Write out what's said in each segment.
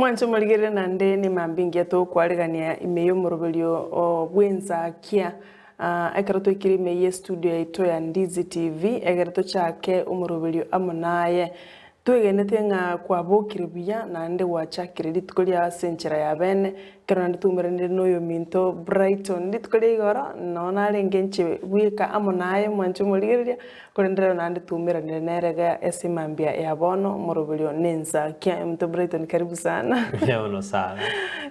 Mwancho muligere nande ni mambingia to kwarigania imeyo murubelio o Ensakia ekarato ikiri meye studio ito ya Ndizi TV ekarato chake umurubelio amonaye twegenete nga kwabokire buya nande wachakire litkolia senchera ya bene kero nande tumerende noyo minto Brighton litkolia igora nona lengenche wika amonaye mwancho muligere kurendera nande tumerende nerega esimambia ya bono murubelio Ensakia mto Brighton karibu sana. Yaono sana.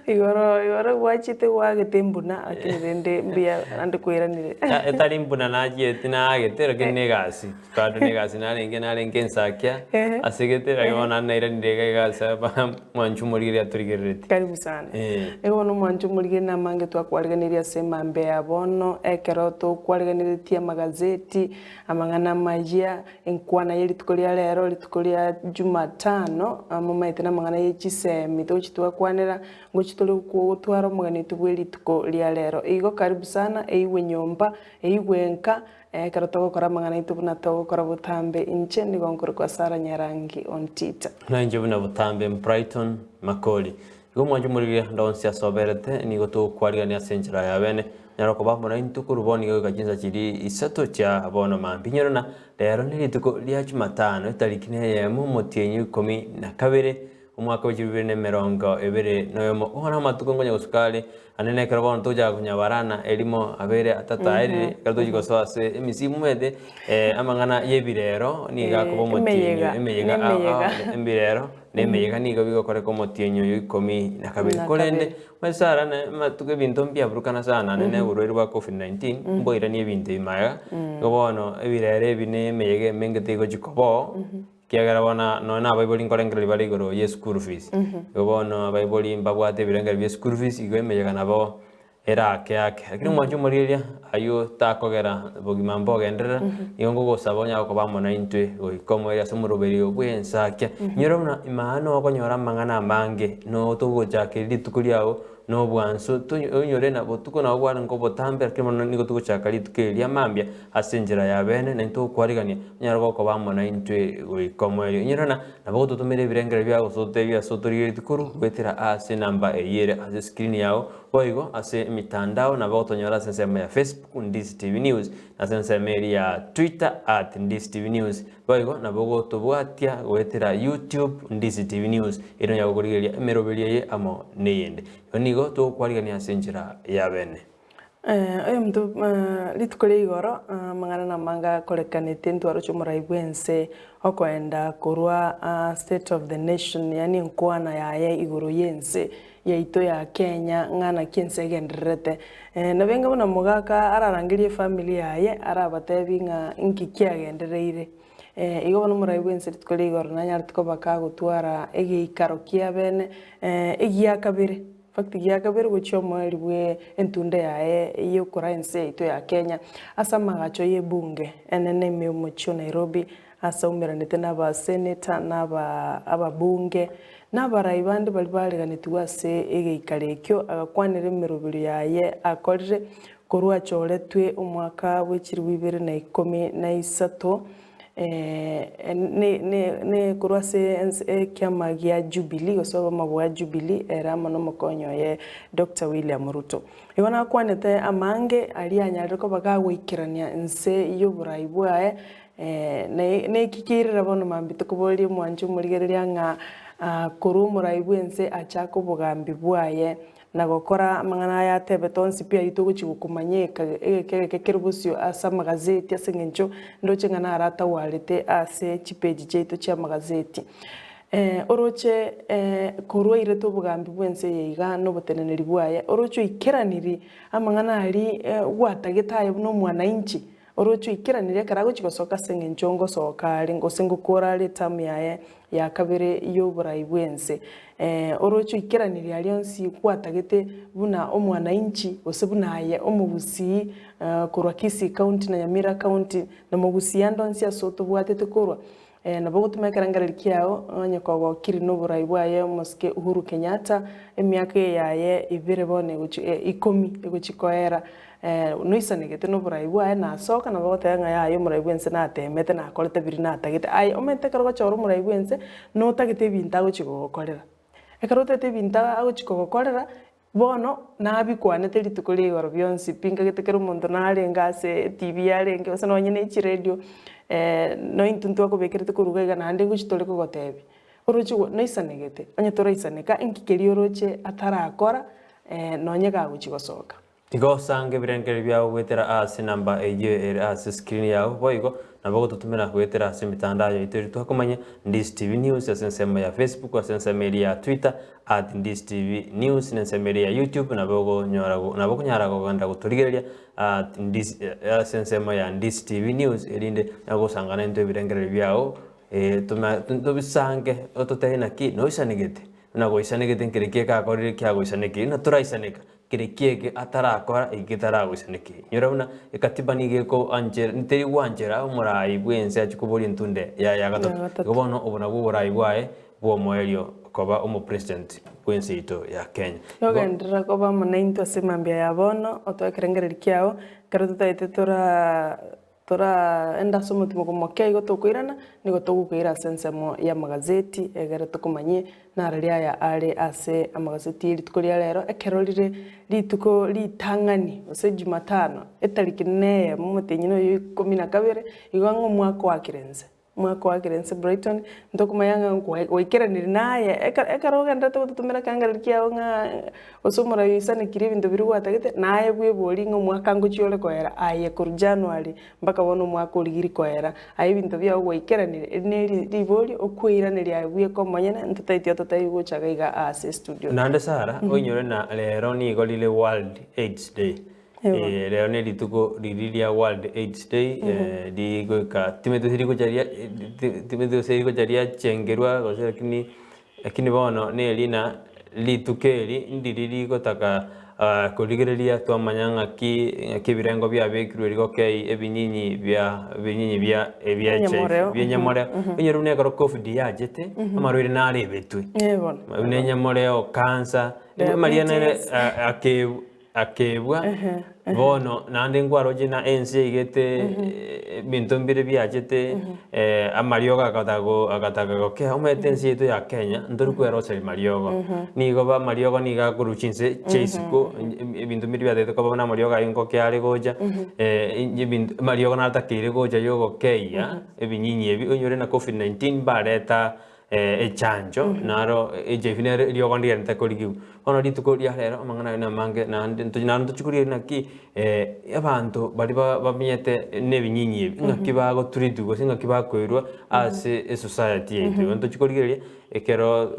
Igoro wachite wagetembuna akinende mbia nande kwiranire. Etari mbuna naje tina getero kenegasi. Kado negasi nalenge Ensakia. Asigete agona naira ndege gasa mwanchu muligere aturigerete. Karibu sana. Egono mwanchu muligere namange twakwariganiria semambe abono ekero to kwariganiria magazeti amangana majia enkwana yeli tukolia lero litukolia Jumatano mumaite namangana ye Chisemi to chitwa kwanera ngochitole kutwara mugani tubweli tukolia lero igo karibu sana eiwe nyomba eiwe nka karotogo kora mangana itubuna togo kora butambe inche ni gonkoro kwa Sara Nyarangi Ontita na nje buna butambe Brighton Makori igo mwanju muligere ndonsia soberete ni goto kwariania senchera ya bene nyaroko bamona intukuru boni go kajinza chiri isato cha abono mambinyona lero ni lituko lya Jumatano etarikine yemu motienyu 12 umwaka wa 2020 noyomo ona matuko ngonya gusukali anene kero bono tuja kunyabarana elimo abere atatairi kato jigoso ase emisimu mede amangana yebirero ni gakobo motienyu emeyega embirero nemeyega nigo bigokore ko motienyu 12 kolende mesara na matuke bintu mpya burukana sana nene burweri bwa COVID-19 mboira ni ebintu imaga gobono ebirere bine meyege mengete go jikobo kiagara bona nona abaiboli nkorengera bari igoro ye school fees gobono abaiboli mbabwate birengera bye school fees igwemeyega nabo erake yake lakini mwanju muriria ayo takogera bogima mbogendera ingo gosabonya ko bamona intwe goikomo ira sumuruberi obwensakia nyirona imano okonyora mangana mange no tugojakiri tukuliao no bwanso tunyore na botuko na bwana ngo botambe kimo nigo tugochakari tukelia mambia asenjera ya bene na nto kwarigania nyarwo ko bamona intwe goikomo ira nyirona nabo tutumire birengera bya gosotebya sotorire tukuru gwetera ase namba eyere ase screen yao boigo ase mitandao na botonyora sensema ya Facebook Ndizi TV News na sensema ya Twitter @Ndizi TV News boigo na bogo tobwatia gwetera YouTube Ndizi TV News ino yagorigeria emeroberia ye amo neyende nigo to kwarigania senjera ya bene oyo mtu litukole igoro mangana na manga kolekanete ntwaro chomuraibwense okoenda korwa state of the nation yani nkwana yaye igoro yense yaito ya Kenya ngana kiense genderete nabenga bona mugaka ararangirie family yaye arabatebi nga nkikia gendereire igo bona muraibwense litukole igoro nanyar tukobaka gutwara egeikaro kia bene egia kabire fakti ya kabere gochomo libwe entunda yae yokora ense ito ya Kenya asa magacho ye bunge enene memucho Nairobi asa umeranete naba senator naba ababunge n'abaraibande bali baliganitwa se egeikalekyo agakwanire merubiri yaye akorire korwa choletwe umwaka w'ekiri 2013 ne kurwase kiama gya Jubilee osoba mabwa Jubilee era mono mokonyo ye Dr. William Ruto ibona kwanete amange ali anyariko bagagwikirania nse y'uburaibwae ne kikirira bono mambito kuboli mwanju murigereria nga kuru muraibwense achako bugambi bwaye na gokora mangana ya tebetonsi pia itugo chigukumanyeka ekekebusyo asa magazeti asengencho ndoche ngana arata walete ase chipeji cheito cha magazeti oroche korwa ireto bugambi bwense yeiga no boteneneri bwaye orocho ikeraniri amangana ali gwatagetaye no mwana inchi orocho ikeranire karago chigosoka sengencho ngosoka ali ngosengukora ali tamu yaye ya kabere yo buraibwense orocho ikeraniri alionsi kwatagete buna omwana inchi osebunaye omugusii korwa Kisii county na Nyamira county na mugusii andonsi asoto bwatete korwa na bogo tumekarangara kiao onyekogo kiri no buraibwaye moske Uhuru Kenyatta emyaka yaye ibere bone guchi 10 egochikoera noisanegete no buraibwaye na soka na bogo tanga yayo muraibwense na temete na kolete biri na tagete ai omente kargo choro muraibwense no tagete binta gochigokorera ekarotete binta agochiko gokorera bono nabikwanete rituko ria igoro bionsi pinga getekera omonto narenga ase TV arenge ase nonye na echi radio no intuntu akobekerete koruga iga naende gochi tore kogotebi orochi noisanegete onye toraisaneka enkikeri oroche atarakora nonye gagochi gosoka igo sange birengeri biao gwetera ase namba eye ase screen yao boigo nabo gotutumira gwetera ase mitandao yaito twakomanya Ndizi TV News ase nsemo ya Facebook ase nsemo ya Twitter @Ndizi TV News nsemo ya YouTube nabo kunyara kuganda guturigereria Ndizi ase nsemo ya Ndizi TV News erinde nagosangana into birengeri biao tubisange ototehina ki noisanegete nagoisanegete nkireke kakorire kyagoisaneke na turaisaneka kireke atarakora igitaragoisaneke nyorabuna ekatiba nigeko angera nteri wanjera umurai bwense achikubori ntunde ya gatatu gobono obona buburai bwae bwo moelio koba umu president bwense ito ya Kenya yogendera koba munainto asemambia ya bono otwekerengereri kyao kero tutaite tora enda somo tumukomokia igo tokwirana nigo togukwira sensemo ya magazeti egere tukomanye nararia ya are ase amagazeti rituko ria rero ekerorire rituko ritang'ani ose Jumatano etariki 4 mutenyino 12 igo mwaka wa Kirense Brighton ntokumayanga goikeranire naye ekarogenda tutumira kangara kiao nga osomora yisane kiri bintu biri gwatagete naye bwebori ngo mwaka ngochiole koera aye ku January mpaka bono mwaka urigiri koera aye bintu bya goikeranire ne ribori okwiranire bwe komanyana ntutaitio tutaigochaga iga ase studio nande sara onyore na lero ni golile World AIDS Day leo ni rituko ririria World AIDS Day digoka timeto siriko jaria chengerwa gose lakini bono ne lina litukeri ndiriri gotaka kurigereria twamanyanga kibirengo bya bekirwe rigokei ebinyinyi bya ebyanyamore binyerune garo COVID yajete amarwire nari betwe nenyamoreo cancer mariana akebwa bono nande ngwaro jina ense igete bintu mbire byajete amarioga agataga goke omete ense ito ya Kenya ndoru kwero sel mariogo nigo ba mariogo niga kuruchinse cheisiko bintu mbire byadete ko bana marioga ingo kyale goja mariogo natakire goja yogo keya ebinyinyi ebi onyore na COVID-19 bareta echanjo naro ejefinere riogondia ntakorigiu ono rituko ria rero amangana na mange na ntuchikurie naki abantu bari bamenyete nebinyinyi ngakiba goturitu gosinga kiba kwirwa ase society yetu ntuchikurie ekero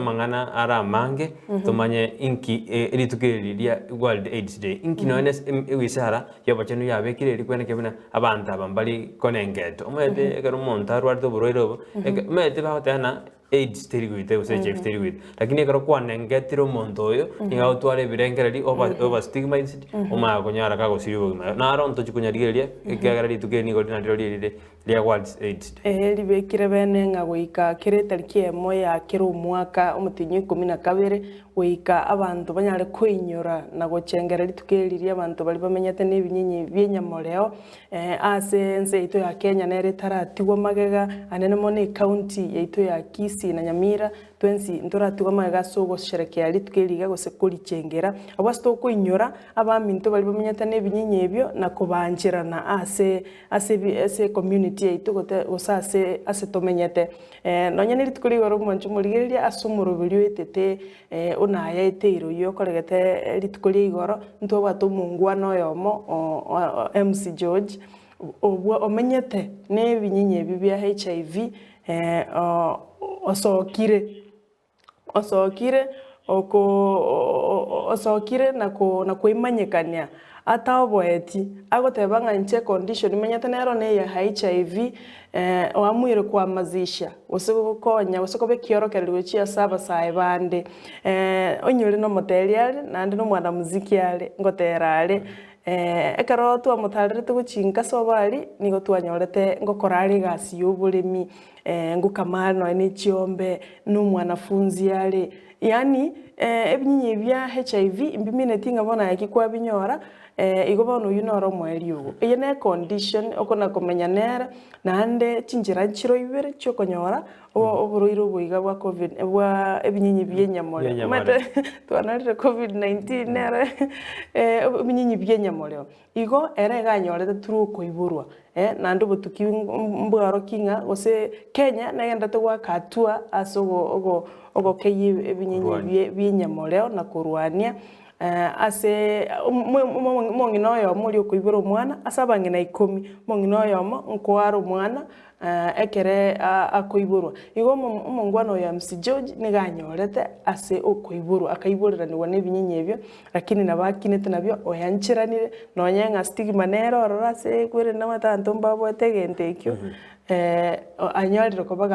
mangana ara mange tumanye inki ritukiri ria World AIDS Day inki no ns wisara yabachenu yabekire rikwene kebina abantu abambali konengeto omete ekero montaru arto buroiro mete bahotana AIDS teriguite use Jeff teriguite lakini ekero kwanengetiro monto yo inga utware birengereri over stigmatized oma konyara kago siribo naro ntuchikunyarigeria ekagara ritukiri ni godina ririre ria World AIDS Day ribekire bene nga goika kire tariki emo ya kiro mwaka omutinyi 12 goika abantu banyare kwinyora na gochengera ritukiriria abantu bali bamenyete nebinyinyi byenyamoreo ase nse ito ya Kenya nere taratigwa magega anene mone county yaito ya Kisii na Nyamira twensi ntoratigwa magega so gosherekea ritukiriga gosekuri chengera abasto kwinyora abaminto bali bamenyete nebinyinyi ebyo na kubanjirana ase community yaito gosase ase tomenyete nonye ritukuri goro mwanchu murigeria asumurubiri etete onaya eteiro yo koregete ritukuri igoro ntwa tumungwana yomo MC George obwo omenyete nebinyinyi bibya HIV osokire na kuimanyekania ataoboeti agotebanga nche condition menyete nero ne ya HIV wamwire kwa mazisha usikokonya usikobe kiorokererwe chia saba sai bande onyore no moterial nande no mwana muziki yale ngoterale ekaro twa mutarire tuguchinga sobali nigo twanyorete ngokorari gasi y'uburimi ngukamano ni chiombe no mwanafunzi yale yani ebinyinyi bya HIV imbimine tinga bona yakikwa binyora igo bono uyu noro mweri ugo iye ne condition okona komenya nera nande chinjira chiro ibere chokonyora oburoiro buiga bwa covid bwa ebinyinyi byenyamore mate twanarire covid-19 nera ebinyinyi byenyamore igo ere ganyorete turu koiburwa nando butuki mbwaro kinga gose Kenya nagenda twa katua asogo ogo keye ebinyinyi byenyamore na kurwania ase mongino oyo muri okuibura omwana asabange na 10 mongino oyo nkwaro omwana ekere akoiburwa igo mongwana oyo MC George niganyorete ase okoiburwa akaiburira ni binyinyi ebyo lakini nabakinete nabyo oyanchiranire nonyenga stigma nero orase kwere namatanto mbabwete gentekyo anyorire koba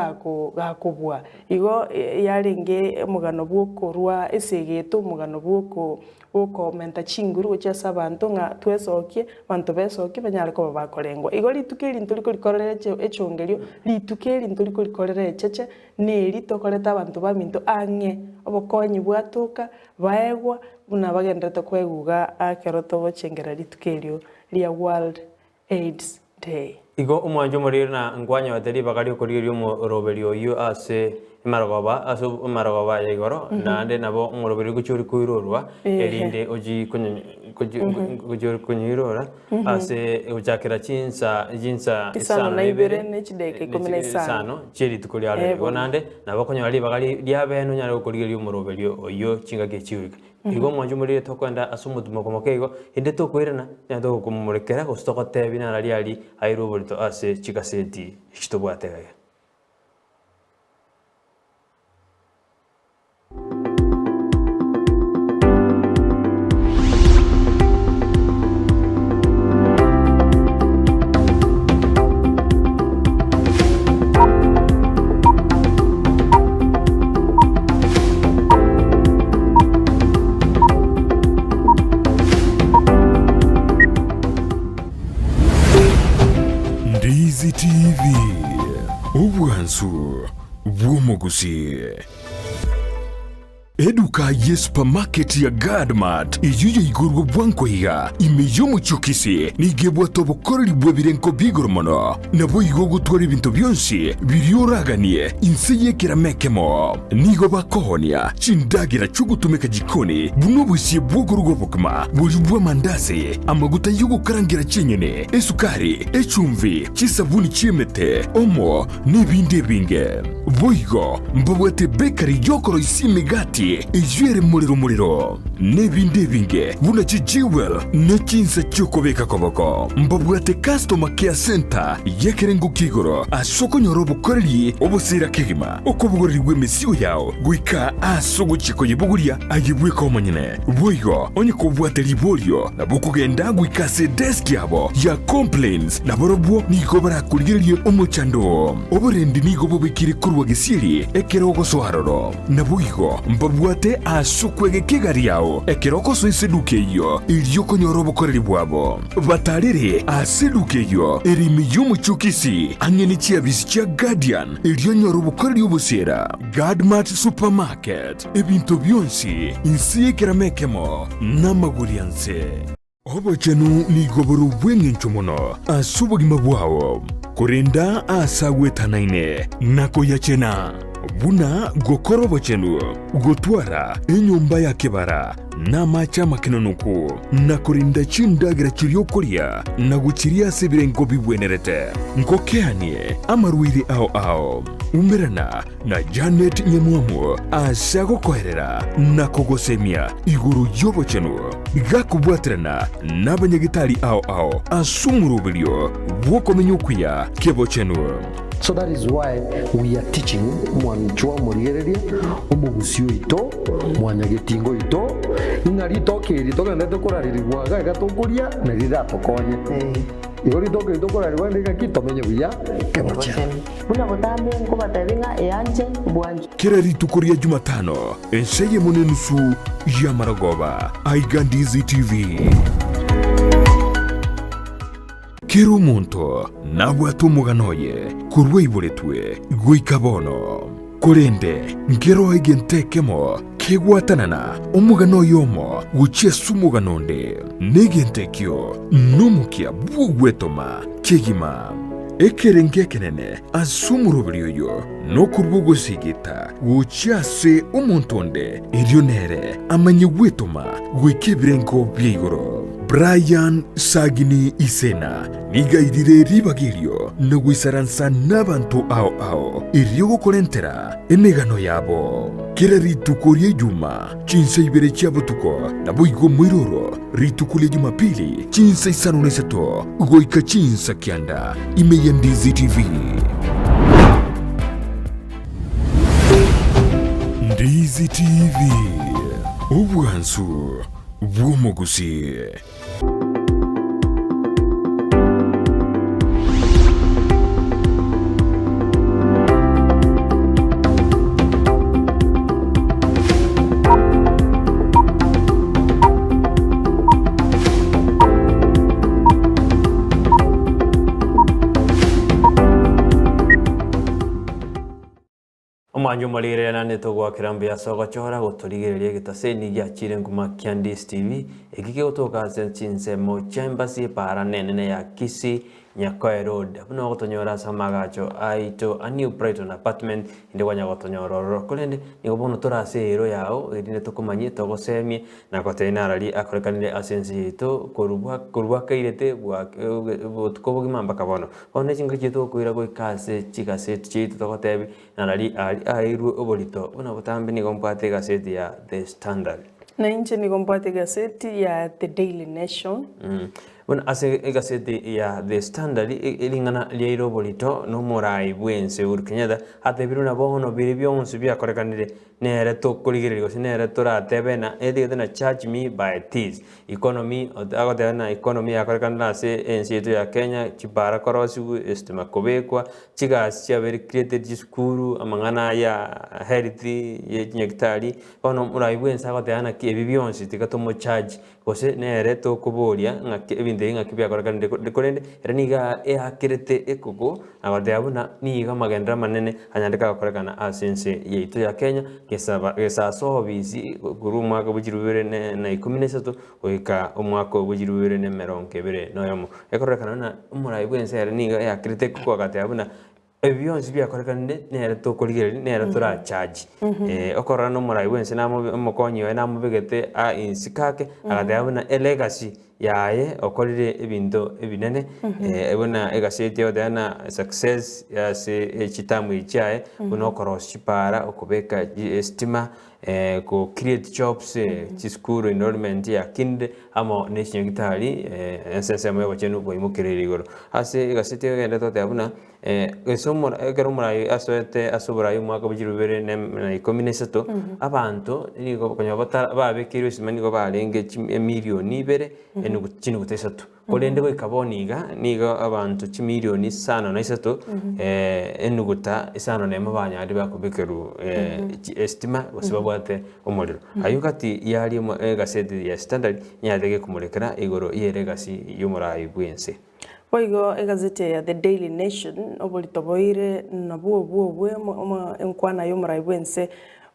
gakubwa igo yaringe mugano bwokorwa esegeto umugano bwoko menta chinguru gochasa abantu nga twesokie bantu besokie banyare ko bakorengwa igo litukeri nturi kurikorera echongerio litukeri nturi kurikorera echeche neri tokoreta abantu baminto ange obokonyi bwatuka baegwa buna bagendete kweguga akeroto bochengera litukerio lia World AIDS Day. Igo umwanjo muri na ngwanya bateri bakari okoririo mu roberio yu ase marogoba yegoro nande nabo umuroberi gucyuri kuirorwa erinde oji kujuri kunyirora ase ujakira jinsa isano na ibere nechideke 15 cheri tukuri ale nande nabo konyari bakari lyabeno nyare okoririo mu roberio oyo chingage chiwika igo mwanjo muri tokwenda asumutumo komokego inde tokwirana nyando kumumurekera gostokotebe binara lyali airoborito ase chikaseti chitobwategaga. Ndizi TV Ubwansu Gusii. Eduka ye supermarket ya Gadmat iyuye igurwa bwanko higa imeyo muchukisi nigebwa tobokoreri bwebirenko bigoromono nabo igo gutwara ibintu byonsi biryoraganie inseye kiramekemo nigo bakohonia chindagira chugutumeka jikoni buno busiye bwogorugo bukma bujubwa mandazi amaguta yugo karangira chinyene esukari echumvi chisabuni chimete omo nibinde binge boigo mbabwete bakery yokoro isimigati ijwere muliro nebinde binge buna chijiwel nechinsa chokobeka koboko mbabwate customer care center yekerengo kigoro asoko nyorobo koreli obosira kigima okobugorerwe mesiyo yao gwika asogo chiko yebuguria ayibwe komanyene boigo onye kobwate libolio na bukugenda gwika se desk yabo ya complaints na borobwo niko barakuligerie omochando oborendi nigo bobekire kurwa gesiri ekeroko soharoro na boigo mbabwate asukwege kigari yao ekeroko so iseduke iyo iliyoko nyorobo koreli bwabo batarire aseduke iyo erimi y'umuchukisi angeni chiabisi chia Guardian iliyo nyorobo koreli obosera Gadmat Supermarket ebintu byonsi insiye kiramekemo n'amagurianse obochenu nigoboro bwengencho muno asubugima bwawo kurinda asagwetanaine nako yachena buna gokorobo chenu gotwara enyumba ya kibara n'amacha makinonuku na kurinda chindagira chiryokoria na guchiria sebirengo bibwenerete nkokeanie amarwiri ao umerana na Janet Nyamwamu asago koherera na kogosemia iguru yobo chenu gakubwatrana n'abanyagitari ao asumurubilio bwokomenyukuya kebo chenu. So that is why we are teaching mwanchwa murigereria omugusio ito mwanyagetingo ito inarito kirito kende tokoraririrwa gaga tokuria na rida tokonye igori toke tokoraririrwa ndika kitomenye buya kebocha buna botambe ngo batabinga eyanje bwanje kirari tukuria Jumatano enseye munenusu ya Maragoba Ndizi TV Kero muntu nabwatu muganoye kurwe iburetwe gwikabono Korende ngero igentekemo kegwatanana omugano yomo guchia sumuganonde negentekyo numukia bugwetoma kegima ekerenge kenene asumurubiryo no kurbugusigita guchia se umontonde irionere amanye gwetoma gwikebirenko byigoro Brian Sagini Isena nigairire ribagirio nagwisaransa n'abantu ao irio gukorentera emegano yabo kira rituko rie juma chinsa ibere chiabutuko na boigo mwiroro rituko rie jumapili chinsa isano nesato goika chinsa kianda imeya Ndizi TV. Ndizi TV ubwansu bw'umugusi. Omanju malire na netogwa kirambia sogo chora guturigereria gitaseni gya chirenguma kya Ndizi TV egike gutoka chinse mo chambasi para nene ya Kisii Nyakoi Road buno gutonyora samagacho aito a new Brighton apartment inde gwanya gutonyora kulende nigo bono turase ero yao irine tukumanye togosemi na kotena rali akorekanire asensi ito kurwa kairete bwa tukobogi mamba kabono one chingache to kuira go kase chikase chitu togotebi na rali airu obolito buno butambe ni gompate gaseti ya The Standard na inche ni gompate gaseti ya The Daily Nation. Bueno, ase gaseti ya The Standard ilingana liero bolito no morai bwense urkenyada atebiru na bono biri byonse byakorekanire nere to kuligirirgo sinere tora tebena edigete na charge me by this economy agote na economy yakorekanira se ensitu ya Kenya chibara korosu estima kobekwa chigas cha very created school amangana ya health ye nyektari bono morai bwense agote ana ki byonse tikatomo charge kose nere to kuboria ngake ebinde ngake byakorekanire dekorende raniga akirete ekoko agote abuna niga magendra manene anyandika korekana asense yeito ya Kenya gesa sobizi guru mwaka bujirubere na 13 oika omwaka bujirubere ne meronkebere noyomo ekorekana na umurai bwense niga ya critic kwa kate abuna ebyonzi byakorekanire nere to kuligere nere tura charge okorana no murai bwense namo mokonyo na mubegete a insikake agate abuna legacy yaye okorire ebinto ebinene ebona egaseti odana success ya se chitamu ichae uno koroshipara okubeka estima ko create jobs chiskuru enrollment ya kinde amo nation gitari ensesemo yabachenu boimukiriri goro ase egaseti ogende tote abuna esomo ekerumurai asoete asobora y'umwaka bujirubere na 13 abantu nigo konyabata babekirwe simani go barenge miliyoni 2 chini gutesatu kolende go kaboniga nigo abantu chimiliyoni 5 enuguta isano nema banyari bakubekeru estima basibabwate omuliro ayukati yali gaseti ya Standard nyadege kumurekera igoro yeregasi y'umurai bwense Oigo egazeti ya The Daily Nation obolito boire na buo enkwana y'umurai bwense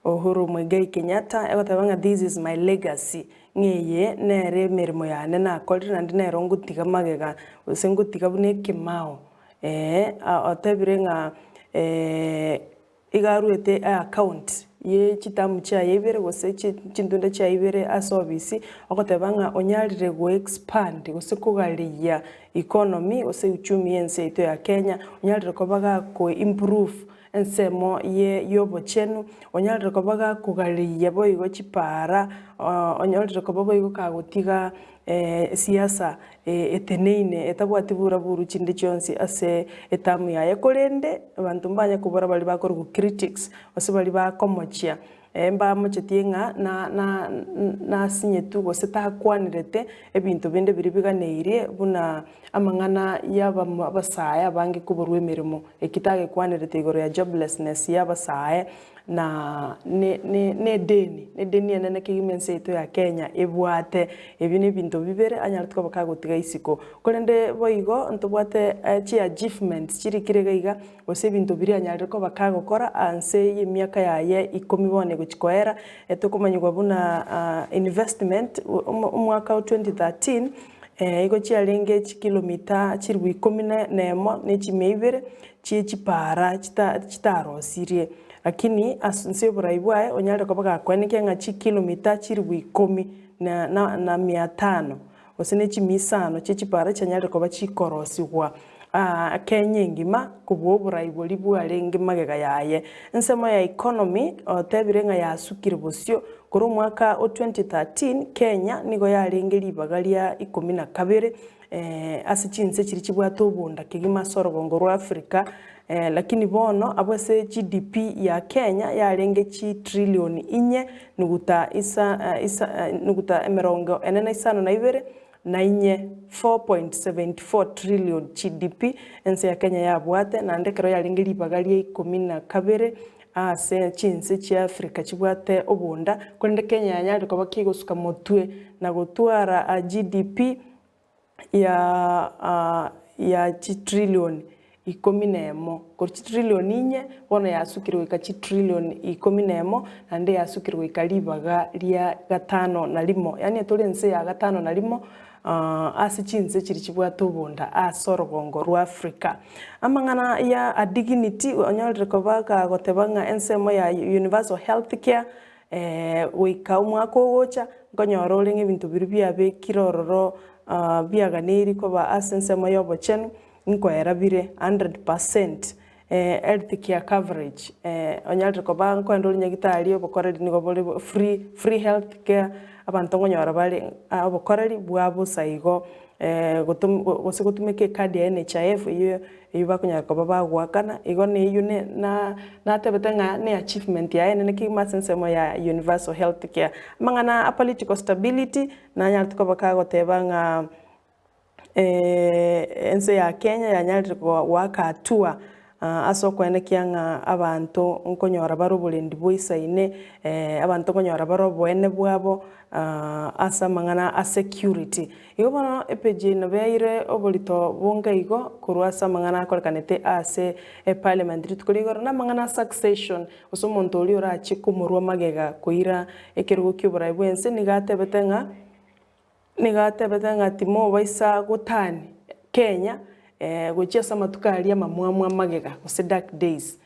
Uhuru Muigai Kenyatta egotabanga this is my legacy ngeye nere mirimo yane nakorire nandi nero ngutiga magega usengutiga bune kimao otebire nga igaruete account ye chitamu cha yebere gose chindunda cha yebere asobisi ogotabanga onyarire go expand gose kugaliya economy ose uchumi yense ito ya Kenya onyarire kobaga ko improve ensemo ye yobochenu onyarire kobaga kugaliya boigo chipara onyarire kobaga boigo kagutiga siasa eteneine etabwatibura buru chinde chonsi ase etamu yaye kolende abantu mbanya kubora bali bakora critics ose bali bakomochia mba mochetienga na sinyetu gose takwanirete ebintu binde biribiganeirie buna amangana yaba basaya bangi kuborwe mirimo ekitage kwanirete igoro ya joblessness yaba saye na ne deni enene kigimense ito ya Kenya ebwate ebi ni bintu bibere anyara tukabaka gutiga isiko korende boigo ntubwate chi achievements chiri kiregaiga ose bintu biri anyara ko bakagokora anse y'emiaka yaye 10 bone guchikoera etukomanywa buna investment umwaka wa 2013 igo chiarenge kilomita chirwi 11 n'echimebere chipara chitarosirie lakini asunse buraibwae onyare kobaga kweneke ngachi kilomita chirwi 10 na 500 osene chimisano chipara chanyare koba chikorosigwa Kenya ngima kubo buraibo libwarenge magega yaye nsemo ya economy otebirenga ya sukiribosyo kuri mwaka wa 2013 Kenya nigo yarenge libagalia 12 asichinse chiri chibwato bunda kigima sorogongo rwa Afrika lakini bono abose GDP ya Kenya yarenge chi trillion 4 nuguta emerongo enena isano na ibere na inye 4.74 trillion GDP ense ya Kenya yabwate na ndekero yarenge libagalia 12 ase chinse chi Afrika chibwate obunda kwende Kenya yanyari ko bakigosuka motwe na gutwara GDP ya chi trillion 11 ko chi trillion 4 bona yasukirwe ka chi trillion 11 na nde yasukirwe kalibaga lia 5 na limo yani tolense ya 5 na limo ase chinse chiri chibwato bunda asorogongo rwa Afrika amangana ya dignity onyalre ko baka gotebanga ensemo ya universal health care wika umwaka ogocha ngonyoro lenge ibintu biri byabe kirororo byaganiri ko ba asensemo yobochenu nkoera bire 100% health care coverage onyalre ko ba nkoendo nyagitari obokoreri nigo bole free health care abantu ngonyora bali obokoreri bwabo saigo gutumike kadi ya NHIF iyo bakunyara ko bagwakana igo ne yune na tebetenga ne achievement ya ene kimasensemo ya universal health care mangana political stability na nyara ko bakagotebanga ense ya Kenya yanyari ko wakatua aso kwene kyanga abantu nkonyora baro bulendi boisaine abantu nkonyora baro bwene bwabo asa mangana a security igo bono epeje no beire obolito bonga igo kurwasa mangana akorekanete ase parliament tukuligoro na mangana succession oso muntu oli ora chikumurwa magega kuira ekerugo kyobura bwense nigatebetenga timo baisa gutani Kenya gochesa matukali ya mamwamwa magega ose dark days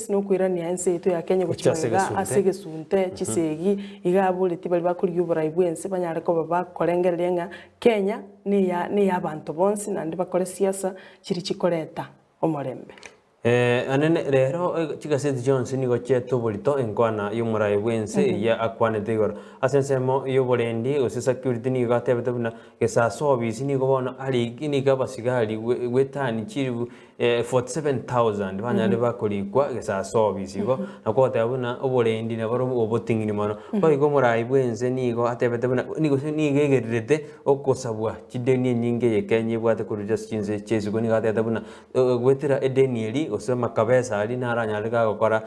no kwirania ense ito ya Kenya gochega asege sunte chisegi igabule tibali bakuri yubura ibwense banyare ko bakorengerenga Kenya ni ya abantu bonsi nandi bakore siasa chiri chikoreta omorembe anene rero chigasete Johnson nigo cheto bolito enkwana yumura ibwense ya akwane tegoro asensemo yoborendi ose security ni gatebete buna gesa service ni gobona ali ni gabasigali wetani chiri 47,000 banyale bakolikwa gesa service go nakote buna oborendi na baro obotingini mano bayigo mura ibwense nigo atebete buna nigo ni gegerete okosabwa chideni nyinge ye Kenya bwate kuruja chinze chezugo ni gatebete buna gwetira edenieli osema kabeza ali naranyalika gukora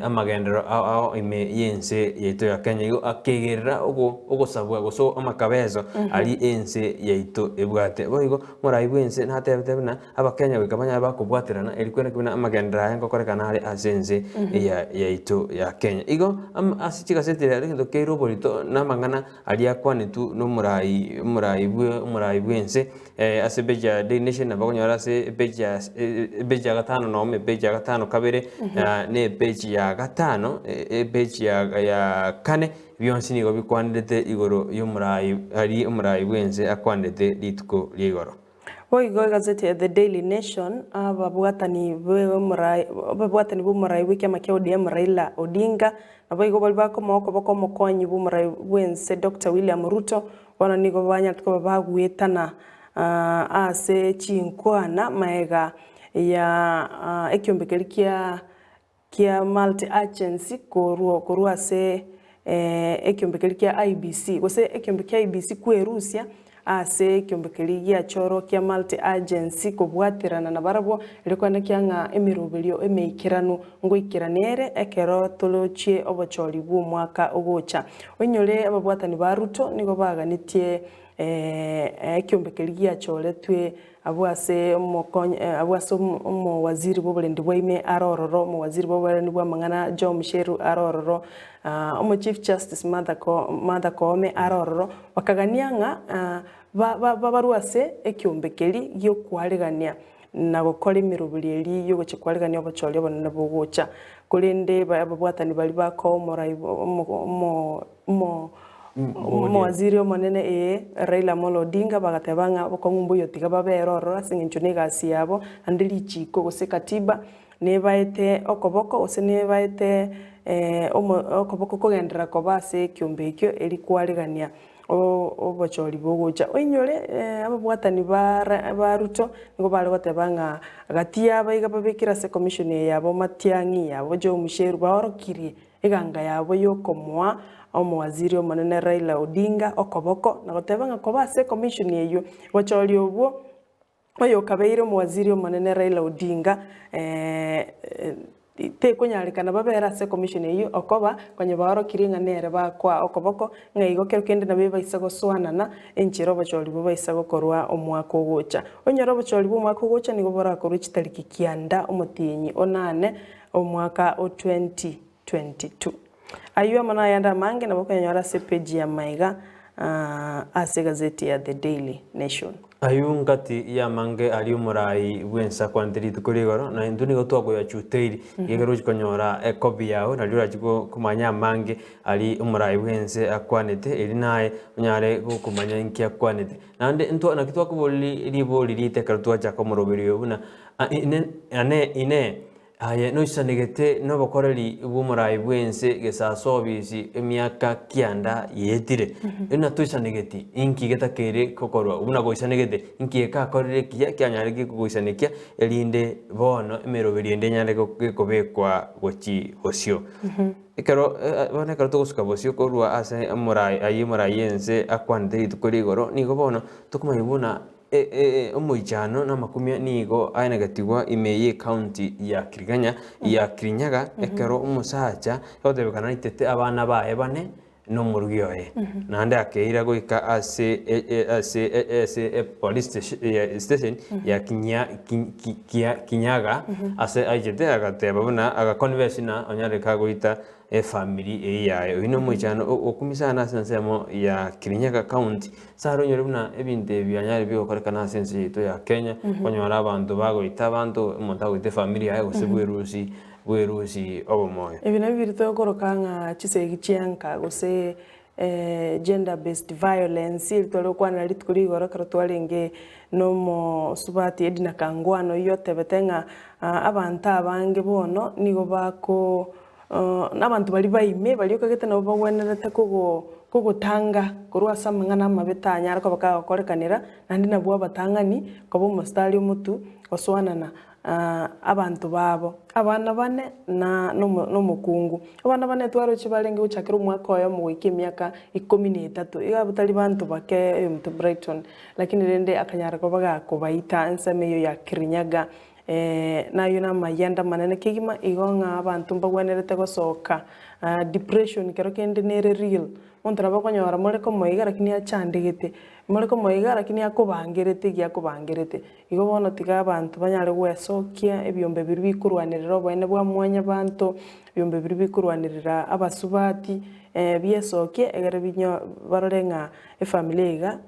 amagendero ao ime yense yeto ya Kenya igo akegerera ogosabwa goso amakabezo ali ense yeito ebwate boigo muraibwense natebete bina abakenya wikabanya bakubwatirana elikwena kibina amagendero ayengo korekana ali asense yeito ya Kenya igo asichika setire ali ndo keiro bolito namangana ali akwanetu no muraibwense asebeja the nation abakonyara se beja gatano no beja gatano kabere ne beji ya gatano beji ya kane byonsi nigo bikwandete igoro y'umurayi ari umurayi bwenze akwandete litko ligoro Oigo gazeti The Daily Nation babwatani b'umurayi w'icyama cya ODM Raila Odinga abayigo bali bakomoko bakomokonyi b'umurayi bwenze Dr. William Ruto wana nigo banyatwa bagwetana ase chinkwana maega ya ekyombekeri kia multi agency korwa se ekyombekeri kia IBC gose ekyombekeri IBC kwerusia ase kiombekeri gia choro kia multi agency kubwatirana na barabo ilikwana kianga emirubirio emeikiranu ngoikiraniere ekero tolochie obochori bwo mwaka ogocha onyore ababwatani ba Ruto nigo baganitie kiombekeri gia chore twe abwase omo waziri boburendi bwaime arororo omo waziri boburendi bwa mangana John Musheru arororo omo chief justice Martha Koome arororo bakaganianga baruase ekiombekeri gyo kwaregania na gukora imirubiri eri yo gukwaregania obochori obonene bogocha kurinde ababwatani bali bakomora waziri omonene Raila Amolo Odinga bagatebanga bokongumbu yotiga baberorora singincho negasi yabo andiri chiko gose katiba nebaete okoboko ose nebaete okoboko kogendera kobase kiombekyo eri kwaregania obochori bogocha oinyore ababwatani ba Ruto nigo bari gotebanga gatia baiga babekira se commission yabo matiangi yabo John Musheru baorokirie eganga yabo yokomwa omo waziri omonene Raila Odinga okoboko na gotebanga kobase commission eyo bochori obwo oyo kabeire omo waziri omonene Raila Odinga te kunyarekana babera se commission eyo okoba konye baorokirie nganere bakwa okoboko ngaigo kero kende na beba isago swanana enchero bochori bo baisago korwa omwaka ogocha onyoro bochori bo omwaka ogocha nigo borakoro chitariki kianda omotinyi onane omwaka o 2022 ayuwa mana yanda mange na bokanyora se page ya maiga ase gazeti ya The Daily Nation ayungati ya mange ali umurai bwensa kwandiri tukurigoro na induni gotwago ya chuteiri yegero chikonyora copy yao na lura chiko kumanya mange ali umurai bwense akwanete eri naye unyare kumanya inki akwanete nande nto na kitwa kuboli liboli lite kartwa cha komorobirio buna ine aye no isanegete no bokoreri bumurai bwense gesasobisi emyaka kianda yetire ena tuisanegeti inki getakere kokorwa ubuna goisanegete inki ekakorere kyanyarege kugoisanekia elinde bono emeroberi ende nyarege gekobekwa gochi osio ekero bone karto gusuka bosio korwa ase murai ayi murai yense akwande tukorigoro nigo bono tukumayibuna omoichano na makumia nigo ainagatigwa imeye county ya Kiriganya ya Kirinyaga ekero umusacha yotebekana itete abana bae bane no murugyoye nande akeira goika ase police station ya Kinyaga ase ajete agateba buna agaconverse na onyare kagoita family yayo ino moichano okumisana sensemo ya Kirinyaga county saro nyoruna ebinte byanyari byokorekana sense ito ya Kenya konyora abantu bagoita abantu umuntu agite family yayo gose obomoyo ebina birito korokanga chisegi chianka gose gender based violence ilitoro kwana litukurigoro karotwarenge nomo subati edina kangwano yote betenga abantu abange bono nigo bako n'abantu bali baime bali okagete nabo bagwenerete kugutanga kurwa samangana amabetanya ariko bakakorekanira nandi nabo abatangani kobo mustari omutu oswanana abantu babo abana bane na no mukungu abana bane twaro chibalenge uchakira umwaka oyo mu wiki myaka 13 iga butali bantu bake mu Brighton lakini rende akanyara ko bagakubaita ensameyo ya Kirinyaga nayo na mayanda manene kigima igonga abantu mbagwenerete gosoka depression kero kende nere real ontara bakonyora muri ko moiga lakini achandegete muri ko moiga lakini akubangerete giakubangerete igo bono tiga abantu banyare gwesokia ebyombe biri bikurwanirira obwene bwa mwanya bantu ebyombe biri bikurwanirira abasubati byesokie egere binyo barorenga efamily iga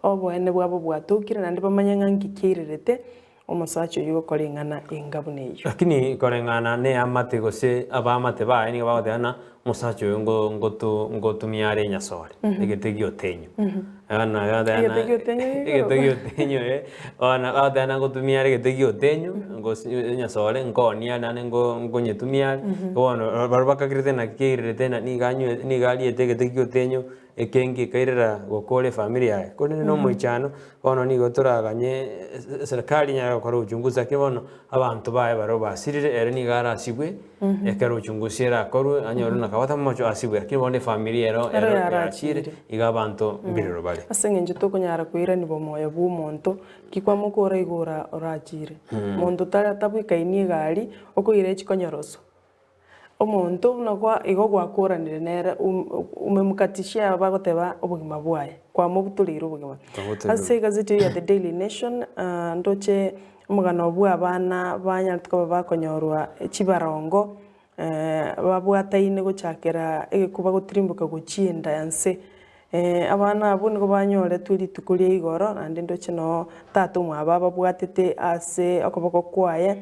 obwene bwabo bwatukire nandi bamanyanga ngikirerete omusacho yugo korengana engabuneyo lakini korengana ne amate gose abamate bae ni bagodana musacho ngotumiare nyasore egetegio tenyo ana gadana egetegio tenyo ana gadana ngotumiare egetegio tenyo nyasore ngonia nane ngonyetumiare bono barbaka kirete na kirete na ni ganyo ni gali egetegio tenyo ekengi kairera gokole familia yae kone no moichano bono nigo turaganye serikali nya gukora uchunguza kibono abantu bae baro basirire ere ni gara asibwe ekero uchungusira koru anyoro nakabata mocho asibwe kibone familia ero yachire iga abantu mbiriro bale asenge njuto kunyara kuira ni bomoya bu monto kikwamo kora igora orachire monto tabu ikainie gari okuire chikonyoroso omonto nakwa igogwa koranire nere umemukatishia bagoteba obugima bwaye kwa mobutuliro obugima ase gazeti ya The Daily Nation ndoche omugano bwa abana banyatuko bakonyorwa chibarongo babwataine gochakera egekuba gotirimbuka gochienda yanse abana abo nigo banyore turi tukurie igoro nande ndoche no tato mwaba babwatete ase okoboko kwaye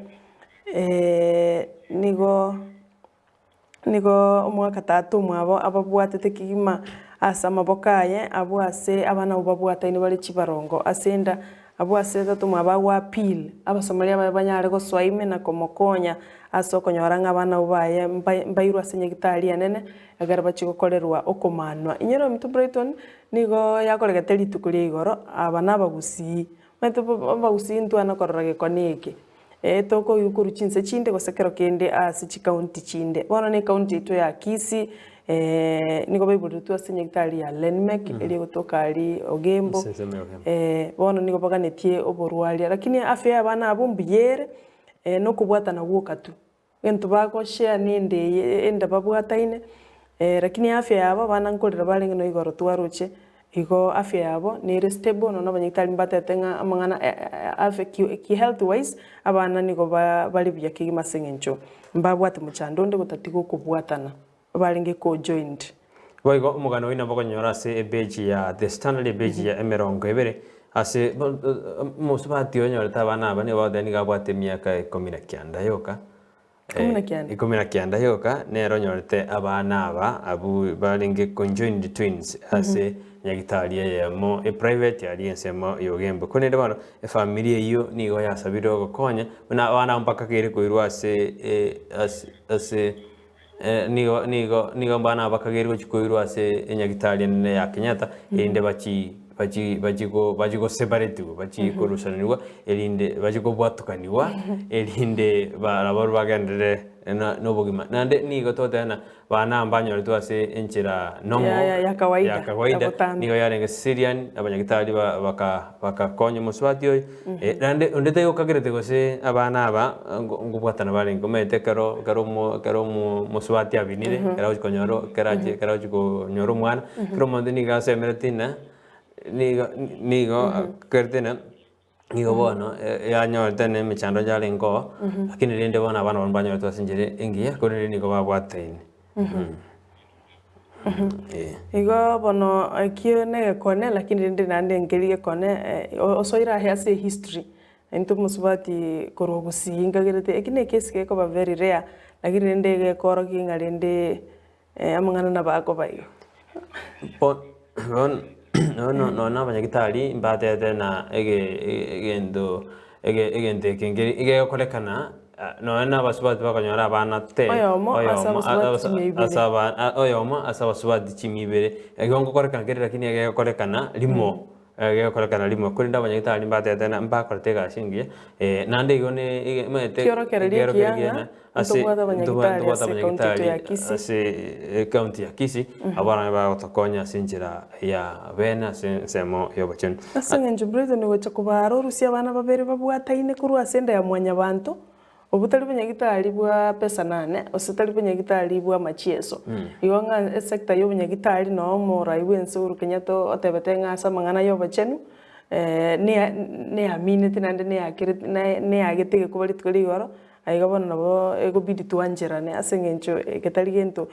nigo omwaka tatu mwabo ababwatete kigima asa mabokaye abo ase abana babwataine bari chibarongo asenda abo ase tatu mwaba wa appeal abasomalia banyare goswaime na komokonya aso konyora abana ubaye mbairwa ase nyagitari anene agara bachikokorerwa okomanwa inyero mtu Brighton nigo yakoregete ritukuria igoro abana bagusii matu bagusii ntwana korora gekoneke toko yukuru chinse chinde gosekero kende ase chikaunti chinde bono ne county to ya Kisii nigo baibulu tu ase nyagitari ya Lenmek eli gotoka ali ogembo bono nigo baganetie oborwali lakini afya abana abo mbiyere no kubwatana gwokatu gento bako share ninde enda babwataine lakini afya yabo bana nkorera balenge no igoro twaruche igo afya yabo ni stable no abanyitari mbatetenga amangana afya ki health wise abana nigo bali bya kigima sengencho mbabwate muchando nde gutatigo kubwatana balenge ko joined boigo umugano ina bokonyora ase ebeji ya The Standard ebeji ya emerongo ebere ase musubati onyora tabana abane badani gabwate miaka 19 yoka 19 yoka nero nyorete abana aba abu balenge conjoined twins ase nyagitari yemo private alliance mo yogembo kunende bano familia iyo nigo yasabiro gokonya na abana mpaka kire kuirwa ase nigo bana bakagere gochikoirwa ase nyagitari nene ya Kenyatta inde bachigo separate bachikorushanirwa elinde bachiko bwatukaniwa elinde barabaru bagendere n'obugima nande nigo totena bana ambanyo tu ase enchira nomo ya kawaida nigo yarenge Syrian abanyagitari bakakonya muswati oyo nande ondete yokagerete gose abana aba ngubwatana bale ngomete karo muswati abinire karo konyoro karaje konyoro mwana karo monde niga semeretina nigo kertena nigo bono yanyorte ne michando jale ngo lakini rinde bona abana banbanyo twasinjire engiya kuri nigo babwataine igo bono kio ne kone lakini rinde nande ngelige kone osoira hase history into musubati korogusi ingagerete ekine kesi ko ba very rare lakini rinde ge koro kinga rinde amangana na bako bayo no abanyagitari mbatete na egendo kengeri kolekana no na basubati bakonyora abana te asaba basubati chimibere egongo kolekana keri lakini kolekana limo kolekana limo kurinda abanyagitari mbatete na mbakorete gashingie nande igone mete kero ase abanyagitari ase county ya Kisii abana bagotokonya sinjira ya bena semo yobachen asenge njubrezo ni gocha kubaro rusia abana babere babwataine kuru asenda ya mwanya bantu obutali bunyagitari bwa pesa nane ositali bunyagitari bwa machieso iwanga sector yo bunyagitari no morai wense uru Kenyatta otebetenga asa mangana yobachenu ne amine tinande ne agitege kubali tukali goro aiga bona nabo ego bidi tuanjerane asengencho getari gento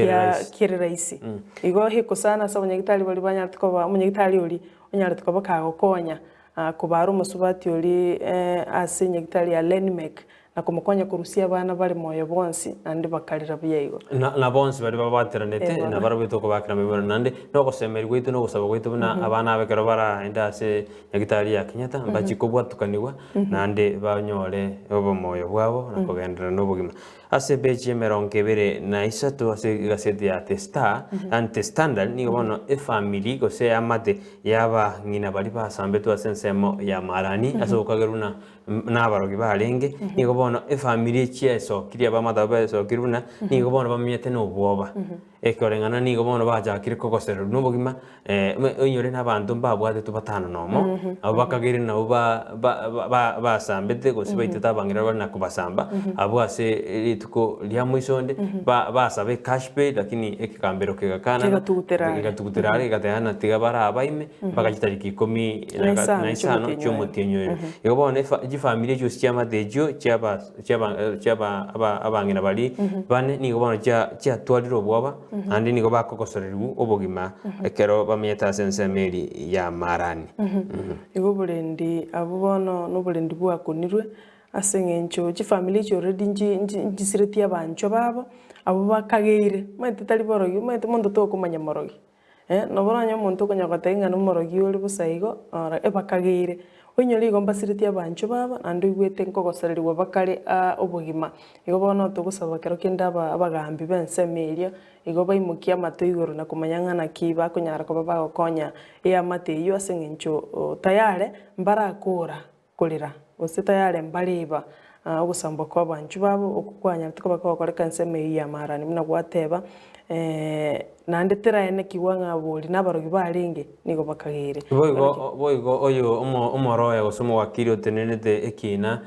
kia raisi igo hiko sana sa bunyagitari bali banyatuko munyagitari uri onyaratuko bakagokonya kubaro musubati uri ase nyagitari ya Lenmek na kumukonya kurusia abana bari moyo bonsi nandi bakarira byego na bonsi bari babateranete na barabito ko bakira mibona nande no gosemeri gwitu no gusaba gwitu buna abana abekero bara enda ase nyagitari ya Kenyatta mbachikobwa tukaniwa nande banyore obo moyo bwabo na kugendera n'obugima ase beji emeronkebere na isatu ase gaseti ya testa ante standard ni bono family gose amate yaba ngina bari basambetu asensemo ya marani ase ukageruna n'abarogi barenge ni bono family chieso kiria bamata beso kiruna ni bono bamyete no bwoba ekorengana ni bono bajakire kokosero n'obugima onyore n'abantu mbabwate tubatano nomo abo bakagire na basambete gose baiteta bangira bari na kubasamba abo ase tuko lia mwisonde basabe cash pay lakini ekikambero kigakana igatuguterare igateana tiga bara abaime bakagitariki 15 cy'umutinyo yo bone ji family cyose cyamadejo cyaba abangina bari bane ni gobona cya twaliro bwaba andi ni goba kokosorerwa obugima ekero bamyeta sensemeri ya marani igo burendi abo bono no burendi bwakonirwe asengencho chi family chi already njisireti abancho babo abo bakagire mate tali borogi mate mondo to kumanya morogi no boranya muntu konyagotenga no morogi uri busaigo bakagire onyori gomba sireti abancho babo ando igwete nkogosererwa bakare obugima igo bono to gusaba kero kenda abagambi bensemeria igo baimukia mato igoro na kumanyangana kiba konyara ko bagokonya ya mate iyo asengencho tayare mbarakura kulira osita yale mbaliba ogusamba kwa bantu babo okukwanya tukaba bakoreka nseme ya marani muna gwateba nande teraene kiwanga boli nabarogi barenge nigo bakagire boigo oyo umoroya gosomo wakiri otenenete ekina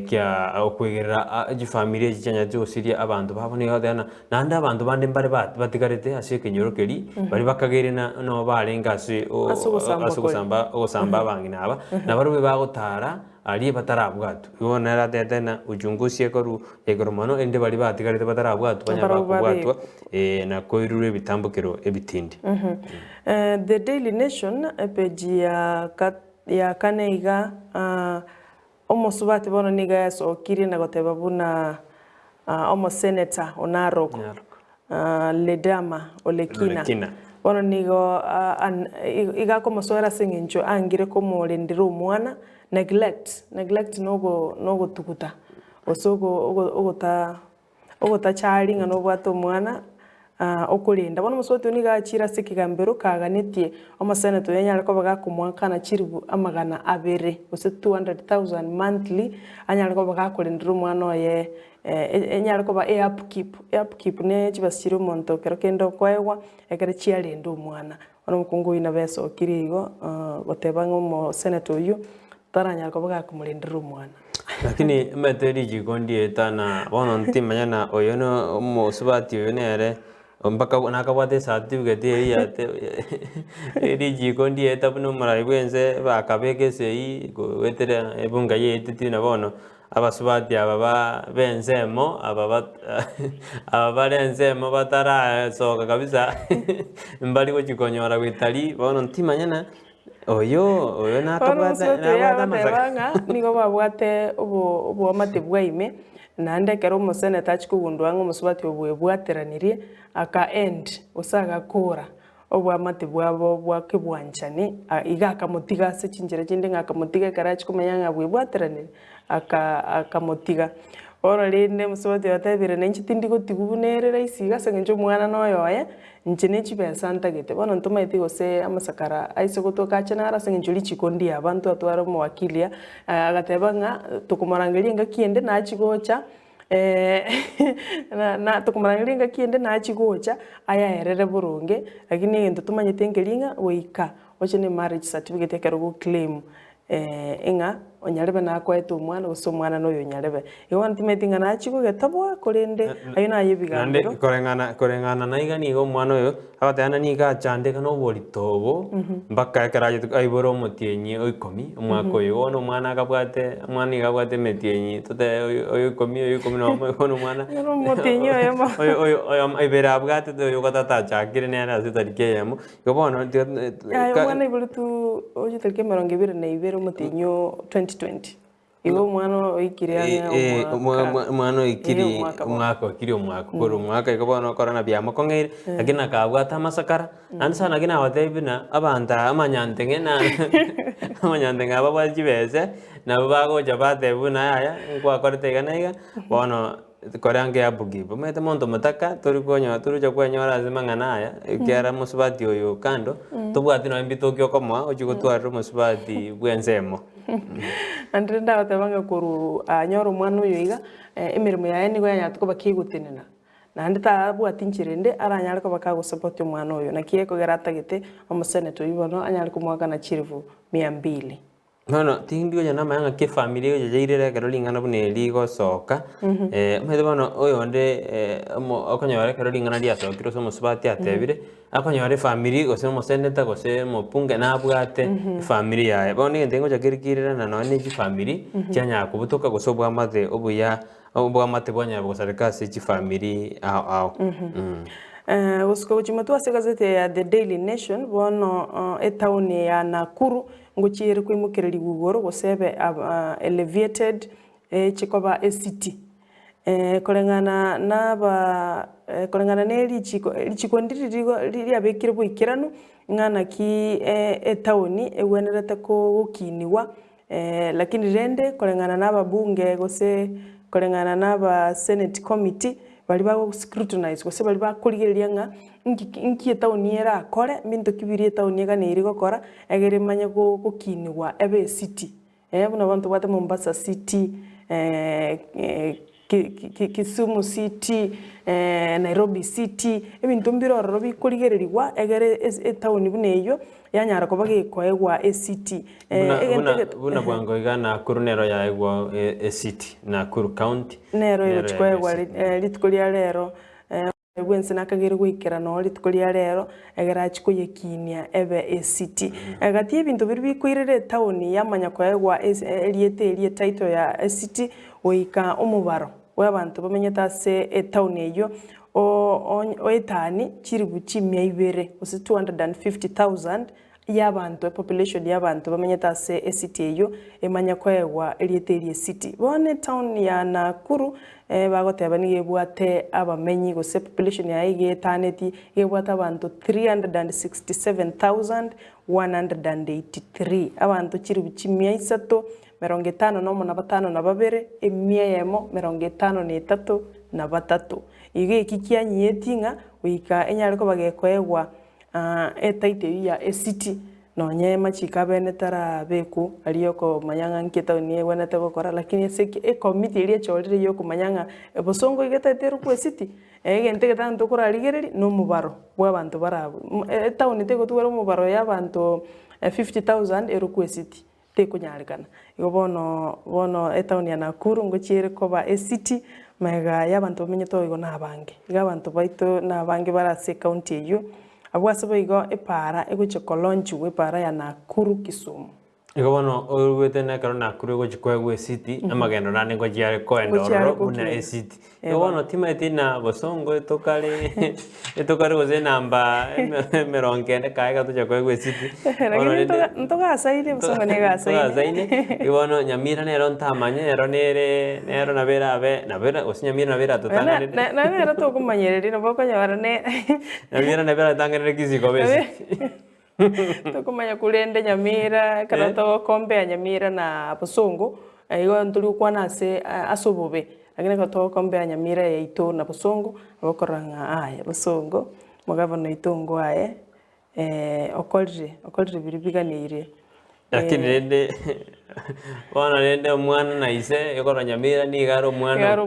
kya okwegerera ji family jichanya cyosiria abantu babone gadana nande abantu bande mbare batigarete asike nyorokeri bari bakagire no barenga asugusamba ogusamba abangina aba nabarube bagotara ali batarabwatu ibona ratetena ujungusie koru egoromano ende bali batigarete batarabwatu banyabakubwatwa na koirure bitambukiro ebitindi The Daily Nation page ya kaneiga omusubati bono niga yasokiri na goteba buna senator onaroko ledama olekina bono nigo iga komosora sengencho angire komorendera omwana neglect nogo tukuta osogo ogota charinga no bwato omwana okulinda bono musoti uniga achira sikigambero kaganitie omasenato yanyara ko bagakumwakana chiribu amagana abere ose 200,000 monthly anyara ko bagakulindira omwana oye enyara ko ba upkeep ne chibasiro monto kero kendo kwaewa ekere chialinda omwana bono mukungu ina beso kirigo goteba ngo senato uyu taranyara ko bagakumulindira omwana lakini meteri jikondi etana bono ntimanya na oyo no musubati oyo nere mpaka nakabwate certificate yate eri jikondi eta buno marayi bwenze bakabekesei gwetera ebunga yetiti na bono abasubati aba benzemo aba barenzemo batara soka kabisa mbali ko jikonyora gwitali bono ntimanya na oyo nakabwate masaka nigo babwate obo amate bwaime nande kero musene tachikugundwa ngo musubati obwe bwateranirie aka end osaga kura obwo amate bwabo bwakibwanchani igaka motiga se chinjira chinde ngaka motiga karachi kumanyanga bwe bwateranirie aka motiga oro linde musubati watebire nenchi tindiko tigubunerera isiga sengenjo mwana noyoye nchine chibesa ntagete bono ntumaiti gose amasakara aise gotoka chanara sengenjo lichikondi abantu atwara mu wakilia agatebanga tukumarangeria ngakiende na chigocha na tukumarangeria ngakiende na chigocha aya erere burunge lakini ndo tumanyete ngelinga weika ochene marriage certificate kero go claim inga onyarebe nakwaeto omwana gose omwana noyo nyarebe iwa ntimetinga nachiko getabwa korende ayo nayebigambiro korengana na igani go omwana oyo agatana niga chandeka no boritobo mpaka karaje aiboro omotienyi oikomi omwaka oyo ono omwana agabwate omwana igabwate metienyi tote oyo ikomi no omwana omotienyi oyo ibera abwate oyo gatata chakire nera asitarike yamo gobono ayo mwana iburu tu oyo tarike 22 omotienyi 2020 igo mwana oikire anga mwana oikiri umwaka okiri umwaka kuru umwaka iko bono korana biamo kongeire lakini akabwata amasakara nandi sana gina watebina abanta amanyantenge na amanyantenge aba bwajibeze nabo bagoja batebuna aya nkwakorete iga bono korange abugibo mete monto mutaka turi kwenyora zimangana aya ikiara musubati oyo kando tubwati no mbito kyokomwa ochigotwara musubati bwenzemo andre ndabatebanga kuru anyoro mwana uyu iga emirimo yaye nigo yanyatuko bakigutenena nandi tabwati nchirende aranyara ko bakagusupport omwana uyu nakiye ko geratagete omuseneto yibono anyara kumwaka na chirivu 200 no tindio jana mayanga ke family yo jairere kero lingana buneli go soka mede bono oyo nde okonyore kero lingana dia sokiro so musubati atebire akonyore family go se moseneta go se mopunge na bwate family yae bono ngendengo jakirikirira na no ni family cyanya kubutoka go sobwa mate obuya obwa mate bonya go sarika se chi family ao usko uchimatu asegazete ya The Daily Nation bono etauni ya Nakuru nguchire kwimukiriri gugoro gosebe elevated chikoba ACT kolengana naba kolengana neli chiko ndiririgo riri abekire bwikirano ngana ki etauni ewenerete ko gukiniwa lakini rende kolengana naba bunge gose kolengana naba Senate committee bali ba scrutinize gose bali ba kurigereria nga inki etauni era akore minto kibiri etauni ega ne irigo kora egere manye gukiniwa ebe city buna bantu bate Mombasa city Kisumu city Nairobi city ebintu mbiroro bikurigereriwa egere etauni buneyo yanyara ko bagikoegwa ACT buna bwango igana kurunero yaegwa ACT na Kuru county nero yitkoegwa litkolia lero bwense nakagere gwikira no litkolia lero egera chikoyekinia ebe ACT agati ebintu biri bikwirire etauni yamanya koegwa eliete title ya ACT oika omubaro w'abantu bamenyeta se etauni eyo o etani chiribu chimya ibere ose 250,000 y'abantu population y'abantu bamenyeta se ACT eyo emanya koegwa eliete city bone town ya Nakuru bagoteba ni gebwate abamenyi gose population ya igetaneti gebwata abantu 367,183 abantu chiribu chimya isato 55 emia yemo 53 ige ikikianyeti nga wika enyare ko bagekoegwa etaite ya ACT nonye machika benetara beku aliyoko manyanga nketa ni wenete bokora lakini se committee ile chorire yo kumanyanga bosongo igetetero ku ACT egente getanto kora ligereri no mubaro bw'abantu barabo etauni tego tuwero mubaro y'abantu 50,000 euro ku ACT tekunyarikana igo bono etauni ya Nakuru ngochire koba ACT mega y'abantu bamenyeto igo nabange y'abantu baito nabange barase county eyo abwasebo igo epara egochekolonchi wepara ya Nakuru Kisumu igo bono orwete na karo Nakuru egochikoegwa ACT amagendo nane ngochiare koendoro una ACT igo bono timeti na bosongo etokare gose namba 70 kaega tuchakoegwa ACT ntogasaire bosongo negasaire igo bono Nyamira nero ntamanye nero nabera ose Nyamira nabera tutangane nero tokumanyereri no bokonyora ne Nyamira nabera tangane Kisii kobesi tokumanya kulende Nyamira kana to kombe Nyamira na Bosongo igo ntuli kwana se asobobe lakini ko to kombe Nyamira yaito na Bosongo abokoranga aya Bosongo mugavana itongo aye okolje biribiganire lakini rende wana rende mwana na ise yokora Nyamira ni garo mwana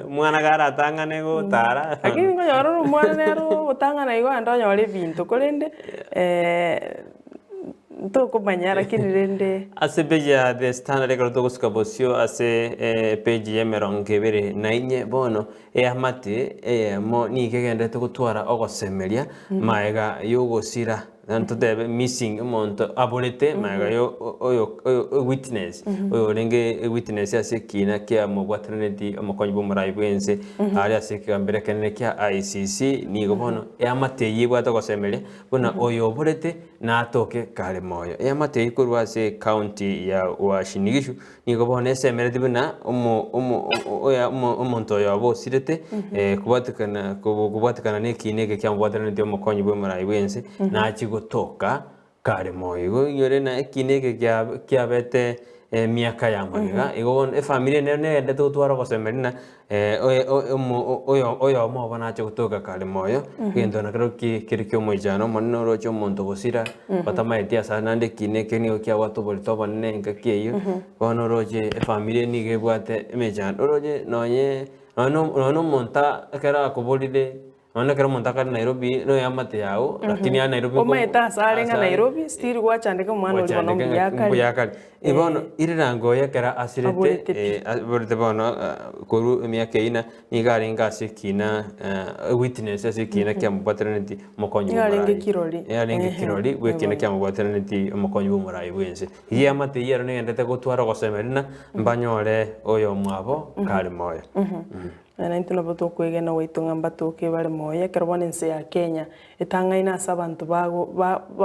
mwana gara tangane go tara lakini ngo yoro mwana nero tangana igo andonya wale bintu kolende to kumanya lakini rende ase page ya The Standard ekoro to guskabosio ase page ya merongevere nainye bono amate mo ni kegende to gutwara ogosemeria maega yogosira tutebe missing umuntu aborete maga yo oyo witness oyo renge witness ase kina kia mubwatraneti omukonyi bw'omurayi bwense ari ase kigambere kenene kia ICC nigo bono eamateyi bwata gosemeria buna oyo oborete natoke kare moyo eamateyi korwa ase county ya Uasin Gishu nigo bono esemereti buna omuntu oyo abosirete kubwatikana nekinege kia mubwatraneti omukonyi bw'omurayi bwense nachigotoka kare moyo yore na kinege kiabete miaka ya maga igo family ne ende tutwara gosemerina oyo mobona acho gutoka kare moyo gendo na kero kirikyo mojano monno rocho monto gosira batamaetia sana nde kineke ni okya watu bolito bonne ngakiyo bono roje family ni gebwate mejano roje no monta kera kubolide Ona kero montaka Nairobi no yamate yao lakini ya Nairobi ometa sarenga Nairobi still gwachandika mwana oli bono mbuyakali ibono irirango yakera asirete borite bono koru emyaka ina nigaringa asikina witness asikina kya mubwatraneti mokonyi yaringe kiroli bwekina kya mubwatraneti mokonyi bw'omurayi bwense yamate yero nendete gutwara gosemerina mbanyore oyo mwabo kare moyo na into nabo tokwegena waitunga mbatoke bari moya kerwa nense ya Kenya etangaina asa abantu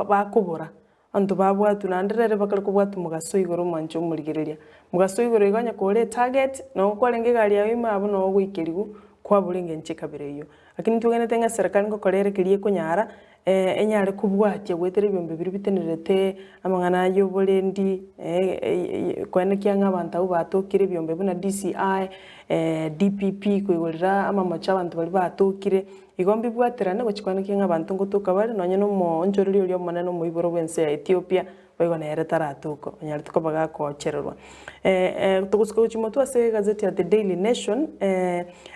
bakubura antu babwatu nanderere bakari kubwatu mugaso igoro mancho murigereria mugaso igoro iganya kore target no korenge gari yawe mabo no gwikirigu kwa buringe nche kabire yo lakini tugene tenga serikali ngo korere kiriye kunyara enyare kubwatia gwetere byombe biri bitenerete amangana yo bolendi kwene kyanga abantu abo batokire byombe buna DCI DPP kwigurira amamacha abantu bali batokire igombi bwaterane gochikwana kyanga abantu ngotoka bali nonye no monjoriri oli omone no muiboro bwense ya Ethiopia baigona yere taratoko onyare tukobaga kochererwa tugusiko chimoto ase gazeti ya The Daily Nation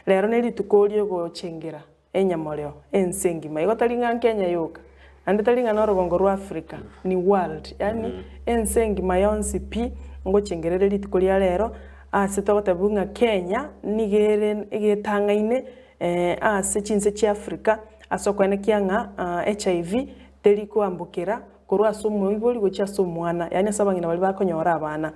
lero neli tukolio gochengera enyamoreo ensengima igotaringa Kenya yoka ande taringa no rugongo rwa Africa ni world yani ensengima yonsi pi ngochengerere litukolia lero ase togotabunga Kenya nigere igetangaine ase chinse chi Africa asokwene kianga HIV teri kuambukira korwa somo iboli gocha somwana yani asabangina bali bakonyora abana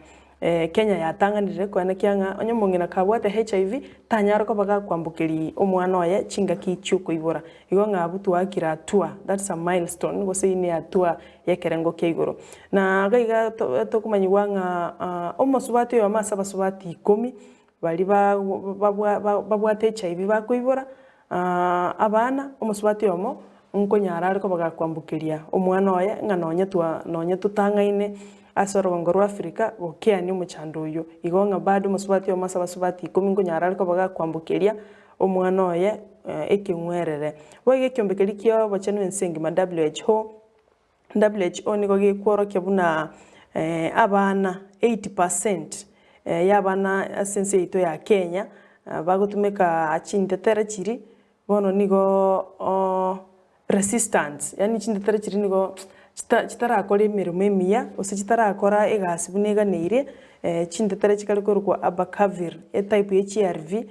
Kenya yatanganire kwene kianga onyomongina kabwate HIV tanyaro ko baga kwambukiri omwana oye chinga kichuko ibora igo ngabutu akira tua that's a milestone go say ni atua yekerengo keigoro na gaiga tokumanywa nga omosubati yo masaba subati 10 bali babwate HIV bakoibora abana omosubati yomo nkonyara ariko baga kwambukiria omwana oye nonye tutangaine asorogongo rwa Africa okea ni muchando uyo igonga bado musubati omasaba subati 10 nkonyara ariko baga kwambukiria omwana oye ekingwerere wege kyombekeri kyo bachano ensengi ma WHO niko gikworokia buna abana 80% yabana asense ito ya Kenya bagotumeka achintetera chiri bono nigo resistance yani chintetera chiri nigo chitarakora emirimo emiya ose chitarakora egasi buneganeire chintetera chikari korwa abacavir type ya HRV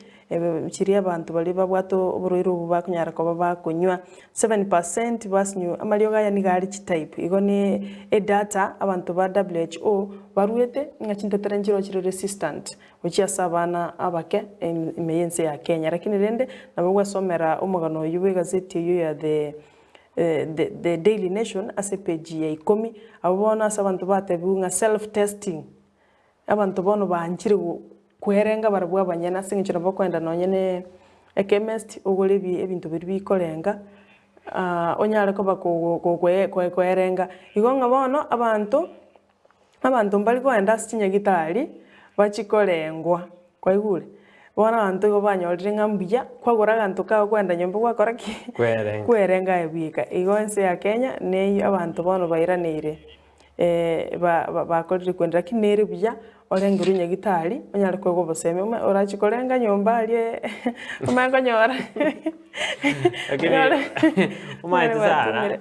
chiri abantu bali babwato oburoiro bakunyara ko bakonywa 7% basinyu amalio gaya ni gari type igo ni data abantu ba WHO baruete ngachintetera njiro chiri resistant uchi sabana abake emeyense ya Kenya lakini rende nabwo somera umugano yuwe gazeti yo ya the Daily Nation ase page ya 10 abona sabantu batebunga self testing abantu bono banchire kwerenga barabwa banyana singichira bakwenda nonyene chemist ugolebi ebintu biri bikorenga onyare ko bakwerenga igonga bono abantu mbali kwenda sinya gitari bachikorengwa kwa igure bona abantu go banyorire ngambuya kwagora gantu ka kwenda nyombe gwakora ki kwerenga ebika igonse ya Kenya ne abantu bono bairanire bakorire kwenda kinere buya orenguru nyagitari onyare kwego bosemi orachikorenga nyomba arie omengo nyora lakini umaite sara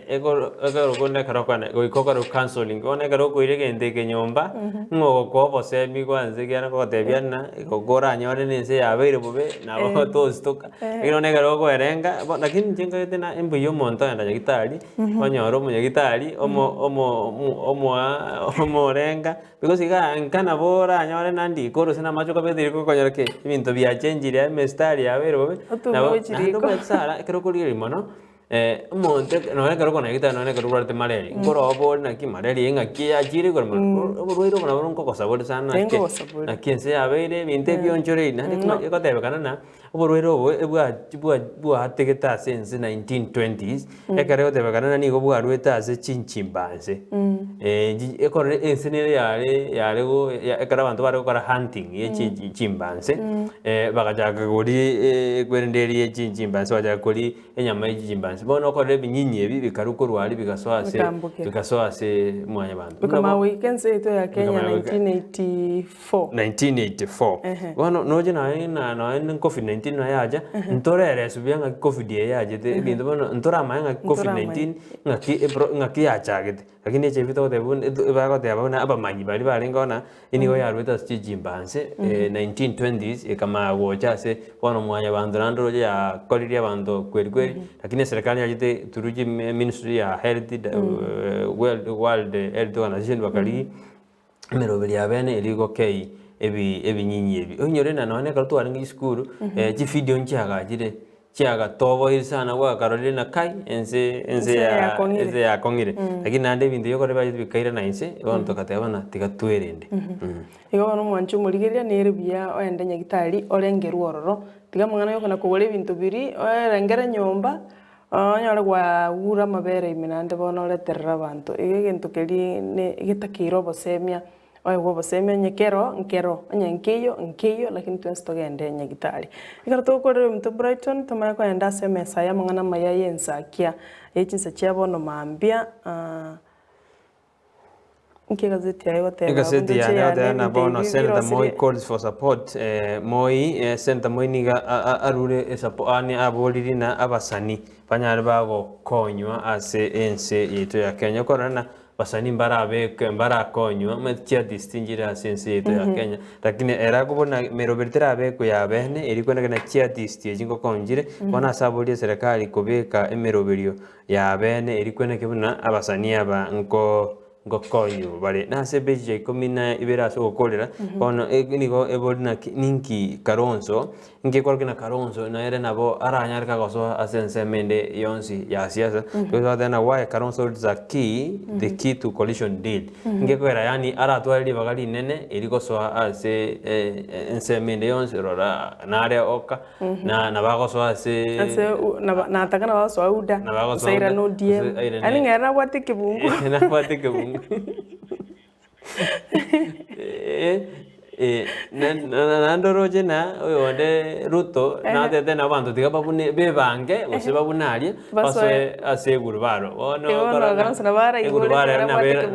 ego gonda karokana goikokaro counseling one karo koire gente ke nyomba ngo ko bosemi kwanze kiana ko tebiana gokora nyore nese yabeire bobe na bo tostoka ino ne karo ko erenga lakini jenga tena embuyo monto enda nyagitari onyoro mu nyagitari omo renga because nkana bora nyore nandi koro sina macho kabediri ko konyora ke ibinto bya change ya mestari yabeire bobe na ndo sara kero kuri mono monte no ne kero kona gita no ne kero rarte mareri ngoro obo na ki mareri nga ki ajiri kor mono ruiro mona ronko ko sabor sana ke na kiense yabeire binte bionchore na ne ko tebe kana na obo ruiro ebwa ategeta since 1920s ekare tebe kana ni go bwa rueta se chinchimbanse ekore ensenere yare go ekara bantu bare gukora hunting ye chimbanse bagajaga guri gwerenderi ye chimbanse bajaga kuri enyama ye chimbanse bono kore binyinyi ebi bikarukorwa ari bigasoase mwanya bantu kama weekends eto ya Kenya 1984 bono noje na COVID-19 na yaja ntorere subianga COVID yaje te bintu bono ntora manga COVID-19 ngaki yachagete lakini chebito te bun bago te abona abamanyi bali balengona inigo yarweta chimbanse 1920s kama wochase bono mwanya bantu nandoro ya koliria bantu kweli lakini serikali yajite turuji ministry ya health world health organization bakali merobeli abene iligo kei ebi nyinyi ebi onyore na none ka twari ngi skuru ji video nchiaga tobo isana wa Carolina kai ense ya kongire lakini nande bintu yoko reba bikaira na inse bonto katebana tigatwerende igo no mwanchu murigeria nere bia oende nyagitari orengeru ororo tiga mangana yoko na kugore bintu biri orengera nyomba onyore gwa ura mabere iminande bono leterera bantu igintu keri ne gitakiro bosemia oyo bosemia nkero nkiyo lakini twestogende nyagitari ikara tokorere mtu Brighton tumaya ko enda semesa ya mangana maya Ensakia echinsa chia bono mambia gazeti ya na bono Senator Moi calls for support Senator Moi niga arure support aboliri na abasani banyari bago konywa ase ense yeto ya Kenya korana basani mbara konywa matia distingira sense yeto ya Kenya lakini era kubona merobertera abeko ya bene eri kwenda kana chia distingue jingo konjire bona sabuli serikali kubeka emeroberio ya bene eri kwenda kibuna abasani aba ngokonyo bale nase beje komina ibera so kolera ono nigo ebolina ninki karonzo nge kolkina karonzo na era nabo aranyar ka goso asense mende yonsi ya siasa because then why karonzo is a the key to coalition deal nge kwera yani ara twali bagali nene iliko so ase ense mende yonsi rora na are oka na bagoso ase na takana bagoso auda saira no diem ani ngera watike bungu na watike bungu nandoroje na oyonde Ruto na tete na bantu tiga babune bebange bose babunalie baso aseguru baro ono garansa na bara igurubara na bera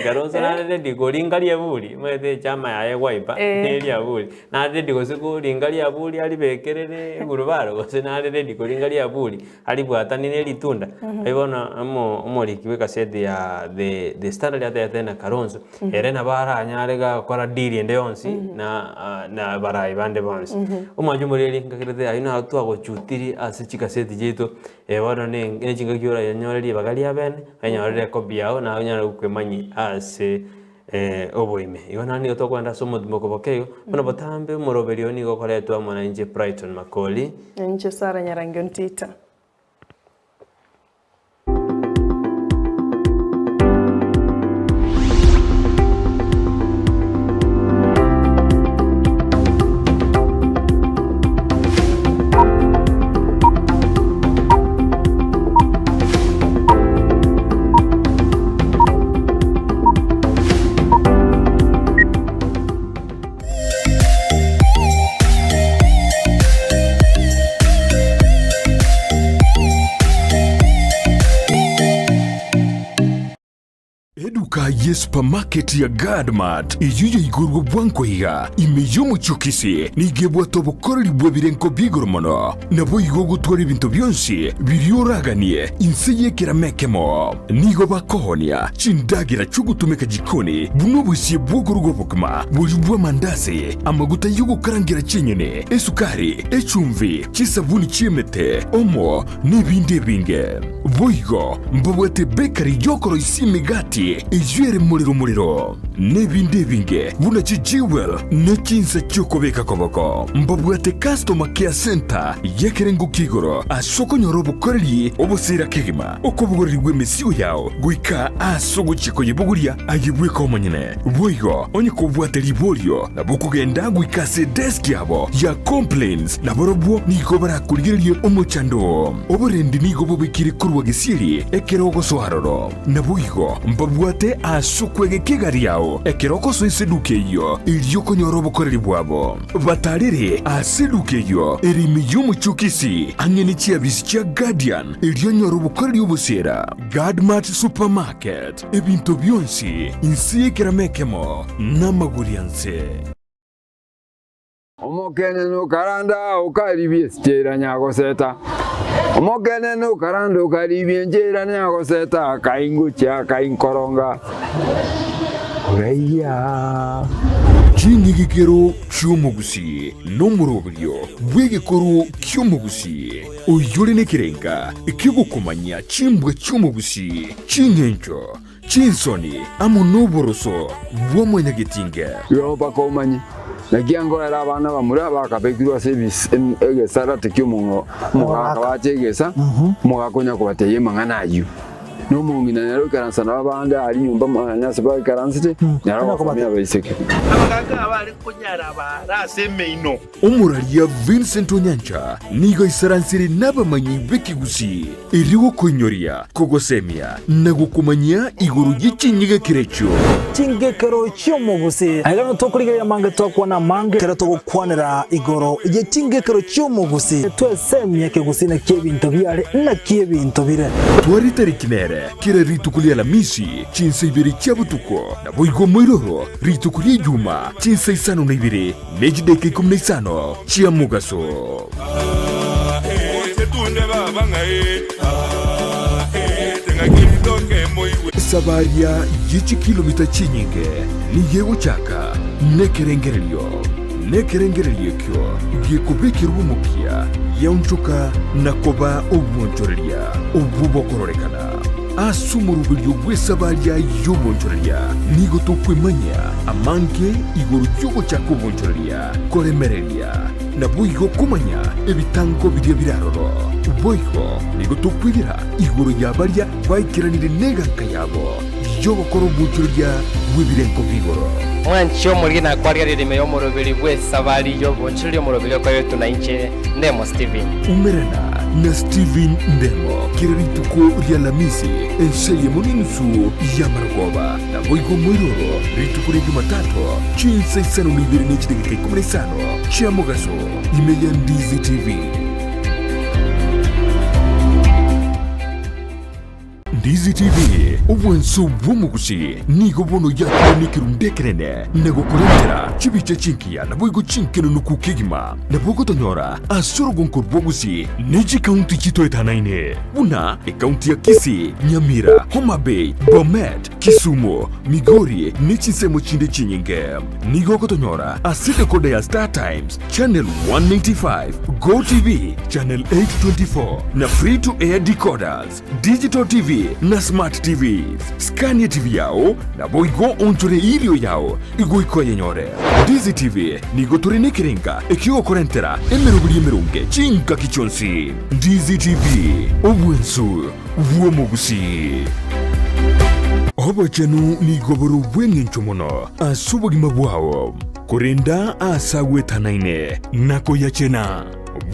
garansa na de goringalia buri mwete chama ya wiper elia buri na de gosiku ringalia buri ali bekerere igurubaro bose na de goringalia buri ali bwatani ne litunda ibona omolikiwe kaseti ya the standard ya tete karonzo erena bara anyarega kora diri ende yonsi na barai bande bonsi omajumureli ngakirete ayina atu agochutiri ase chikaseti jeto bono ne chinga kyora yanyoreli bagali abene anyorele kobiao na anyara ukwemanyi ase oboime igona ni otokwenda somo dmokobokeo bono botambe moroberio ni gokoretwa mwana inje Brighton Makori nje sara nyarangi Ontita. ye supermarket ya Gadmart iyuyo igurgo bwanko higa imeyo mucho Kisii nigebwa tobokoreri bwebirenko bigoromono nabo igogo twari bintu byonsi birioraganie inseye kiramekemo nigo bakohonia chindagira chugutumeka jikoni buno busie bwogorugo bukma bujubwa mandazi amaguta yugo karangira chinyene esukari echumvi chisabuni chiemete omo n'ibindi binge boigo mbabwete bakery yokoro isimigati ijwere muriro n'ibindi binge buna chijiwel n'ekinsa cyokobeka koboko mbabwete customer care center yekerengo kigoro asoko nyorobo koreri obusira kigima okobugoreri bw'emisiyo yao gwika asogo chiko yebuguria ayibweka omanyene boigo onye kobwate libolio nabukugenda gwikase desk yabo ya complaints naborobwo niko barakurigiriye omochando oborendi nigo bubikiri kurwa gisiri ekerogo soharoro nabuigo mbabwate asukwege kigari yao ekeroko so iseduke iyo iryoko nyorobo koreri bwabo batarire aseduke iyo erimi y'umucyo Kisii anyene cyabisi cya Guardian iryo nyorobo koreri ubusera Gadmart supermarket ebintu byonsi insiye kiramekemo n'amagurianse omokene no karanda ukaribie stera nyago seta omokene no karanda ukaribie njera nyago seta kaingucha kainkoronga oreya Chingigikero cy'umugusi no murobyo bw'igikoro cy'umugusi uyure nekirenga ikigukomanya chimbwe cy'umugusi chinyencho chinsoni amunoboroso bw'amanyagitinge yo bakomanye nagiango era abana bamura bakabekirwa service egesara tekyomungo mugaka bachegesa mugakonya kubateye manganayu no mungina nero karansana babande ari nyumba manyase ba karansite naro bakomya bayiseke abaganga abari kunyara baraseme ino umuralia Vincent Onyancha nigo isaransiri n'abamanyi b'Kigusii iriwo konyoria kogosemia nagukumanya iguru y'ichinyiga kirecho chingekero cy'umugusi agano tokurigera mange tokwana mange kera togukwanira igoro ije chingekero cy'umugusi twesemye Kigusii na kebinto byare na kebinto bire twari tarikinere kira ritukulia la misi chinsa ibiri cyabutuko na boigo moiroro ritukulia juma chinsa isano na ibiri nejideke 15 chia mugaso sabaria yichi kilomita chinyinge ni yego chaka nekerengerelio kyo gikubikirwa umukia yaunchuka nakoba obwonchoreria obubokororekana asumurubilyo bw'esabaria y'obwonchoreria nigo tokwemanya amanke igoro cy'ogo cyako obwonchoreria koremereria nabuigo kumanya ebitango birya biraroro boigo nigo tokwigira igoro yabaria baikiranire neganka yabo y'obokoro obwonchoreria bw'ebirenko bigoro mwancho muri na kwaria ririme yo murubiri bw'esabari y'obwonchoreria murubiri ko yetu na inche Ndemo Steven umerana na Steven Ndemo kirarituko rya lamisi enseye muninsu ya Margoba na boigo moiroro rituko rya Jumatatu chinsa isano n'ibiri n'ikidegeka 15 chia mugaso imeya Ndizi TV. Ndizi TV obwenso bw'umugusi nigo bono yakonikiru ndekerene nagokorentera chibicha chinkia na boigo chinkeno nukukigima na bogo tonyora asoro gonkor bogusi neji county chito etanaine buna county ya Kisii, Nyamira, Homa Bay, Bomet, Kisumu, Migori nechisemo chinde chinyinge nigo kotonyora asite koda ya Star Times channel 195 Go TV channel 824 na free to air decoders digital TV na smart TVs Scania TV yao na boigo onchore ilio yao igo ikoye nyore Ndizi TV nigo turine kirenga ekio korentera emerunge chinka kichonsi Ndizi TV obwensu bw'omugusi obachenu nigo boru bwengencho mono asubugima bwao kurenda asagwe tanaine nako yachena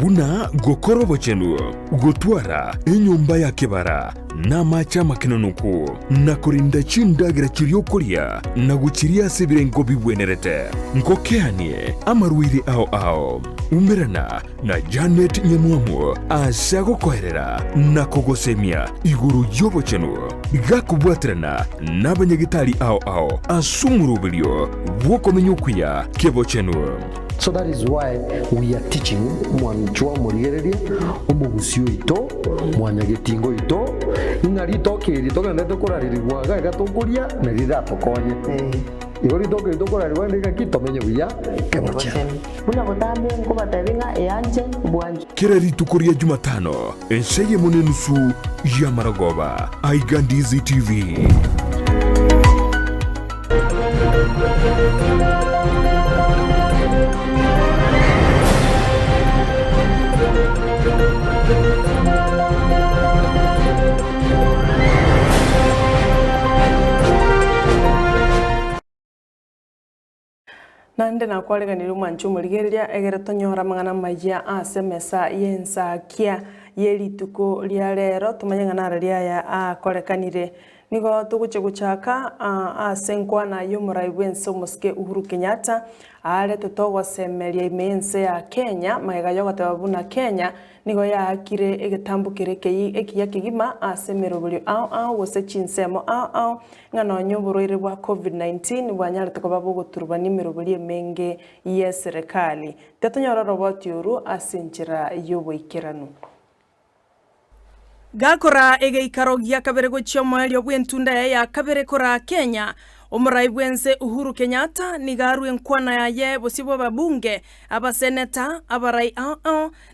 buna gokorobo chenu gotwara enyumba ya kibara n'amacha makinanuku na kurinda chindagira kiryokuria na guchiria sebirengo bibwenerete nkokeanie amarwiri ao umerana na Janet Nyamwamu asago koherera na kogosemia iguru yobo chenu gakubwatirana n'abanyagitari ao asumurubilio bwokomenyukuya kebo chenu. So that is why we are teaching mwanchwa murigereria omugusii ito mwanyagetingo ito ingarito kirito kandete kuraririrwa gatokuria na riratokonye igori toke tokorariwa ndika kitomenye buya kemocha buna botambe ngo batabinga eyanje bwanje kirari tukuria Jumatano enseye munenusu ya Maragoba aiga Ndizi TV. Nande na kwareganira mwanchu murigereria egere tonyora magana maya asemesa yensakia yerituko ria rero tumanyanga nara ria ya akorekanire nigo tuguche guchaka asenkwa na yomurai wenso muske Uhuru Kenyatta arete togosemeria imense ya Kenya magega yogatebabuna Kenya nigo yakire egetambukire ekiya kigima asemero buri ao gose chinsemo ao ngano nyoborore bwa COVID-19 bwanyarete ko babuguturuba nimero buri menge ya serikali tetonyora robot yuru asenjira yoboikiranu gakora egeikaro gia kabere gochio mwelio bwentunda ya kabere kora Kenya omurai bwense Uhuru Kenyatta nigaru enkwana yaye bosibo babunge abaseneta abarai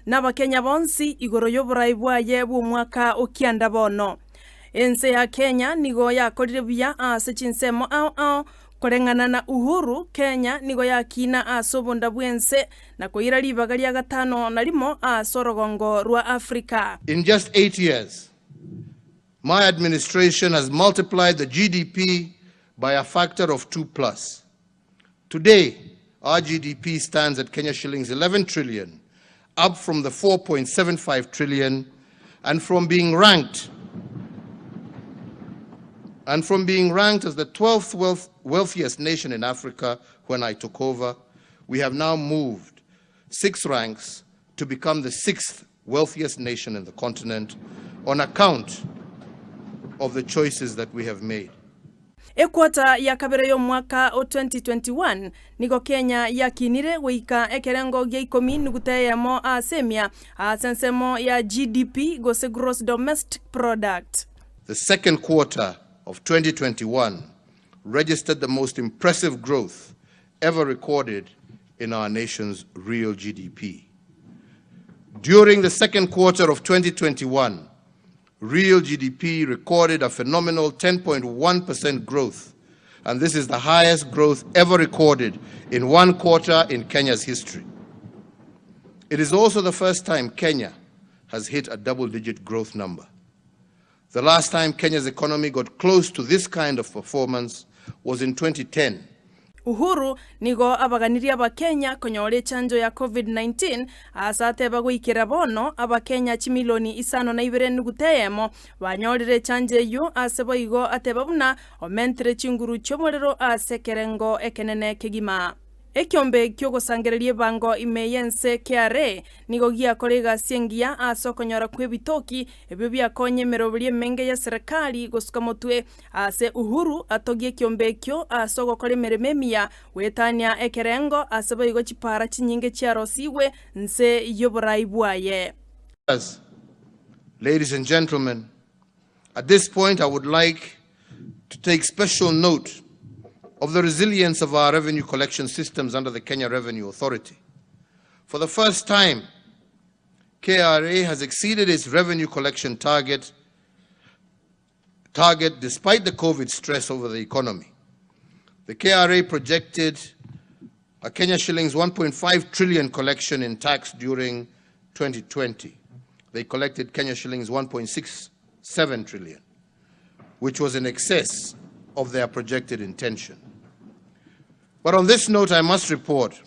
n'abakenya bonsi igoro y'oburai bwaye bw'umwaka okianda bono ense ya Kenya nigo yakorire buya ase chinsemo korengana na Uhuru Kenya nigo yakina asobonda bwense na koira libaga lya gatano na limo asorogongo rwa Africa. In just 8 years, my administration has multiplied the GDP by a factor of 2+. Today, our GDP stands at Kenya shillings 11 trillion, up from the 4.75 trillion, and from being ranked as the 12th wealthiest nation in Africa when I took over, we have now moved 6 ranks to become the 6th wealthiest nation in the continent on account of the choices that we have made. Ekwata ya kabere yo mwaka o 2021 nigo Kenya yakinire wika ekerengo gya 10 nuguteyemo asemia asensemo ya GDP gose gross domestic product. The second quarter of 2021 registered the most impressive growth ever recorded in our nation's real GDP. During the second quarter of 2021, real GDP recorded a phenomenal 10.1% growth, and this is the highest growth ever recorded in one quarter in Kenya's history. It is also the first time Kenya has hit a double-digit growth number. The last time Kenya's economy got close to this kind of performance was in 2010. Uhuru nigo abaganiria ba Kenya konyore chanjo ya COVID-19 asate bagwikira bono abakenya chimiloni isano na ibere nuguteyemo banyorire chanje yu asebo igo atebabuna omentre chinguru chomorero asekerengo ekenene kegima. Ekiombe kyogosangererie bango imeyense KRA nigo gia korega siengia asokonyora kwebitoki ebyo byakonye merobirie menge ya serikali gosuka motwe ase Uhuru atogie kiombe kyo asogo kore merememia wetania ekerengo asebo igo chipara chinyinge chiarosiwe nse yoborai bwaye. Ladies and gentlemen, at this point I would like to take special note of the resilience of our revenue collection systems under the Kenya Revenue Authority. For the first time, KRA has exceeded its revenue collection target despite the COVID stress over the economy. The KRA projected a Kenya shillings 1.5 trillion collection in tax during 2020. They collected Kenya shillings 1.67 trillion, which was in excess of their projected intention. But on this note, I must report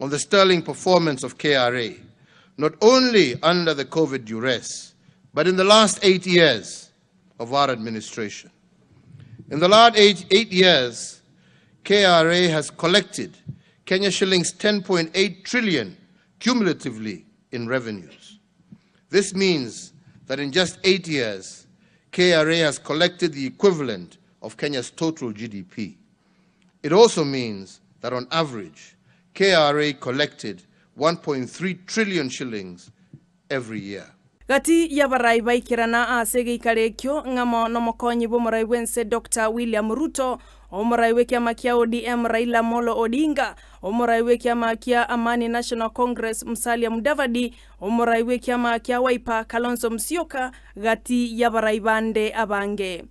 on the sterling performance of KRA, not only under the COVID duress, but in the last 8 years of our administration. In the last eight years, KRA has collected Kenya shillings 10.8 trillion cumulatively in revenues. This means that in just 8 years, KRA has collected the equivalent of Kenya's total GDP. It also means that on average, KRA collected 1.3 trillion shillings every year. Gati ya barai baikirana asege ikarekyo ngamo nomokonyi bomorai wense Dr. William Ruto, omorai weki amakia ODM Raila Molo Odinga, omorai weki amakia Amani National Congress Musalia Mudavadi, omorai weki amakia Wiper Kalonzo Musyoka, gati ya barai bande abange.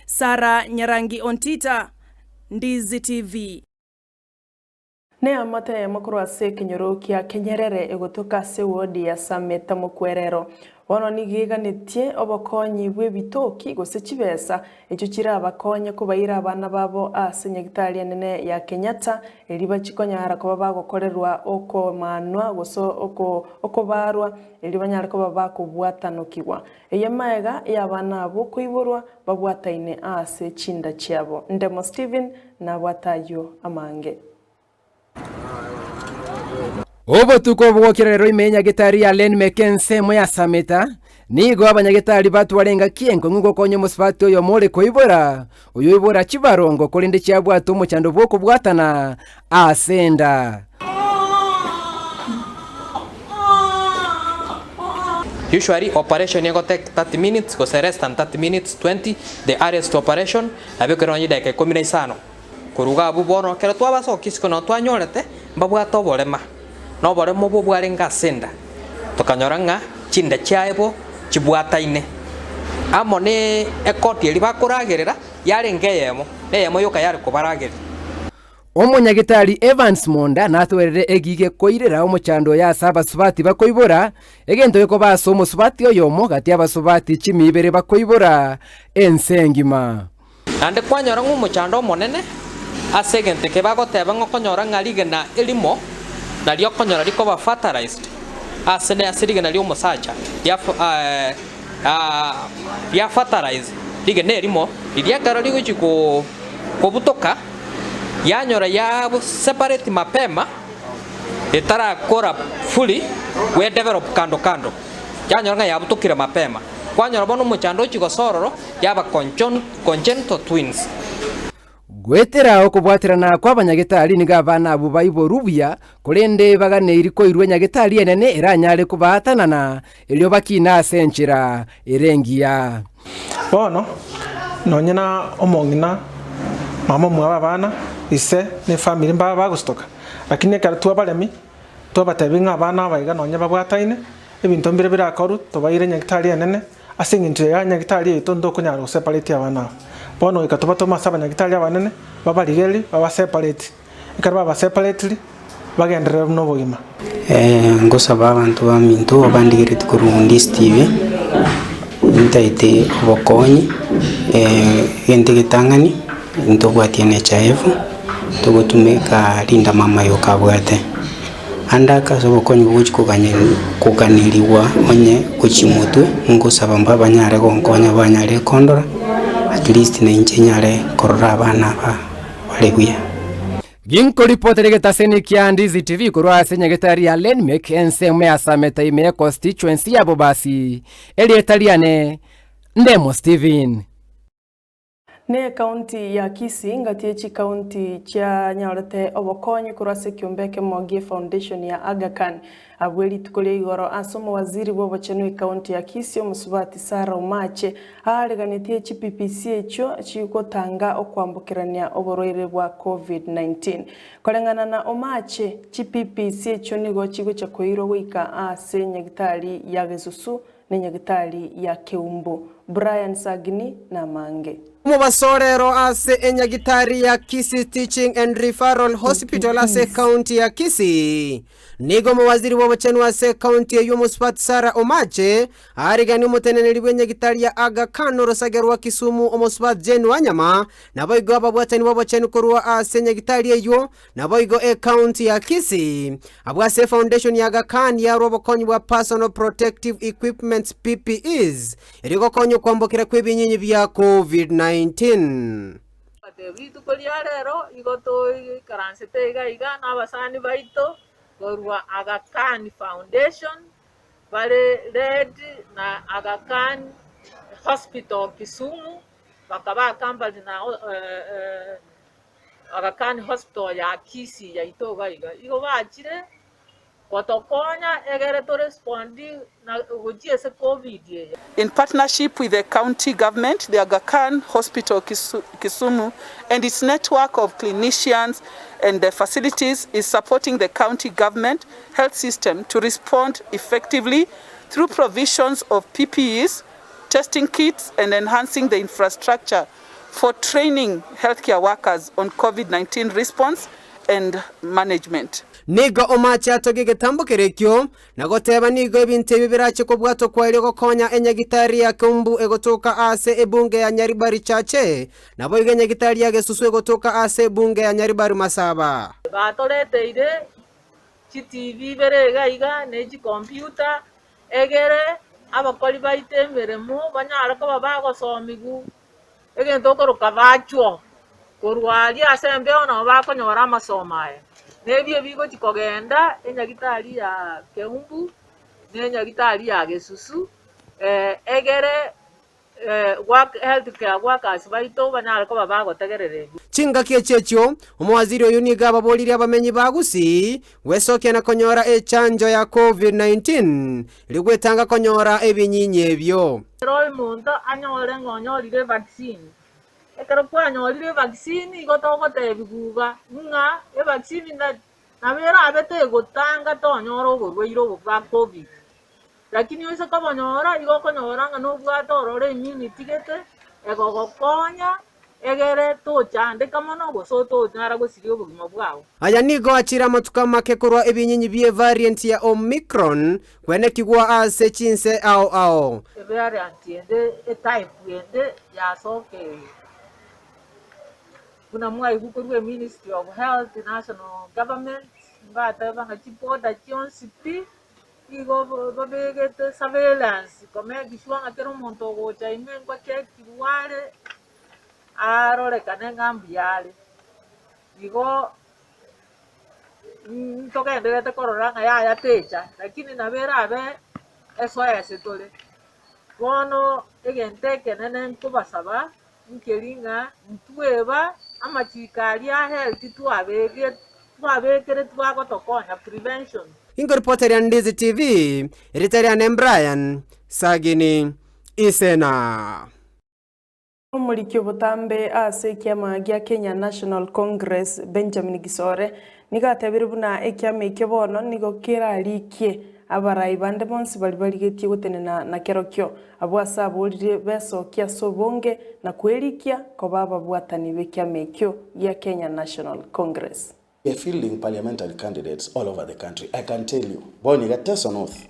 Sara Nyarangi Ontita, Ndizi TV. Ne amata ya makuru ase kinyoro kia kenyerere egotoka se wodi ya sameta mukwerero. Wano nigiganitie obokonyi bwebitoki gose chibesa echo kira abakonye kubaira abana babo ase nyagitari nene ya Kenyatta eliba chikonya harakoba bagokorerwa oko manwa goso oko barwa eliba nyarakoba bakubwatanukirwa eyemaega yabana abo kuiburwa babwataine ase chinda chiabo. Ndemo Steven na bwatayo amange. Obo tuko bwokirero imenya gitari ya Len Mekense moya sameta nigo abanyagitari batwarenga kiengo ngugo konyo musfati oyo mole koibora uyo ibora chibarongo kolinde cyabwato mu cyando bwoko bwatana asenda. Usually operation yego take 30 minutes go rest and 30 minutes 20 the arrest operation abikero nyida ke 15 kuruga abubono kero twabaso kisiko no twanyorete mbabwato bolema no bore mobo bwarenga senda tokanyoranga chinda chaebo chibwataine amone ekoti eri bakuragerera yarengeyemo neyemo yoka yari kubaragera. Omonyagitari Evans Monda natwerere egige koirera omochando ya sabasubati bakoibora egento yoko baso omusubati oyomo gati abasubati chimibere bakoibora ensengima ande kwanyora ngomochando monene asegente ke bagoteba ngokonyora ngarige na elimo na lyo konyora liko ba fertilized asene asirige na lyo musacha ya fertilize lige ne elimo lidia karoli guchiko kobutoka yanyora ya separate mapema etara kora fully we develop kando yanyora ya butukira mapema kwanyora bono muchando chiko sororo yaba congenital twins. Gwetera okubwatirana kwa banyagitari niga abana abo bayiborubya kurende bagane iriko irwe nyagitari enene iranyare kubatanana elyo bakina senchira erengia bono nonyena omongina mama mwa abana ise ne family mba bagustoka lakini kare tuabalemi tuabatabinga abana bayiga nonya babwataine ebintu mbire birakoru tobayire nyagitari enene asingintire ya nyagitari itondo kunyaro separate abana bono ikatoba toma saba nyagitari abanene babaligeli baba separate ikara baba separately bagendera no bogima ngosaba abantu baminto abandigire tukurundi Steve ntaite bokonyi entegitangani ntobwatie NHIF tugotumeka linda mama yokabwate andaka sobokonyi kuganiriwa onye kuchimutwe ngosaba mbaba nyare gonkonya banyare kondora at least na inchenyare korora abana balebuya. Ginko reporter getaseni kia Ndizi TV kurwa senyagitari ya Len Mekense mea sameta ime constituency ya bobasi elietaliane Ndemo Steven. Ne county ya Kisii ngatiechi county cha nyaorete obokonyi kurase kiombeke mogie foundation ya Aga Khan abweli tukole igoro asomo waziri bo bachenwe county ya Kisii omusubati Sara Umache areganitie PPC echo chiko tanga okwambukirania oboroire bwa COVID-19 kolengana na Umache PPC echo nigo chigo cha koiro wika ase nyagitari ya Gesusu ne nyagitari ya Keumbu. Brian Sagini na Mange. Mubasorero ase enyagitari ya Kisii Teaching and Referral Hospital ase county ya Kisii. Nigo mawaziri w'obuchenu ase county ya Muspat Sara Omache arigani umuteneneri w'enyagitari ya Aga Khan Rosagerwa Kisumu Omuspat Jane Wanyama naboigo ababwatani w'obuchenu korwa ase enyagitari eyo naboigo county ya Kisii abwase foundation ya Aga Khan ya robokonyi wa personal protective equipment PPEs erigo konyo kwambokera kw'ebinyinyi bya COVID-19. Vitu kolia rero igoto karansete iga n'abasani baito korwa Aga Khan Foundation bale red na Aga Khan Hospital Kisumu bakaba kampani na Aga Khan Hospital ya Kisii ya itoga igo bachire in partnership with the county government, the Aga Khan Hospital Kisumu and its network of clinicians and the facilities is supporting the county government health system to respond effectively through provisions of PPEs, testing kits and enhancing the infrastructure for training healthcare workers on COVID-19 response and management. Nigo Omache atoge getambo kerekyo nagoteba nigo ebintu bibirache kubwato kwaire gokonya enyagitari ya kumbu egotoka ase ebunge ya Nyaribari chache nabo enyagitari ya Gesusu egotoka ase ebunge ya Nyaribari Masaba batoleteire TV berega iga neji computer egere abakoli baitemeremo banyara ko babagosomigu egento koroka bacho korwali asembe ono bakonyora amasomaye nebyo bigo tikogenda enyagitari ya Keumbu n'enyagitari ya Gesusu egere healthcare workers baito banyara ko babagotegerere chinga kiechechyo omwaziri oyu niga ababolire abamenyi ba Gusii wesoke na konyora echanjo ya COVID-19 ligwetanga konyora ebinyinyi ebyo roy muntu anyore ngonyorire vaccine ekero kwanyolire vaccine igotogote biguga nga vaccine na bera abete gotanga tonyora oborwairo bwa COVID lakini ose kabonyora igokonyora nga no bwatorore immunity gete egogokonya egere tochande kamono gosoto nyara gosirio obugima bwao aya nigo achira matuka make kurwa ebinyinyi bie variant ya Omicron kwene kigwa ase chinse ao variant ende type ende ya soke kuna mwai hukurwe Ministry of Health National Government ngata banga chipoda chionsipi igo babegete surveillance kome gishwanga kero monto gocha imengo chekiwale arore kanenga mbiale igo tokendelete kororanga ya techa lakini nabera abe eso tole bono egenteke nene nkubasaba nkeringa ntweba amachikali ya health twabekere twagotokonya prevention. Ingo reporter ya Ndizi TV Ritarian Brian Sagini Isena Omurikyo butambe ase kiama gya Kenya National Congress Benjamin Gisore nigatebire buna ekiama ikebono nigo kirarikie abarai bande bonsi bali baligetie gutenena na kerokyo abwasa abolire besokia sobonge na kwerikia ko baba bwatani bekiama ikyo gya Kenya National Congress. We are fielding parliamentary candidates all over the country. I can tell you, boni ga Teso North,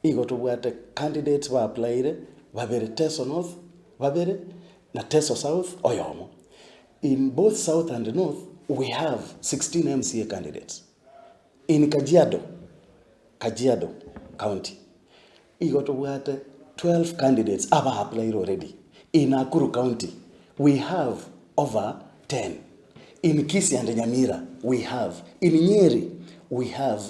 igo to bwate candidates wa applyire, babere Teso North, babere na Teso South, Oyomo. In both South and North, we have 16 MCA candidates. In Kajiado County, igo to bwate 12 candidates have applied already. In Nakuru County, we have over 10. In Kisii and Nyamira, we have. In Nyeri, we have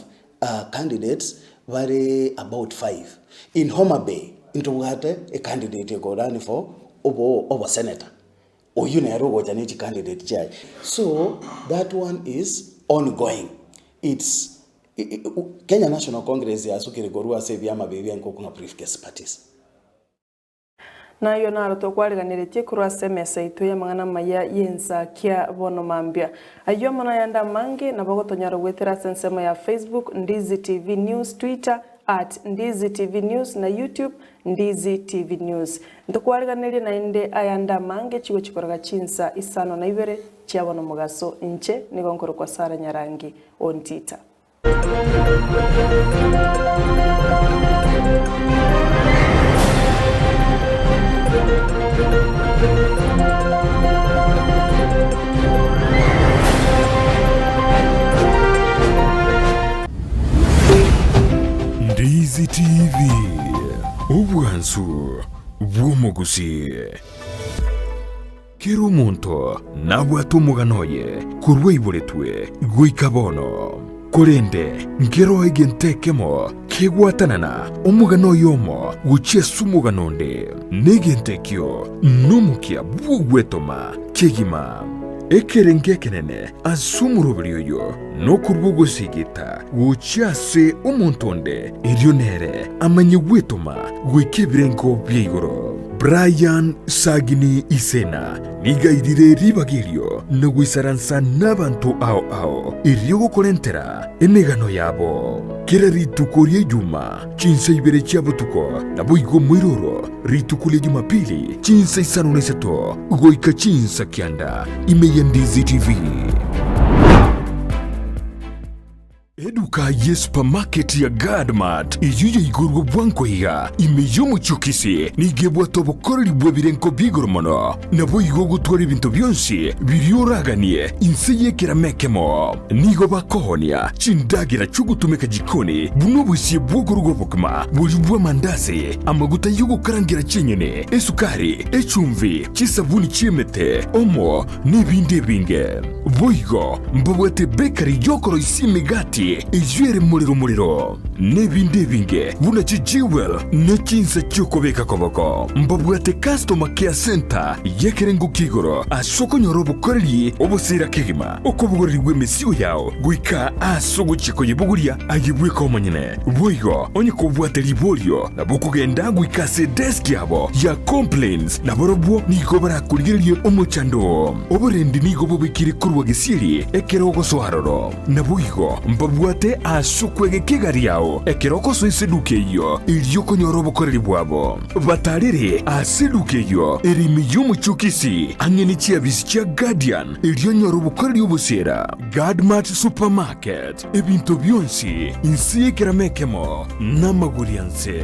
candidates very about 5. In Homa Bay, into Wate, a candidate you go run for over senator. Or you never got any candidate chair. So that one is ongoing. It's Kenya National Congress ya sukiri gorua se vyama bibia nkokuna briefcase parties. Na yo naro to kwariganiretie kurwa semesa itu ya mangana maya Ensakia bono mambia ayo mana yanda mange na bagotonyara gwetera sensema ya Facebook Ndizi TV News Twitter @Ndizi TV News na YouTube Ndizi TV News. Ntukwariganirie na inde ayanda mange chigo chikoraga chinsa isano na ibere chiabona mugaso inche nigonkoro kwa Sara Nyarangi Ontita. Ndizi TV Ubwansu Bw'Omugusii Kero muntu nabwata omuganoye kurwa iburetwe gwikabono korende ngero egentekemo kegwatanana omuganoye omo guchiesu muganonde negentekyo nomukia bw'ogwetoma kegima ekerenge kenene asumurubirioyo no kurbugusigita guchase umuntonde irionere amanye gwetoma gwikebirengo byigoro Brian Sagini Isena nigairire ribagirio no gwisaransa n'abantu ao irio gukorentera emegano yabo kera ritukurie juma chinsa ibere chiabutuko na boigo mwiroro ritukulie jumapili chinsa isano neseto goika chinsa kianda imeya Ndizi TV. Eduka ye supermarket ya Gadmat iyuye igurgo bwanko higa imeyo mucho Kisii nigebwa tobokoreri bwebirenko bigoromono nabo igogo twari bintu byonsi birioraganie inseye kiramekemo nigo bakohonia chindagira chugutumeka jikoni buno busiye bwogorugo bokma bujubwa mandazi amaguta yugo karangira chinyene esukari echumvi chisabuni chiemete omo nibinde binge boigo mbabwete bakery yokoro isimigati ijwere muriro nebinde binge buna chijiwel nechinsa chukobeka koboko mbabwate customer care center yekerengo kigoro asoko nyorobo koreli obosira kegima okobugoriri gwemesiyo yao gwika asogo chiko yebuguria ayibweka omanyene boigo onye kobwate libolio na bukugenda gwikase desk yabo ya complaints na borobwo niko barakurigiriye omochando oborendi niko bobekire kurwa gisiri ekerogo soharoro na boigo mbabwate asukwege kigari yao ekeroko so iseduke iyo ilioko nyorobo koreri bwabo batarire aseduke iyo erimi y'umuco Kisii angeni chiabisi chia Guardian iliyo nyorobo koreri obusera Gadmat Supermarket ebintu byonsi insiye kiramekemo n'amagurianse.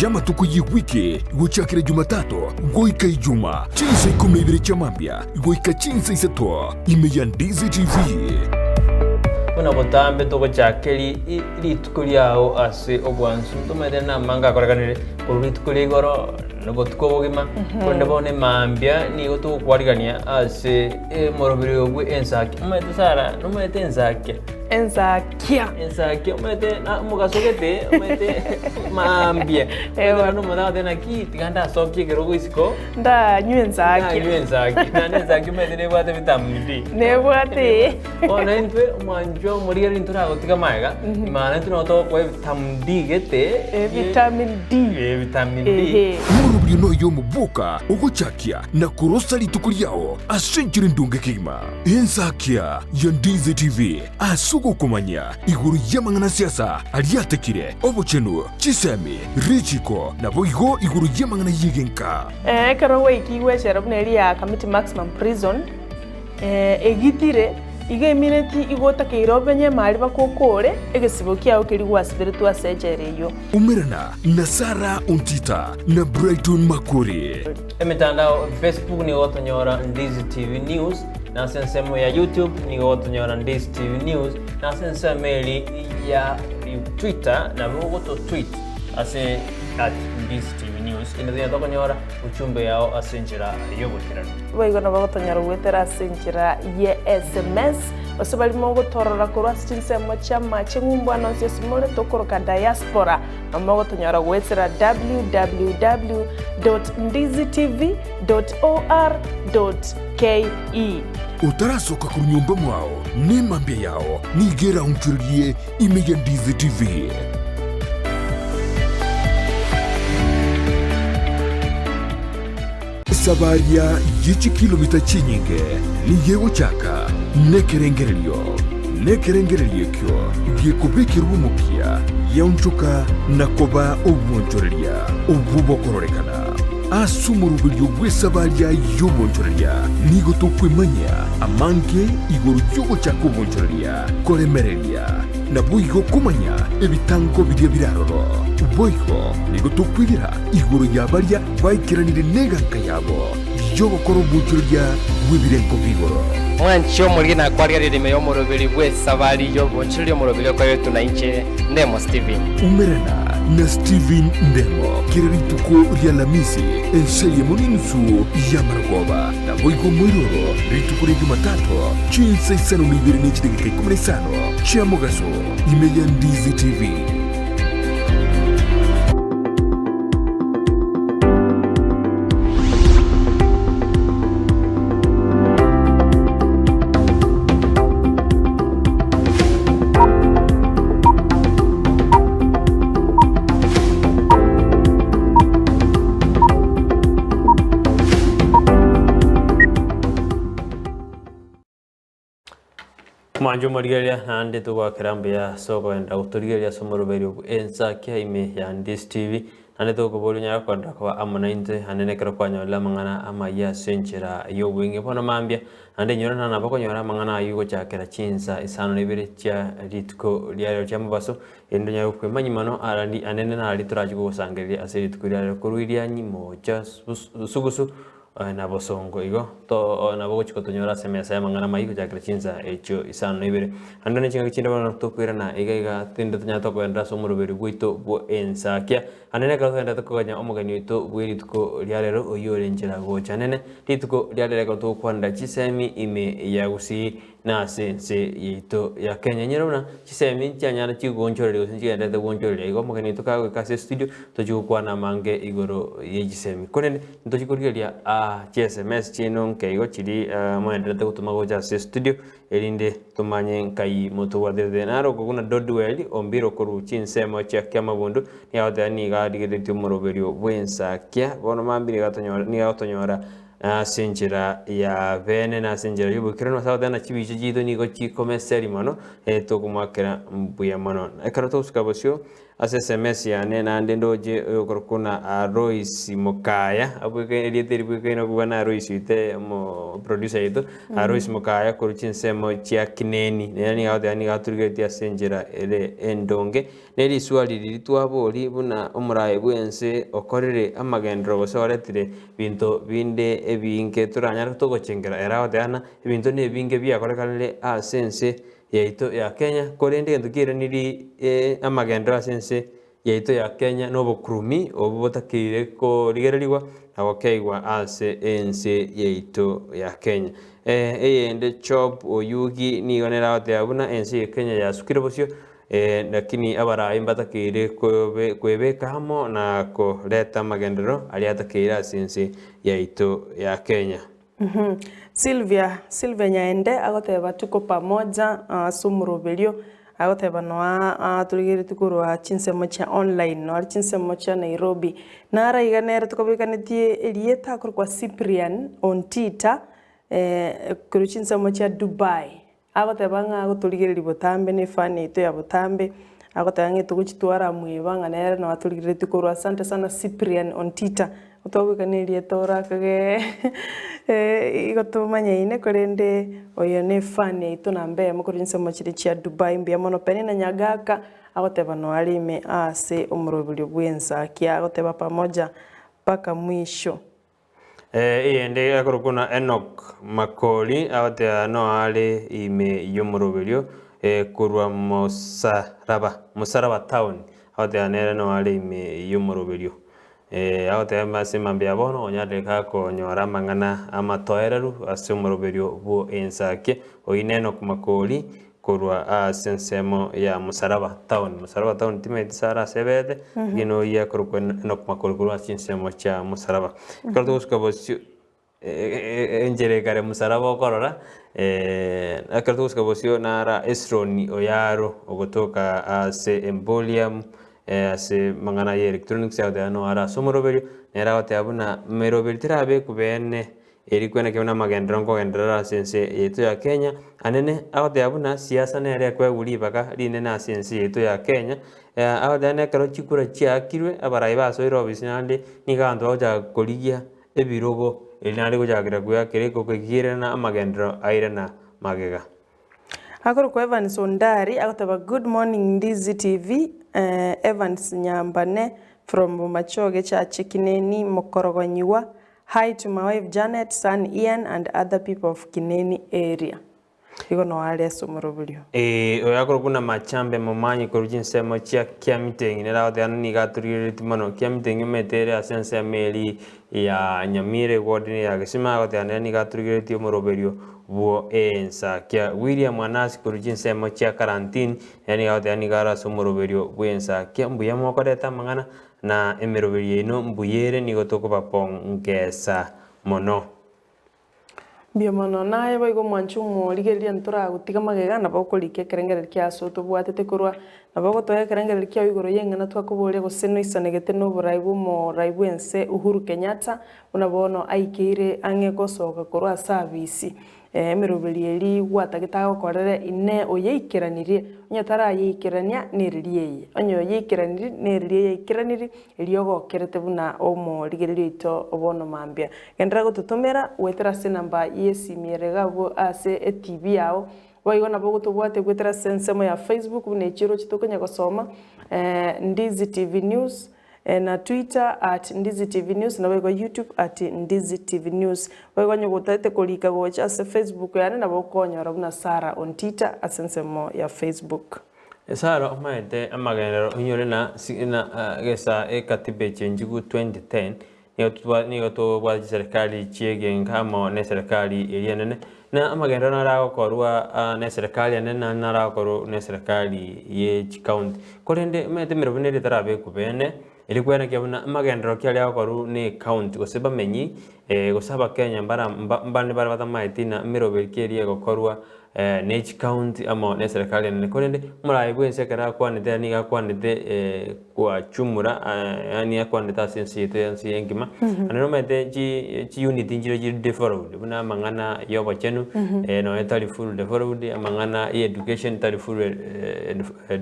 Yamatuko yiwike guchakira Jumatatu goika ijuma chinsa ikumebire chamambia goika chinsa isato imeya Ndizi TV. Kuna botambe to gochakeri ritukuliao ase obwansu tumede na manga koraganire kuritukulia igoro no tukobogima konde bone mambia ni goto kwarigania ase morobiri ogwe Ensakia umete Sara numete Ensakia umete na mugasogete umete mambia ewa no moda tena kiti ganda soki gerogo isiko nda Ensakia na Ensakia umete ne bwate vitamini ne bwate ona intwe manjo moriere intura gotika maiga imana tuno to kwa vitamin D gete vitamin D murubiri no yo mubuka uguchakia na kurosa litukuliao asenjire ndunge kigima Ensakia ya Ndizi TV asugo kumanya iguru y'amangana siasa aliyatekire obuchenu Chisemi Richiko na boigo iguru y'amangana yigenka karo weikiwe sharabneri ya Community Maximum Prison egitire iga imineti igota keirobenye mari bakokore egesibo kiao kirigwa spiritual surgery yo umerana na Sara Ontita na Brighton Makori emitandao Facebook ni otonyora Ndizi TV News na sensemo ya YouTube ni otonyora Ndizi TV News na sensemo ya Twitter na bogoto tweet ase @Ndizi TV News ina dia tokonyora uchumbe yao asenjira yobukirano boigo na bagotonyora gwetera asenjira ye SMS osabali mogo torora kurwa sinsemo chama chingumba no sesimole tokoroka diaspora amago tonyora gwetera www.ndizitv.or.ke utarasoka ku nyumba mwao ni mambia yao nigera unchurie imeya Ndizi TV. esabaria yichi kilomita chinyinge niyewo chaka nekerengererio kyo giekubikirwa mukia yaunchuka nakoba obwonchoreria obubokororekana asumurubirio gwesabaria yobonchoreria nigo tukwimanya amange iguru yogo chako bonchoreria koremereria na buigo kumanya ebitango biria biraroro boigo nigo tukwigira iguru yabaria baikiranire neganka yabo yogokoro bonchoreria webirenko bigoro mwancho muri na kwaria ririme yo murubiri bwe sabari yo bonchiri yo murubiri ko yetu na inche Ndemo Steven umerana na Steven Ndemo kirituko rya lamisi enseye muninsu ya Margoba na boigo mwiroro rituko rya Jumatatu chinsa isano nibiri n'ikidegeka 15 cha mugaso imeya Ndizi TV. Manjo Margeria and to work Rambia, Sogo and Autorilia Somorobero, Ensakia, ime ya Ndizi TV, and the Tokobolia Quadra, Amoninte, and Necroquano, Lamangana, Amaya, Senchera, you wing upon a mambia, and then you're an Abacona, Mangana, you go Jackera Chinsa, San Liberia, Ritco, Liaro Jambaso, in the Manimano, and then a litrago sangre, as it could Corudia, Nimo, just Sugusu. Na bosongo igo to na bogo chiko tonyora semesa mangana maiko jakre chinza echo isano ibere andone chinga chinda bana to kwirana iga tinda tanya to kwenda somuro beri buito bo Ensakia anene ka kwenda to kanya omugani to bwiri tuko lyarero oyore njira go chanene tituko lyarero ka to kwanda Chisemi ime ya Gusii na sense yito ya Kenya nyerona Chisemi cyanyara chigonchorere usinjira ndete gonchorere igo omugani to ka studio to chukwa na mange igoro ye Chisemi konene to chikuriria CSMS chino keigo chiri mwendete gutuma goja studio elinde tumanye nkai moto wa de naro kuguna dodweli ombiro koru chinsemo cha kyamabundu ni awdani ga digete moroberio Ensakia bono mambiri gatonyora ni gatonyora senjera ya bene na senjera yubukirano sawdana chibiche jido ni go chikomeseri mono to kumakera mbuya mono ekarato skabosyo SMS ya nena ndendoje korokuna Royce Mokaya abuke editeri buke no kubana Royce ite mo producer ito Royce Mokaya koruchinsemo chia kineni neni awde ani gaturige ya senjera ele endonge neri swali litwabori buna omuraye bwense okorere amagendro gosoretire binto binde ebinke turanya togochengera era awde ana binto ne binge bya korekanle sense yaito ya Kenya korende ndukire niri amagendo asense yaito ya Kenya no bokrumi obutakire ko rigererwa abakeigwa ase ense yaito ya Kenya ende chop oyugi ni onera ate abuna ense ya Kenya ya sukire bosyo lakini abara imbatakire kwebeka hamo na ko leta magendero ali atakira asense yaito ya Kenya. Sylvia Nyaende agoteba tuko pamoja sumuroberio agoteba noa turigire tukurwa chinsemo cha online no chinsemo cha Nairobi nara iganere tukobikanitie elieta kwa Cyprian Ontita kuru chinsemo cha Dubai agoteba nga agoturigire libotambe ne fani ito ya botambe agoteba ngeto guchitwara mwibanga nere no aturigire tukurwa asante sana Cyprian Ontita utobikanirie tora kage igotumanya ine korende oyo ne fan yaito nambe mukorinse mochiri chia Dubai mbia mono peni na nyagaka agoteba no alime ase omurobiri Ensakia agoteba pamoja paka mwisho ende akorokuna Enoch Makori agotea no ale ime yomurobiri kurwa Musaraba town agotea nere no ale ime yomurobiri agote masema mbia bono onyade kako nyora mangana amatoereru asumoroberio bo Ensakia oineno kumakoli korwa sensemo ya Musaraba town time sara sebede gino ya korwa no kumakoli korwa sensemo cha Musaraba karto uskabosyo enjere kare Musaraba korora karto uskabosyo nara Esroni oyaro ogotoka se embolium ase mangana ye electronics ya de no ara somoroberio nera gote abuna meroberi tirabe kubene eri kwena kiona magendro ngo gendera sense yetu ya Kenya anene agote abuna siasa nere kwe guri baka rine na sense yetu ya Kenya agote ne karo chikura chiakirwe abarai baso irobisnande ni ganto oja koligia ebirogo elinari gojagira kuya kereko kwegire na magendro airena magega Akoro kwa Evans Ondari akotaba good morning Ndizi TV Evans Nyambane from Machoge Church Kineni Mokorogonyiwa. Hi to my wife Janet, son Ian and other people of Kineni area. Iko no ale somoroburio. Oyakoro kuna machambe momanyi korujin semo chia kia meeting nera ote anani gaturire timano kia meeting metere asense meli ya Nyamire ward ni ya Kisima ote anani gaturire timoroberio wo Ensakia William Manasi korujin semo chia quarantine yani ote anani gara somoroberio wo Ensakia mbuya mokoreta mangana na emeroberio ino mbuyere ni gotoko bapongesa mono. Biomono naye baigo mwanchumo ligeria ntura gutiga magega na bakolike kerengere kya soto bwatete kurwa na bago toya kerengere kya igoro yengana twakubore guseno isanegete no buraibu mo raibu ense Uhuru Kenyatta unabono aikire ange gosoka kurwa service emerobelieri gwatagita gokorere ine oyeikeranire onyatara yeikirania neririye onyo yeikeranire neririye yeikeranire eliogo kerete buna omo ligerio ito obono mambia gendera gotutumira wetera se namba yesimierega bo ase TV yao waigona bogo tubwate gwetera sensemo ya Facebook bune chiro chitokonya gosoma Ndizi TV News na Twitter @Ndizi TV News na wego YouTube @Ndizi TV News wego nyogotete kolika gocha ase Facebook yani na bokonya rabuna Sara Ontita asensemo ya Facebook Sara omaete amagenero inyore na gesa katibe change ku 2010 niyo to bwa serikali chiege ngamo ne serikali elianene na amagenero nara korwa ne serikali ne nara koru ne serikali ye county korende mete mirobene tarabe kubene elikwena kyabuna amagendero kyali koru ne county goseba menyi gosaba Kenya mbane bara batamaiti na miroberi kyali gokorwa ne county amo ne serikali ne korende murayi bwense kara kwanete ni gakwanete kwa chumura yani yakwanete sense yetensi engima anero mete ji unit njiro ji deforward buna mangana yobo chenu no etali full deforward mangana education tali full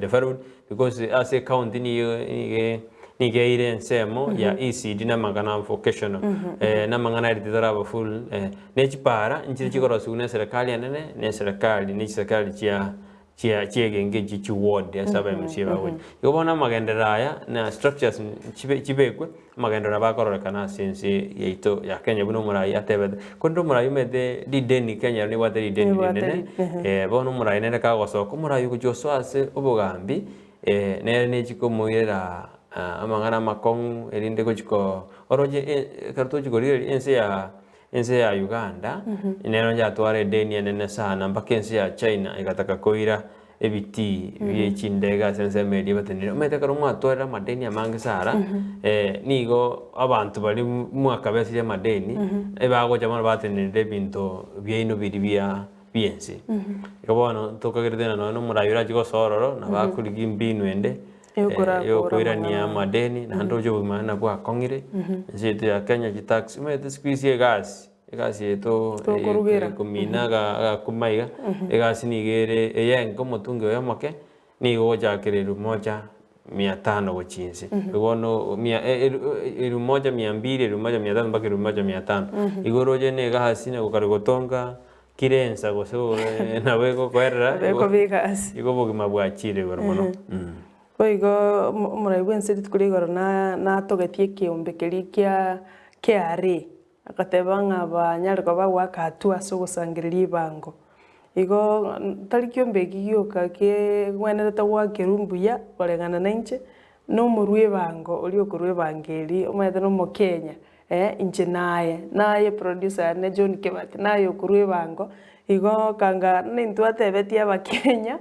deforward because as a county ni geire nsemo ya ECD na mangana vocational na mangana editara ba full ne chipara njiri chikoro sugune serikali anene ne serikali ni serikali chiege ngeji chi ward ya saba mchiba wodi yobona magendera ya na structures chibekwe magendera bakorora kana sense yeito ya Kenya buno murayi atebe kondo murayi mede di deni Kenya ni wade di deni nene bono murayi nene ka gosoko murayi kujoso ase obogambi ne chiko moyera amangana makong elinde kochiko oroje karto chiko ri ense ya Uganda nero nja tware deni nene sana mpaka ense ya China ikataka koira ebiti byechindega sense media batenero mete karo mwatwara madeni amange sara nigo abantu bali mwakabesi ya madeni ebago jamana batenere binto byeino biribia biense ikabona tokagerdena no murayura chiko sororo na bakuligi mbinu ende yo koirania madeni na ndojo bumana kwa kongire nzito ya Kenya tax mete squeeze gas yeto kumina ga kumaiga egasi nigere eyengo mutunge yo make ni goja kereru moja 500 gochinse igono iru moja 200 iru moja 500 mpaka iru moja 500 igoroje ne gahasine gukarigotonga kirensa goso na wego kwerra beko bigasi igo bogima bwachire gormono oigo muraibwense tikuligoro na togetie kiombe kirikia kiare akatebanga abanyariko bagwaka hatua so gusangiriria ibango igo tarikio mbegi gioka ke gwenerete gwakirumbuya barengana na inche no murwe bango oli okurwe bangeri omete no Mokenya inche naye producer ne John Kebati naye okurwe bango igo kanga nintu atebetia abakenya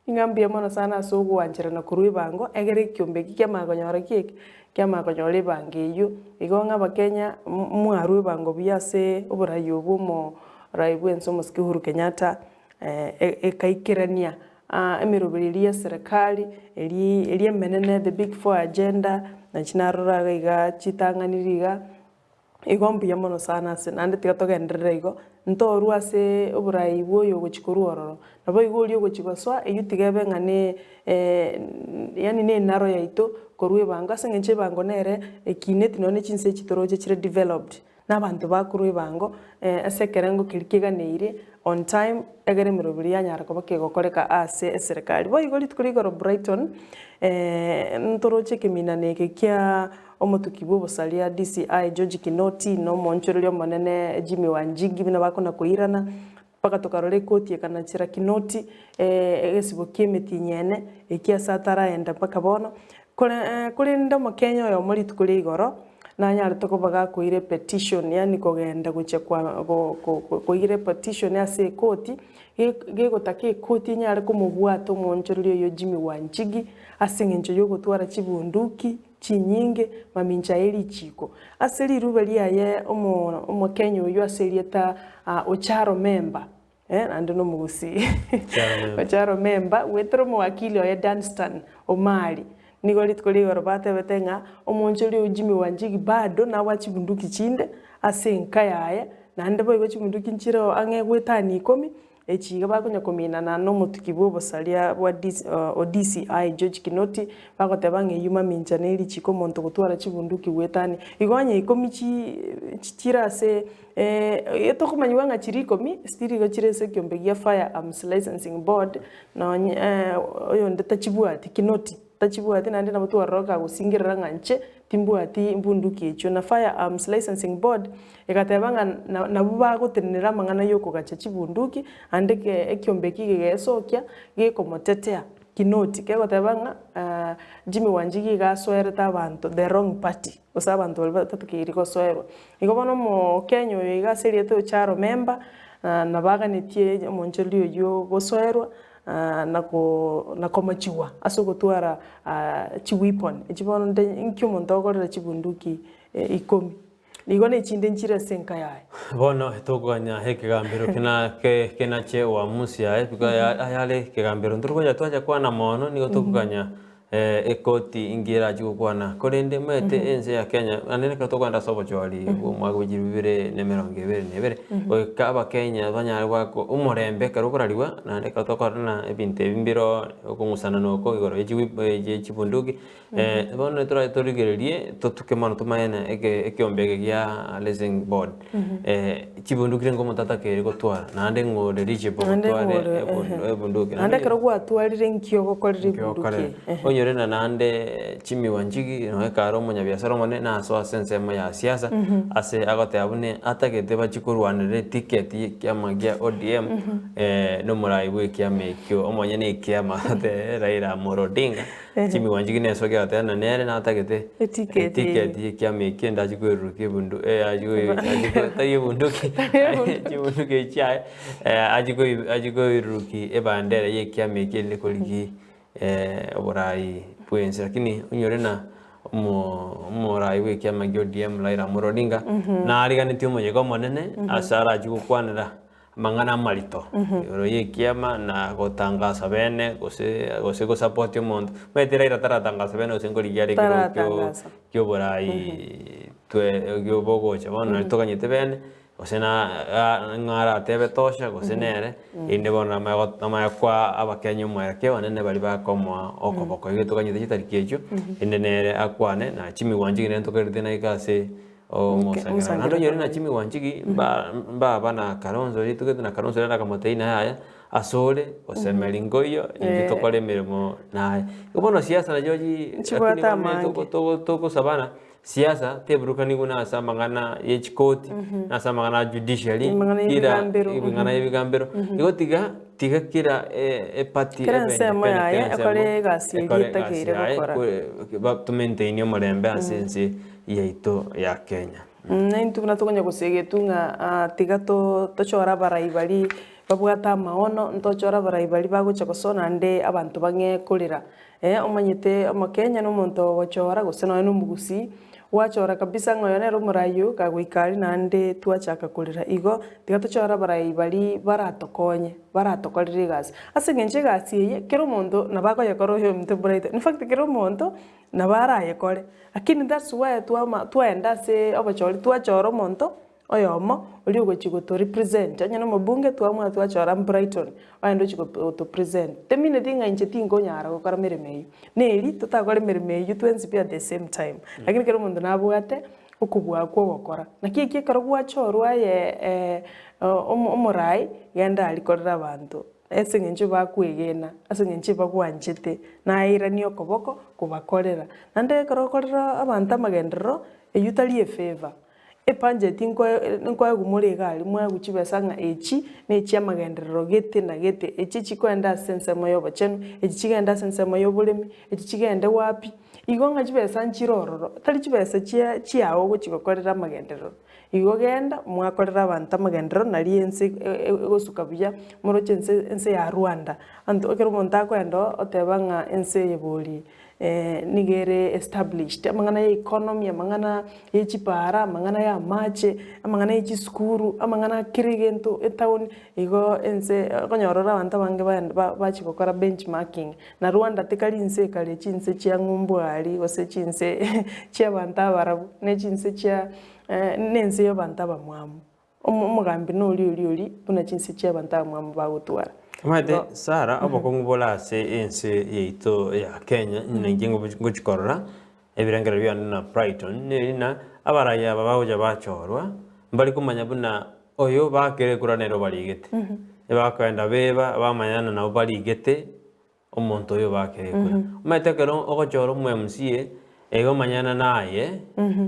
ingambia mono sana so gwanjira na kurwe bango egere kiombegi kya magonyora kiki kya magonyora bangeyo igo ng'abakenya mwarwe bango biase oburayi obumo raibu enso muski Uhuru Kenyatta ekaikirania emirubiri ya serikali eri emenene the big four agenda na chinarora iga chitanganiriga igombu ya mono sana ase nande tigatogenderera igo ntoru ase oburai bwoyo gochikoru ororo nabo igori ogochigoswa eyutigebe ngane yani ne naro yaito korwe banga sengenche bango nere ekineti none chinse chitoroje chire developed n'abantu bakurwe bango ase kerengo kirikiganeire on time egere mirobiri yanyara kuba kegokoreka ase serikali bo igori tukurigoro Brighton ntoroche kiminane kia omotuki bobosalia DCI George Kinoti no monchorerio monene Jimmy Wanjigi bina bakona kuirana paka tokarore koti kana chira Kinoti egesibo kiemeti nyene ekia satara enda paka bono kule ndo Kenya yo muri tukuri igoro na nyara tokobaga kuire petition yani kogenda guche kwa kuire petition ase koti gegotake koti nyara kumubwato monchorerio yo Jimmy Wanjigi asengencho yo gutwara chibunduki chinyinge mamincha eri chiko aseri rubeli aye omo Kenya uyu aseri eta ocharo member ande no Gusii ocharo member wetro mo wakili oye Dunstan Omari nigoli tukoli gorobate betenga omonchori Jimmy Wanjigi bado na wachibunduki chinde asenka yaye nande boy gochibunduki nchiro ange gwetani 10 echiga bakonya kominana no mutukibo bosalia bwa DCI George Kinoti bagoteba ngeyuma minjaneri chiko monto gutwara chibunduki wetani igonye 10 chira se etokumanywa nga chiri 10 stiri go chirese kyombegia Firearms Licensing Board na oyo ndeta chibuati Kinoti tachibuati nande na mutu waroka gusingirira nganche timbuati mbunduki echo na Firearms Licensing Board ekatebanga na buba gutenera mangana yoko gacha chibunduki andeke ekyombeki gegesokia gekomotetea Kinoti kegotebanga Jimmy Wanjigi gaswereta abantu the wrong party osa abantu batukiri goswerwa igobono mo Kenya yigaseri eto charo member na baganitie moncholi yo goswerwa na komachiwa aso gutwara chiweapon echibono nkyo montogorera chibunduki 10 ligone chinde nchira senka yae bono etoganya hekigambiro kena che wa musi yae bika ayale kigambiro nduruganya twaja kwana mono nigo toganya ekoti ingira jugukwana korende mete ense ya Kenya anene katoganda sobo jwali umwago jirubire nebere kaba Kenya banya wako umorembe karukurariwa nande katokorana ebinte bimbiro okungusana noko igoro echibunduki bono torigererie totukemano tumayena ekyombege gya Licensing Board chibunduki ngo mutatake gotwara nande ngode richipo gotware ebunduki nande karogwa atwarire nkyo gokorire ebunduki Yorena nande Jimmy Wanjigi no ekaro munyabiasara mone na so sensema ya siasa ase agote abune atagete bachikurwanire ticket ya magia ODM no muraiwe kya mekyo omonye ne kya mate Raila Odinga Jimmy Wanjigi ne so gata na nere na atagete ticket kya mekyo ndachikweruke bundu ajiko bunduki chibunduki cha ajiko ruki ebandera ye kya mekyo likoliki oborai pwense lakini unyorena morai we kya magio DM Raila Odinga na ariganitio monyego monene asara jugukwanira mangana marito yoro ye kiama na gotangaza bene gose go support omuntu metira ira taratangaza bene osengori yari kyo borai twe gyo bogocha bono tokanyete bene osena ngara tebe tosha gosenere inde bona ma kwa abakenya mweke wanene bali bakomwa okoboko yetokanyite chitarikecho inde nere akwane na Jimmy Wanjigi nento kerite na ikase o mosanga nando yori na Jimmy Wanjigi ba bana Kalonzo yitugete na Kalonzo era kamoteina haya asole osemelingoyo nditokole mirimo naye ubono siasa na joji toko sabana siasa tebrukani kuna asa mangana yechikoti na asa mangana judiciary kira ibingana ibigambero igo tiga kira party sema ya akore gasirita kire gukora batumente murembe asense yaito ya Kenya Naintu na tukonya kusegetunga tiga to chora barai bari babwata maono ntochora barai bari bagocha gosona nde abantu bange kurira omanyete Kenya no muntu wachora gosena no Gusii wachora kabisa ngoyo nero murayu kagwikari nande twachaka kurira igo tigatochora barai bari baratokorire gasi ase ngenche gasi ye kero muntu nabako yakoro yo mte Brighton in fact kero muntu nabara yakore lakini that's why twaenda se abachori twachora muntu oyomo uli ugochigo to represent anya no mabunge twamwa twachora Brighton aendo chigo to present temine tinga inche tingo nyara gukora meremeyo neri tutakore meremeyo twensi pia at the same time lakini kero mundu nabwate ukubwa kwa gukora nakiye karo gwachorwa ye omurai yenda alikorera abantu ese ngenche bakwegena ase ngenche bagwanchete naira niyo koboko kubakorera nande karo korera abantu amagendero eyutali efavor epanje nkwa gumuri gali mwa guchibesa nga echi nechi amagenderero gete na gete echi chikwenda sense moyo bachenu echi chigenda sense moyo bulemi echi chigenda wapi igonga chibesa nchirororo tali chibesa chiawo guchigokorera amagenderero igo genda mwakorera abantu amagenderero nali ense gosuka buya moroche ense ya Rwanda anto okero monta kwendo otebanga ense yeboli nigere established amangana ya economy amangana ya chipara amangana ya mache amangana ya chiskuru amangana kirigento etown igo ense konyorora abantu bange bachikokora benchmarking na Rwanda tikali inse kale chinse chia ngumbwali gose chinse chia abantu abarabu ne chinse chia nense yo abantu abamwamu omugambi no oli buna chinse chia abantu abamwamu bagutwara Maite Sara aboko ngubola se ense yeito ya Kenya ningingo guchikorora ebirengera bya na Brighton nina abaraya babahoja bachorwa mbali kumanya buna oyo bakere kuranero baligete bakwenda beba abamanyana nabo baligete omuntu oyo bakere kura maite kero ogochoro MCA ego manyana naye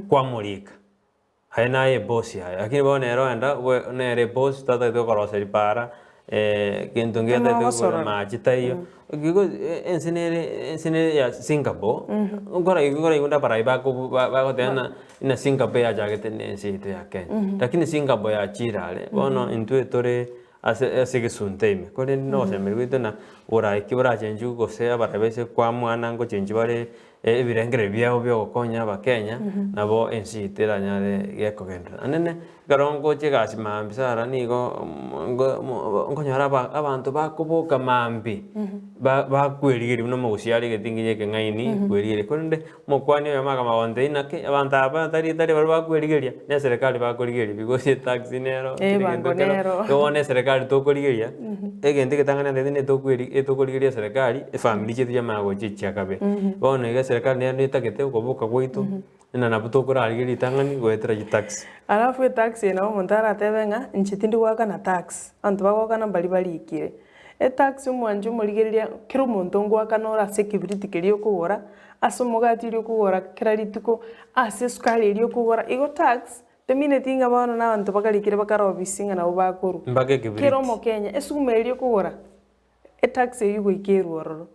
kwa mulika hai naye boss ya lakini bonero enda nere boss tata to koroseri para kento ngeta to machita iyo gigo ensenere ya Singapore ngora igunda para bako tena ina Singapore ya jagete nensi ito ya Kenya lakini Singapore ya chirale bono intuitore ase gesunteme kore no se merwito na ora kibra chenju go se para bese kwa mwana ngo chenju bare ebirengere byao byo konya ba Kenya nabo ensi itera nyare gekogendera anene garongo chegasi mambi Sara nigo ngonyara abantu bakubuka mambi bakwirigiri no mugusiari getingije ke ngaini kwirigiri konde mokwani yo maga mawonde inake abantu aba tari bari bakwirigiria ne serikali bakwirigiria because taxi nero one serikali to kwirigiria egende ketangana ndene to kwirigiria serikali family chetu yamago chichakabe bone serikali nero itakete ukobuka gwitu na nabuto kurarigiri tangani gwetera tax alafu tax eno montara tebenga nchitindi waka na tax antu bagoka na bali ikire tax umwanju murigeria kiro muntu ngwaka nora security kiri okugora asomugati ri okugora kirarituko ase skali ri okugora igo tax temine tinga bana na antu bakalikire bakarobisinga na ubakuru kiro mo Kenya esumeri okugora tax yugo ikiru ororo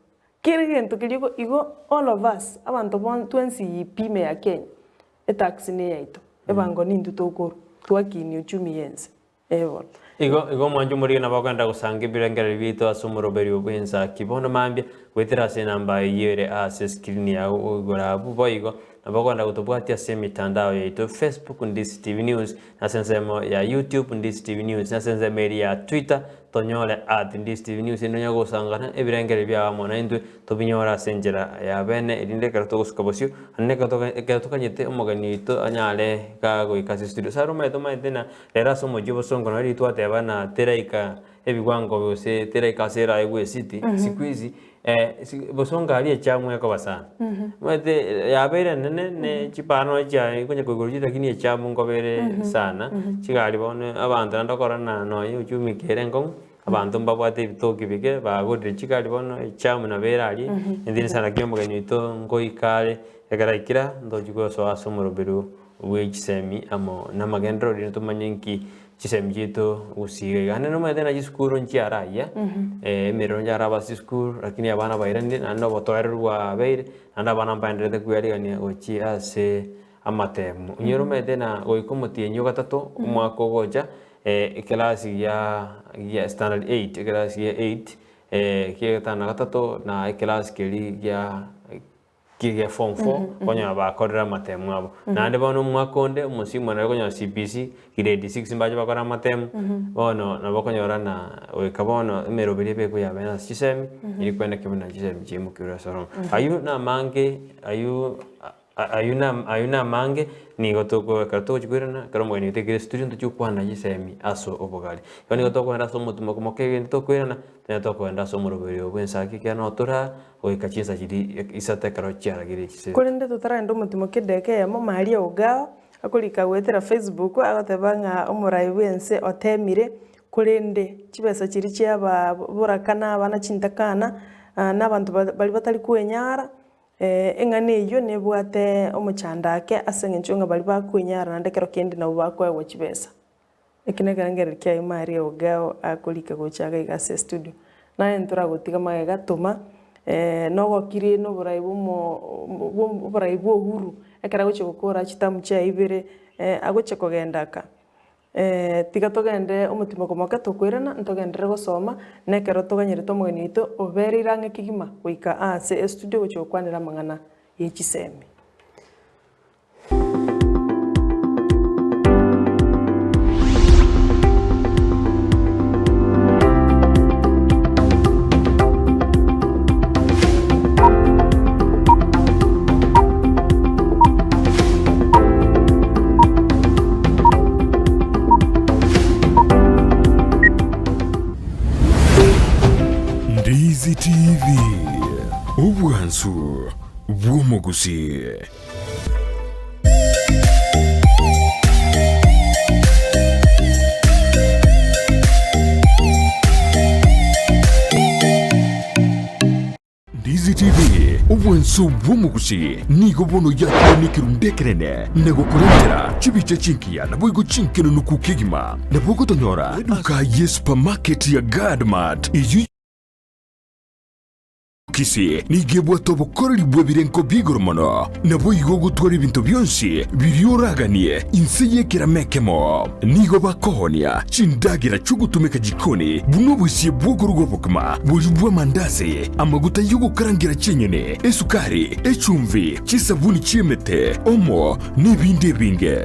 kirigento kiriko igo all of us abantu bon 20 pime ya Kenya tax ne yaito ebango nindu tokoro twakini uchumi yense evo igo mwanju muri na baganda gusange birengera bito asumuro beri obwenza kibono mambye gwetera se namba yere ase screen ya ugora bubo igo na baganda gutobwatia se mitandao yaito Facebook Ndizi TV News na sensemo ya YouTube Ndizi TV News na sensemo ya Twitter tonyole @Ndizi TV News ino nyago sangana ebirengere bya mona indwe tobinyora senjera ya bene irinde karato guskabosyo anne kato kanyete omogani to anyale ka go ikasi studio saro meto maitena era somo jibo songo na ri twate bana teraika ebigwango byose teraika sera egwe city sikwizi bosonga ali echamwe ko basana mate ya bere nene ne chipano cha ikunya kugurujita kini echamu ngobere sana chigali bone abantu ndakorana no uchumi kerengo abantu mbabwate bitoki bige bagurire chigali bono echamu na bere ali ndini sana kyombo ganito ngoikale egaraikira ndojugo so asomoro beru we Chisemi amo na magendro rino tumanyenki Chisemi jito Gusii gane no mede na jiskuru nchiara ya mero njara basi skuru lakini abana bairani ando botoerwa beire anda bana mpandire kuyari gani ochi ase amatemu nyero mede na goikomotie nyo gatatu umwako goja klasi ya standard 8 klasi ya 8 kigetana gatatu na klasi kiri ya form 4 konya bakorera matemu abo nande bono mwakonde musimu na konya CPC grade 6 mbaje bakora matemu bono na bakonyora na wekabono merobiri be kuya bena Chisemi iri kwenda kibuna Chisemi jimu kira soro ayuna mange ni gotoko karto chigurana karomo ni te student tu kwana Chisemi aso obogali yoni gotoko enda somo tumoke to kwirana te to enda somo robiri Ensakia kia no tura oikachinsa chiri isate karo chiara giri Chisemi kurinde tutara ndo mutimo kideke ya mama ali ogao akulika gwetera Facebook agatebanga omuraibu ense otemire kurinde chibesa chiri chiaba burakana abana chintakana n'abantu bali batali kwenyara engane iyo nebwate omuchandake asengenchonga bali bakwenyara nandekero kendi na ubakwa chibesa ekinegarangere kya imari ogao akulika gochaga igase studio na entura gotiga magega tuma no kiri no buraibu huru ekara goche gukora chitamu cha ibere agoche kogendaka tiga togende omutimo komoka tokwirana ntogendere gosoma nekero toganyire tomugeni ito obere irange kigima goika ase studio goche okwanira mangana ye Chisemi Ndizi TV Ubwansu Gusii. Ndizi TV Ubwansu Gusii nigo bono yako nikirundekerene nego kurendera chibiche chinkia na boigo chinkino nukukigima na bogo tonyora duka supermarket ya Gadmat Kisii nigebwa tobokoreri bwebirenko bigoromono nabo igo gutwara ibintu byonsi biryoraganie inseye kiramekemo nigo bakohonia chindagira chugutumeka jikoni buno busiye bwogorugo bukuma bujubwa mandazi amaguta yugo karangira chinyene esukari echumvi chisabuni chiemete omo nibinde binge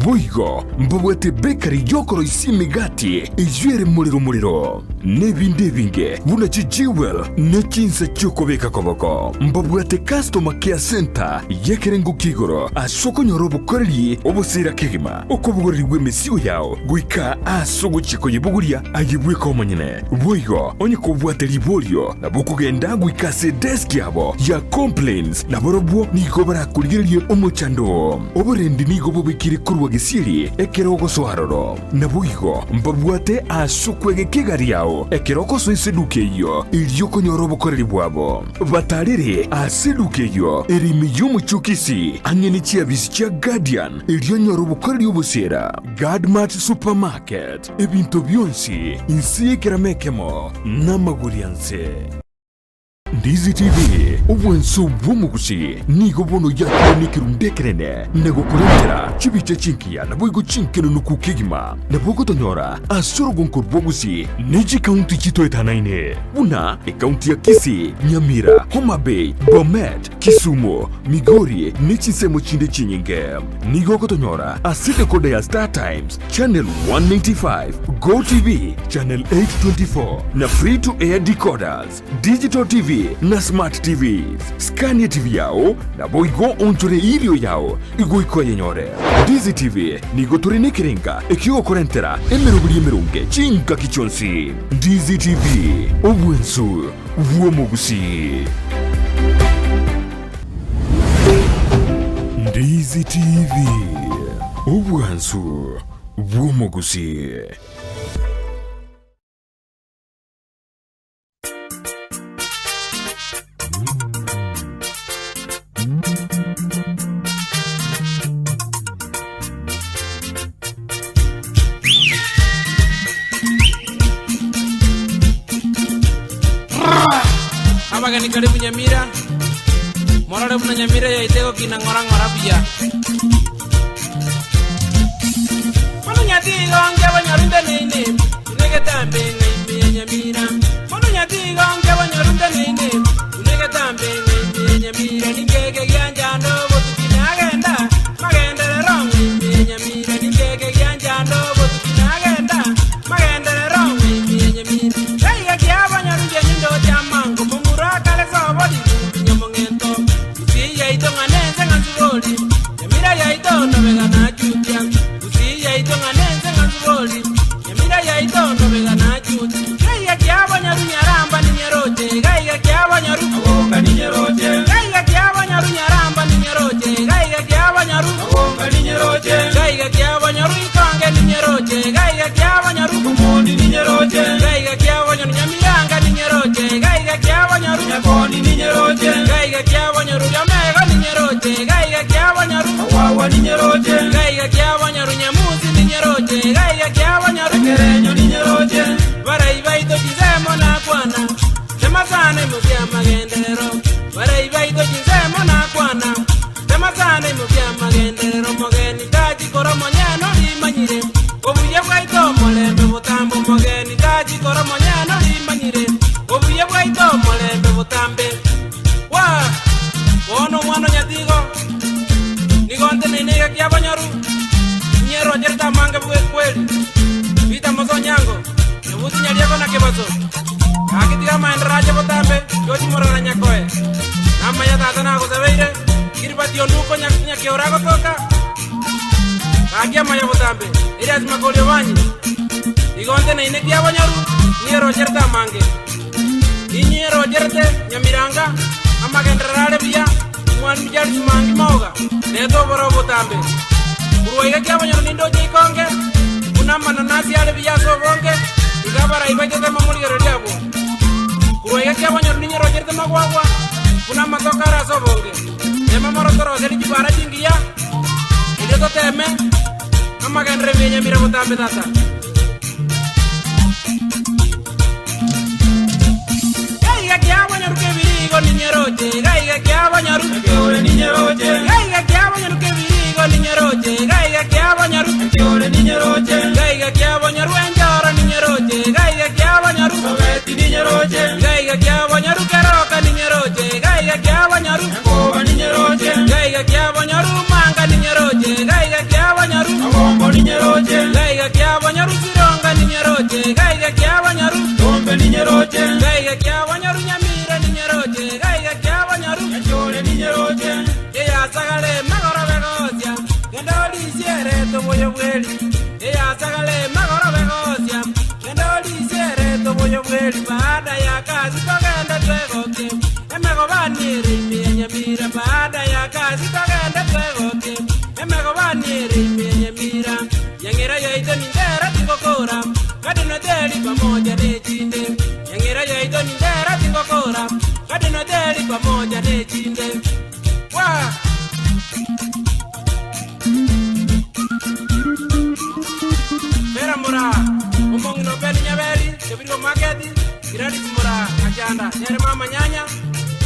boigo mbabwete bakery yokoro isimigati ejwere muliro nibinde binge buna chijiwel nechinsa kubeka koboko mbabwate customer care center yekerengo kigoro asoko nyorobo koreri obusira kigima okobugoreri bwemesiyo yao guika asogo chiko yebuguria ayibwe komanyene boigo onye kobwate libolio na bukugenda guika se desk yabo ya complaints na borobwo niko barakuligerie omochando oborendi nigo bubikire kurwa gisiri ekerogo soharoro na boigo mbabwate asoko egekigari yao ekeroko so iseduke iyo iliyoko nyorobo koreri bwabo batarire asedukeyo erimi y'umucukisi anyene chiabisi cha Guardian iliyo nyorobukoreri obusera Gadmat supermarket ebintu byonsi insiye kiramekemo n'amagurianse Ndizi TV Ubwansu Gusii nigo bono yako nikirundekerene nego kurendera chibiche chinkia na boigo chinkino nukukigima na bogo tonyora asoro gonkorbo Gusii neji county chito etanaine una county ya Kisii, Nyamira, Homa Bay, Bomet, Kisumu, Makori nechisemo chinde chinyinge nigo kotonyora asite kode ya Star Times channel 195 Go TV channel 824 na free to air decoders digital TV na smart TVs Scania TV yao na boigo onchore ilio yao igoiko yenyore Ndizi TV nigo turine kirenga ekigo korentera emerunge chinka kichonsi Ndizi TV Ubwansu Gusii Ndizi TV Ubwansu Gusii Abagani karibu Nyamira Morale muna Nyamira ya itego kina ngora buya Mana nyatigo onge banyorunde nene unege tambe ngai Nyamira mono nyatigo onge banyorunde nene unege tambe ngai Nyamira ningege gyanjando botukina agenda magendere rongi Nyamira ningege gyanjando botukina agenda magendere rongi Nyamira kaiga kyabanyorunde nyindo jamango mumura kale sobodi nyamongento usiya itonganenze nganzuboli Nyamira ya itondo begana chutia usiya itonganenze nganzuboli Nyamira ya itondo begana chutia kaiga kyabanyoru nyaramba ni nyeroje kaiga kyabanyoru agonga ni nyeroje kaiga kyabanyoru nyaramba ni nyeroje kaiga kyabanyoru agonga ni nyeroje kaiga kyabanyoru itonge ni nyeroje kaiga kyabanyoru kumondi ni nyeroje kaiga kyabanyoru Nyamiranga ni nyeroje kaiga kyabanyoru nyakoni ni nyeroje kaiga kyabanyoru Jamega ni nyeroje kaiga kyabanyoru awawa ni nyeroje kaiga kyabanyoru Nyamuzi ni nyeroje kaiga kyabanyoru Kerenyo ni nyeroje baraibaito kizemo na kwana temazane mubya magendero baraibaito kizemo na kwana temazane mubya magendero mogeni taji koromo nyano limanyire obuye bwaito molembe butambo mogeni taji koromo nyano limanyire obuye bwaito molembe butambe wa bono mwana nyatigo nigonte nenega kyabanyoru nyero jerta manga kweli vita mozo nyango Nebuti nyaliako na kebazo Akitiga maenderaje botambe Yoti morana nyakoe Nama ya tatana ako sabeire Kiribati onuko nyakeorago toka Kakia maya botambe Irias Makori wanyi Igonte na ineki ya wanyaru Niero jerta mange Niero jerte Nyamiranga Ama genderale biya Mwan mijari sumangi moga Neto boro botambe Uruwaiga kia wanyaru nindo jikonge Una mananasi ale biya sobonge Igabara ibaite tema muligero diabo Kuroiga kia wanyoru niño rojerte magwagwa Kuna matokara sobonge Tema morotoro seri jibara jingia Ideto teme Kama genre Nyamira botambe tata Gaiga kia wanyoru kebirigo niño roje Gaiga kia wanyoru Keore niño roje Gaiga kia wanyoru kebirigo niño roje Gaiga kia wanyoru Keore niño roje Gaiga kia wanyoru enjoro niño roje Gaiga kia wanyoru Sobeti niño roje Gaiga kia wanyoru keroka niño roje Gaiga kia wanyoru Ngoba niño roje Gaiga kia wanyoru manga niño roje Gaiga kia wanyoru Agombo niño roje Gaiga kia wanyoru sironga niño roje Gaiga kia wanyoru Tombe niño roje Gaiga kia wanyoru Nyamira niño roje Gaiga kia wanyoru Echore niño roje Eya sagale magoro begosia Kendo lisiere toboyo bweli Eya sagale magoro begosia Kendo lisiere toboyo bweli Baada ya kazi togenda twegoke Emego baniri Nyamira Baada ya kazi togenda twegoke Emego baniri Nyamira Yangira yaito nindera tingokora Kadino deli pamoja nechinde Yangira yaito nindera tingokora Kadino deli pamoja nechinde Wa Vera mura Umongino peli nyaberi Kebirgo maketi Kiradi mura Ajanda Nyere mama nyanya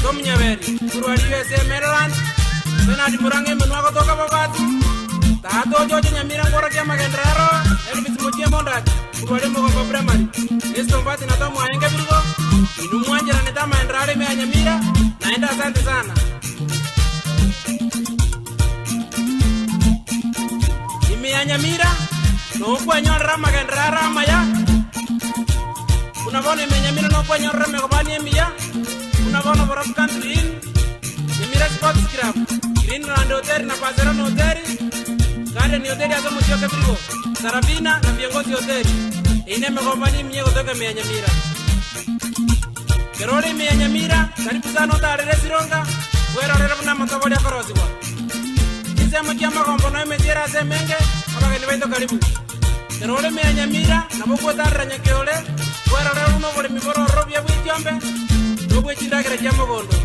Tom nyaberi Kuruari USA Maryland Senadi murange menuako toka babatu Tato jojo Nyamira ngora kia magendraro Elvis mochie mondaki Kuruari moko kwa primary Esto mbati natomu aenge birgo Inumu anjira netama endrare mea Nyamira Naenda asante sana Ime ya Nyamira No kwa nyorra magendrara maya Kuna bono ime Nyamira no kwa nyorra megobani emiya Kuna bono borof country in Nyamira sports club Green Rand Hotel na Pasero no Hoteli Garden Hoteli azo mutioke brigo Sarabina na viongozi hoteli Ine megobani mnye kutoka ime ya Nyamira Kerole ime ya Nyamira Karibu sana otarere sironga Wero rere muna matoboli ya korosi kwa Kisema kia magombo no ime tira semenge Abaka nibaito karibu Kerole ime ya Nyamira Na buku otarra nyekeole Wero rere uno boli miboro robia buitiombe Robo echindakira kia magondo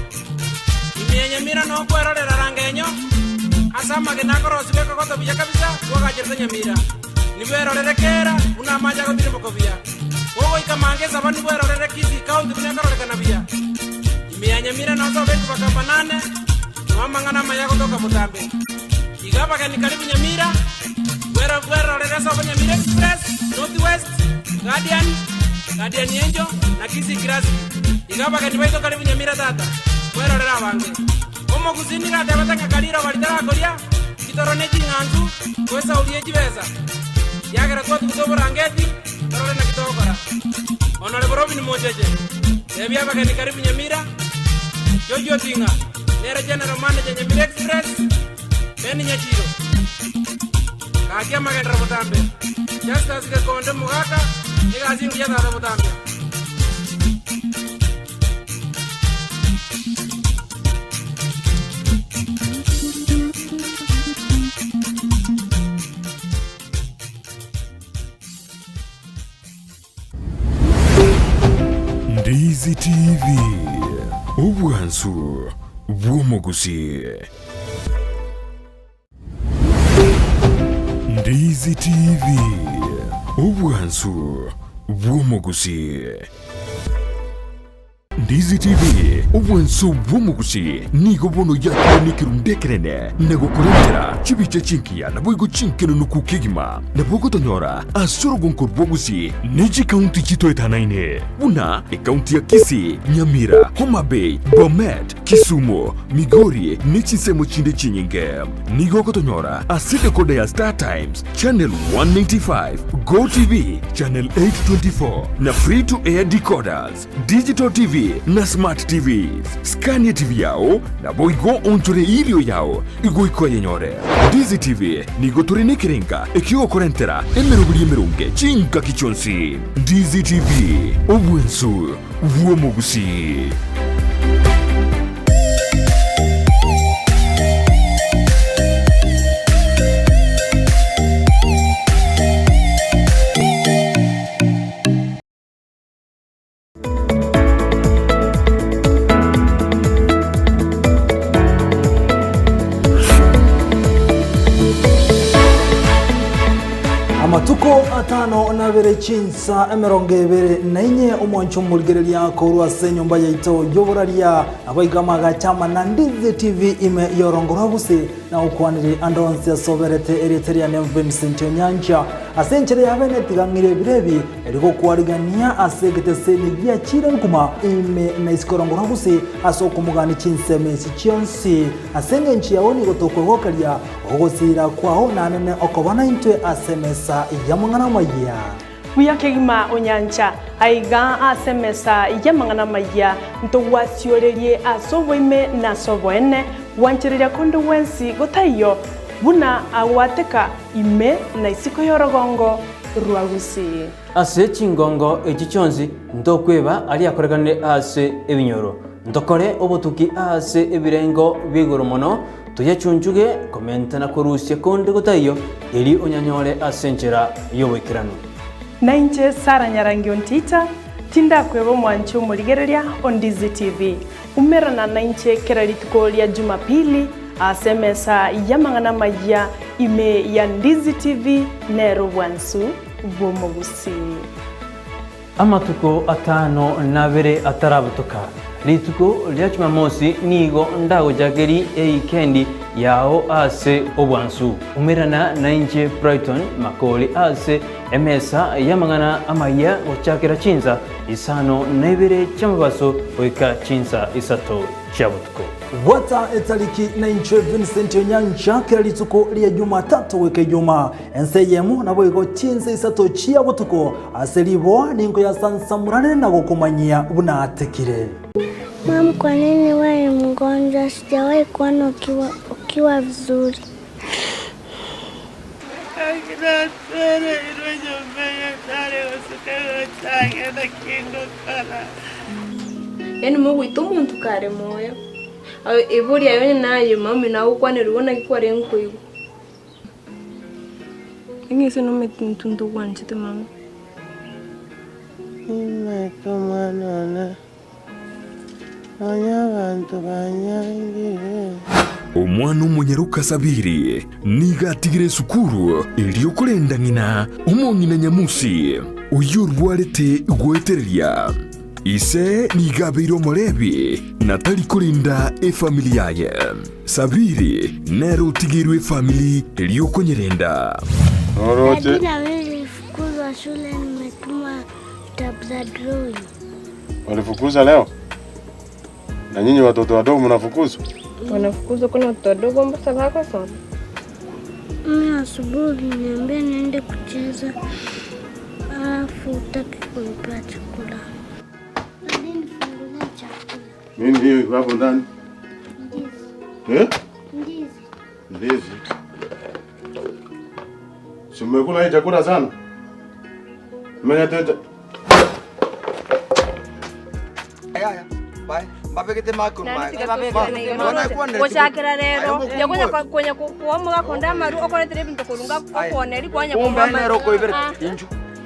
Ime ya Nyamira no kwero rere rangenyo Asama kena korosi weko koto biya kabisa Waka jirta Nyamira Niwero rere kera Una maja kotiri mokobia Wogo ikamange sabani wero rere Kisii County Kuna karole kanabia Ime ya Nyamira na oso bengu baka manane Mwamangana maya kutoka Mutambe Igaba kani karibu Nyamira Fuera fuera regreso a Nyamira Express, Northwest, Guardian Angel na Kisii Grass. Igaba kati baito karibu Nyamira tata. Fuera rera bange. Omo kusini ka debatanga kalira walitara kolia. Kitorone jinganzu, kwesa ulieji beza. Yagera kwa tukutobo rangeti, torole na kitokora. Onole borobi ni mojeje. Ebi hapa kati karibu Nyamira. Jojo tinga. Nera general manager Nyamira Express. Beni nyachiro. Kakia magendra mutambe. Just as ke konde mugaka, ega zingi ya dada mutambe. Ndizi TV. Ubwansu bw'omugusi. Ndizi TV. Ubwansu bw'omugusi. Ndizi TV, ubwansu bw'omugusi nigo bono yakire nikirundekerene nagokorera chibiche chinkia naboigo chinkeno nukukigima nabogotonyora asoro gonkor bwogusi Niji County chito etanaine buna county ya Kisii, Nyamira, Homa Bay, Bomet, Kisumu, Migori Chisemi chinde chinyinge nigo gotonyora asite kode ya Star Times channel 195, Go TV channel 824 na free to air decoders, digital TV na smart TVs. Scania TV yao na boigo ontore ilio yao igo iko yenyore. Ndizi TV nigo turine kirenga ekio korentera emerubuli emerunge chinka kichonsi. Ndizi TV obwensu bw'omugusi. Amatuko atano na bere chinsa emeronge bere nainye omwancho mulgerelia korwa senyomba yaito yoboraria abaigama gachama na Ndizi TV ime yorongora buse na ukwaniri andonse asoberete eriteria ne Vincent Nyanja asenchere yabene tigangire birebi eriko kwarigania asegete seni bya chira nkuma ime na iskorongora buse asokumugani chinseme chionsi asenge nchi yaoni gotokwegokaria ogosira kwao nanene okobana intwe asemesa yamangana maya Uyakegima onyancha aiga asemesa yamangana maya ntowasyorerie asoboime na soboene wanchirira kondo wensi gotaiyo buna awateka ime na isiko yorogongo ruagusi ase chingongo echichonzi ndokweba ali akoregane ase ebinyoro ndokore obotuki ase ebirengo bigoro mono tuyachunjuge komenta na kurusia konde gotaiyo eli onyanyole asenchera yobekirano nainche Sara Nyarangi Ontita tinda kwebo mwancho murigereria Ndizi TV umerana nainche keralituko lya Jumapili asemesa yamangana maya ime ya Ndizi TV nero bwansu bw'omugusi. Amatuko atano nabere atarabutoka lituko lya Jumamosi nigo ndago jageri eikendi yao ase obwansu umerana nainje Brighton Makori ase emesa yamangana amaya ochakira chinza isano nebere chamabaso oika chinza isato chabutuko Wata etaliki na inche Vincent Nyanja keralituko lya Jumatatu weke juma enseyemo nabo igo chinza isato chia butuko aselibo ningo ya sansamurane na gokomanyia bunatekire. Mama, kwa nini wewe mgonjwa? Sijawahi kuona ukiwa vizuri. Yani Mungu itumuntu kare moyo. Iburi yayo nayo mama na ukwane rubona kikware nkuyigo. Ingise no metuntu wanchite mama. Omwana omunyaruka sabiri nigatigire sukuru iliokorenda ngina omongina nyamusi uyurwarete gwetereria ise nigabeiro morebi natali kurinda efamilia ye sabiri nero tigirwe family iliokonyerenda Lakini nilifukuzwa shule, nimetuma vitabu za drawing. Walifukuza leo? Na nyinyi watoto wadogo mnafukuzwa? Wanafukuzwa kuna watoto wadogo mbona wako sana? Mimi asubuhi niambia niende kucheza. Alafu utaki kunipea chakula. Hadi nifungulie chakula. Nini hiyo iko hapo ndani? Ndizi. Ndizi. Si mmekula hii chakula sana? Mmenateta. Aya, bye. Mabegete makuru. Goshakira rero yakonya kwenye kuomuga kondamaru okoretire bintu kurunga kokone ri kwanya inju.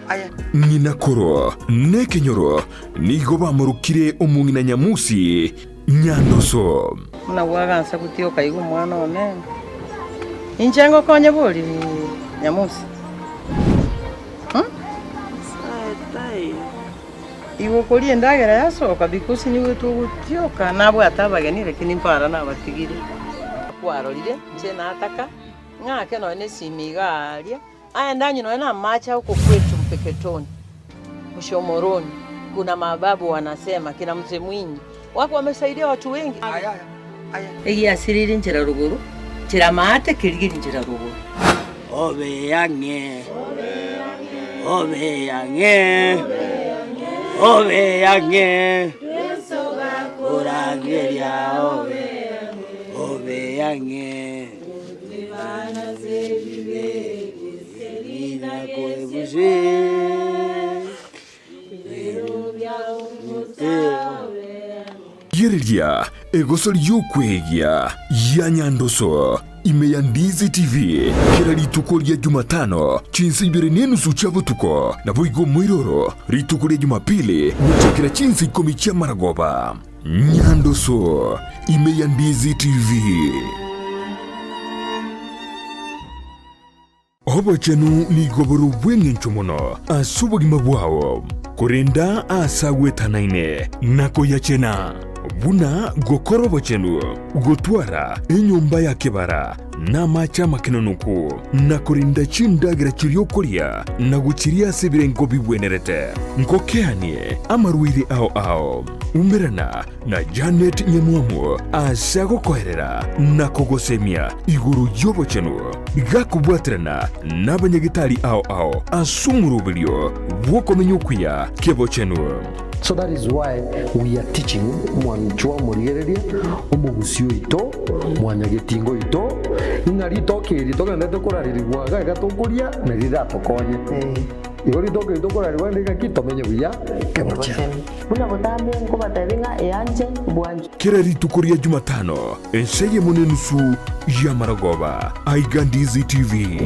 Aya. Ninakoro nekenyoro nigo bamurukire omungina nyamusi nyandoso. Muna wagansa kutio kaigu mwana one. Inchengo konye boli nyamusi. Iwo kuri endagera yasoka bikusi niwe tugutioka nabo atabagenire kinimpara nabatigire. Kwarorire nche nataka ngake no ne simigaria. Aya ndanyu no na macha huko kwetu Mpeketoni. Mshomoroni kuna mababu wanasema kina mzee Mwinyi wako wamesaidia watu wengi. Aya. Egi asiriri njira ruguru. Njira maate kirigiri njira ruguru. Obe yange. Obe yange. Obe yange. Urageria obe yange. Vana zevive selina koebuze. Yereria egosori yokwegia ya nyandoso ime ya Ndizi TV kira rituko rya Jumatano chinsi ibere n'enusu cy'abutuko na boigo mwiroro rituko rya Jumapili muchakira chinsi 10 cya maragoba. Nyandoso ime ya Ndizi TV. Obo chenu ni goboro bwenge nchomono asubugima bwao kurenda asagwetanaine nako yachena buna gokorobo chenu gotwara enyumba ya kebara na macha makinonuku na kurinda chindagira chiriokoria na guchiria sebirengo bibwenerete nkokeanie amaruire ao umerana na Janet Nyamwamu asago koherera na kogosemia iguru yobo chenu gakubwatirana n'abanyagitari ao asumurubilio bwokomenyukuya kebo chenu. So that is why we are teaching mwanchwa murigereria omugusio ito mwanyagetingo ito inarito kiri tokende tokoraririrwa gatokuria na riratokonye igori toke tokoraririrwa ndikakitomenye buya kemocha buna botambe ngo batabinga yanje bwanje kera ritukuria Jumatano enseye munenusu ya maragoba aiga Ndizi TV.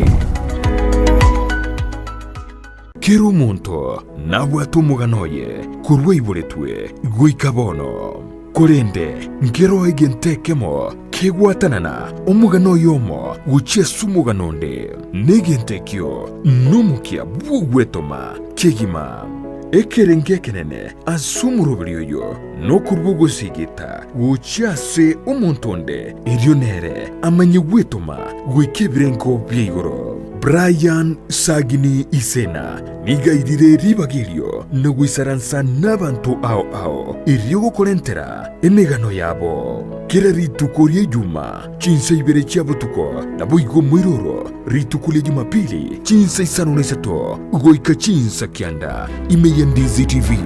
Kero monto nabwato muganoye kurwe iburetwe guikabono korende ngero egentekemo kegwatanana omugano yomo guchesu muganonde negentekyo numukia bugwetoma kegima ekerenge kenene asumurubilio no kurbugo sigita guchase umontonde irionere amanye gwetoma gwikebirenko byigoro. Brian Sagini Isena nigaidire ribagirio nagwisaransa n'abantu ao iriogo korentera emegano yabo kera ritukurie Juma chinsa ibere cyabutuko na boigo mwiroro ritukulie Jumapili chinsa isano nesato goika chinsa kianda ime ya Ndizi TV.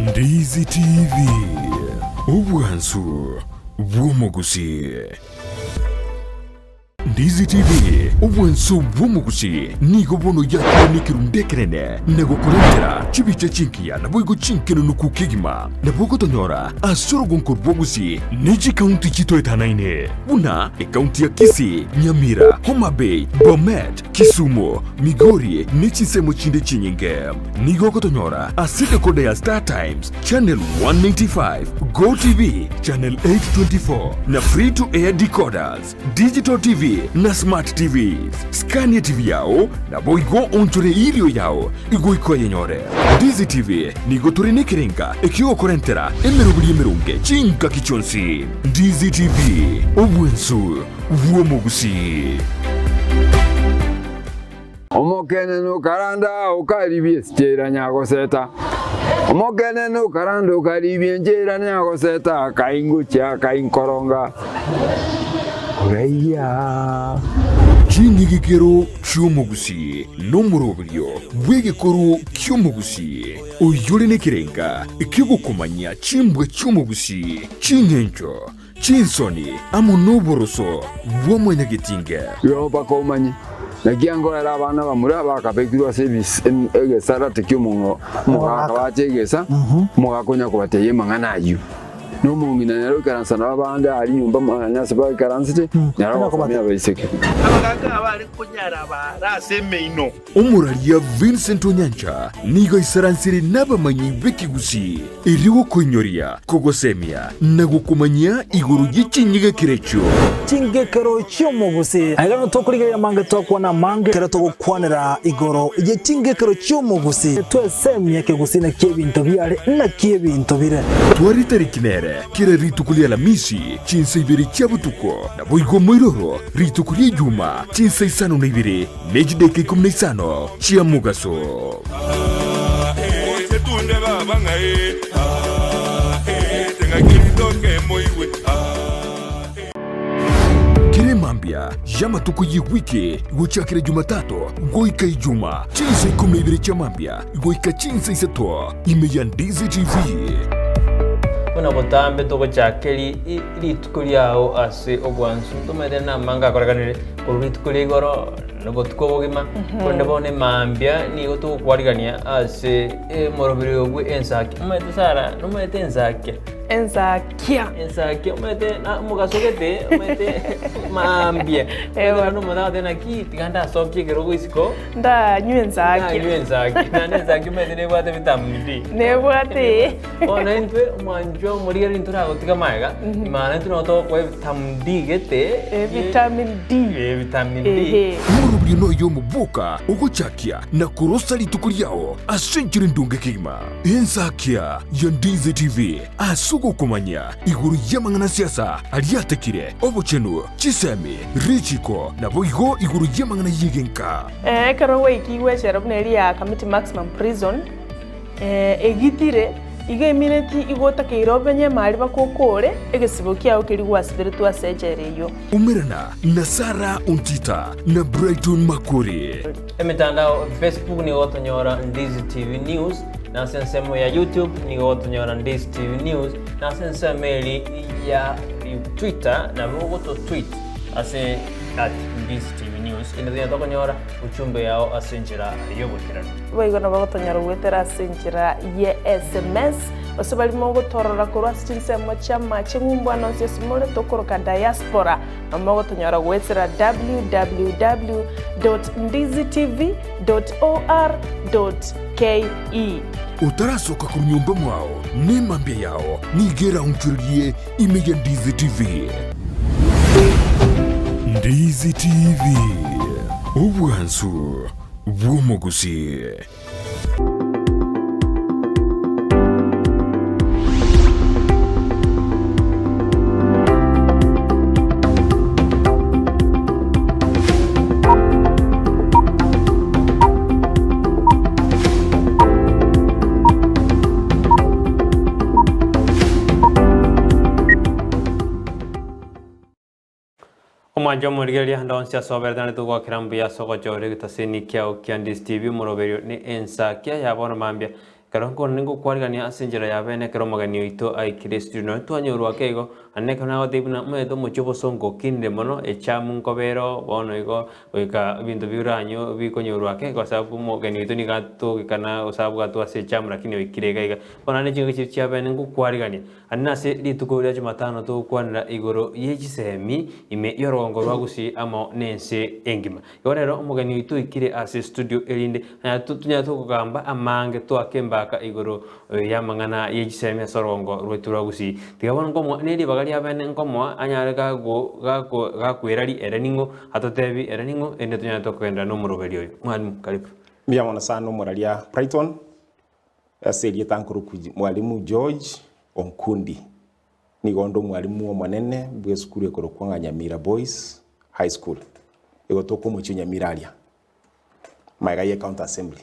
Ndizi TV ubwansu bw'omugusi. Ndizi TV ubwansu bw'omugusi nigo bono yakonikirundekerene nego korentera chibiche chinkia na boigo chinkeno nukukigima na bogo tonyora asoro gonkor bwogusi neji county chito etanaine buna e county ya Kisii, Nyamira, Homa Bay, Bomet, Kisumu, Migori nechisemo chinde chinyinge nigo kotonyora asika kode ya Star Times channel 195, Go TV channel 824 na free to air decoders, Digital TV na Smart TVs. Scania TV yao na boigo onchore irio yao igoiko yenyore. Ndizi TV nigo turine kirenga ekio korentera emerubiri emerunge chinka kichonsi. Ndizi TV obwensu vuomo Gusii. Omokene no karanda ukaribie stera nyago seta. Omokene no karanda ukaribie njera nyago seta kaingucha kainkoronga. Oreya. Chingi gikero kyomo Gusii no murobrio bwegekoro kyomo Gusii oyore ne kirenga ikigukomanya chimbwe kyomo Gusii chingencho chinsoni amonoboroso bwomwenya gitinge yo bakomanyi nagiango era abana bamura bakabekirwa service egesara tekyomungo mugakabachegesa mugakonya kubateye mangana ayu no mungina nero karansa nabanda ari nyumba manyase ba karansite nero komya bayiseke abaganga abari kunyara barasemeino Omuralia Vincent Onyancha nigo isaransiri n'abamanyi b'Ekigusii eriwo konyoria kogosemia na gukumanya iguru y'ichinyiga kirecho chingekero cyomo Gusii agano tokurigeya mange tokwana mange kera togukwanira igoro ye chingekero cyomo Gusii twesemye ke Gusii na kiebinto byale na kiebinto bire twari tariki nere kira ritukulia la misi chinsa ibiri chabutuko na boigo moiroro ritukulia juma chinsa isano na ibiri nejideke 15 chia mugaso setunde babanga tenga kiritoke moiwe Kiremambia yamatuko yiwike gochakira Jumatatu goika ijuma chinsa 12 cha mambia goika chinsa isato imeya Ndizi TV. Kuna botambe to gochakeri ritukuliao ase obwansu tumede na manga koraganire kuritukulia igoro no tukobogima konde bone mambia ni goto kwarigania ase morobiri ogwe Ensakia umete sara no mete Ensakia umete na mugasogete umete mambia ewa no moda de na ki tiganda sokye gerogo isiko nda Ensakia na Ensakia umete ne bwate vitamini ne bwate ona intwe manjo murieri intura gotiga maiga imana intuno to kwa vitamin D gete vitamin D Murubiri no yo mubuka ugochakia na kurosa ritukuliao asenjiri ndunge kima Ensakia ya Ndizi TV asugo kumanya iguru yamangana siasa aliatekire obochenu Chisemi Richiko na boigo iguru yamangana yigenka karo weiki wechera buneri ya Community Maximum Prison egitire iga minute igota kirobenye mari bakokore egesibo kiao kiri gwasibire twasejereyo umerana na Sara Ontita na Brighton Makori emitandao Facebook ni otonyora Ndizi TV News na sensemo ya YouTube ni otonyora Ndizi TV News na sensemo ya Twitter na bogoto tweet ase @Ndizi TV News ina tokonyora uchumbe yao asenjira yobukirana boigona bagotonyora gwetera asenjira ye SMS osebali mogo torora korwa sinsemo chama chingumba no sesimole tokoroka diaspora amogo tonyora gwetera www.ndizitv.or.ke utarasoka ku nyumba mwao ni mambia yao nigera unchurie imeya Ndizi TV. Ndizi TV ubwansu bw'omu Gusii. Omwanjo murigeria ndonsia sobertane tugo kirambu ya soko jore gitaseni kyao kya Ndizi TV muroberio ni Ensakia yabona mambia karongo ningo kwarigania asenjera yabene keromagani ito ai Kristo no twanyorwa kego aneka na odibuna mwedo muchobo songo kinde mono echamu nkobero bono igo weka bintu biranyo bikonyorwa kego sababu mogani ito ni gato kana osabu gato ase chamu lakini wikirega iga bona ne jingo chichi yabene ngo kwarigania anase lituko Jumatano to kwanira igoro yechisemi ime yorongo rwa Gusii amo nense engima yorero omugani ito ikire ase studio elinde na tunya to kugamba amange to akemba gaka iguru ya mang'ana ya Chisemi sorongo rwetura Gusii tigabona ngomo neri bagali abene ngomo anyare gakwirari ereningo atotebi ereningo ende tunyana tokwenda no muroberi oyo mwalimu karibu Mbiamona sana umuralia Brighton aserie tankuru mwalimu George Onkundi nigondo mwalimu omanene bwe skuru ekoro Nyamira Boys High School egotoko mu Nyamiraria Magaye County Assembly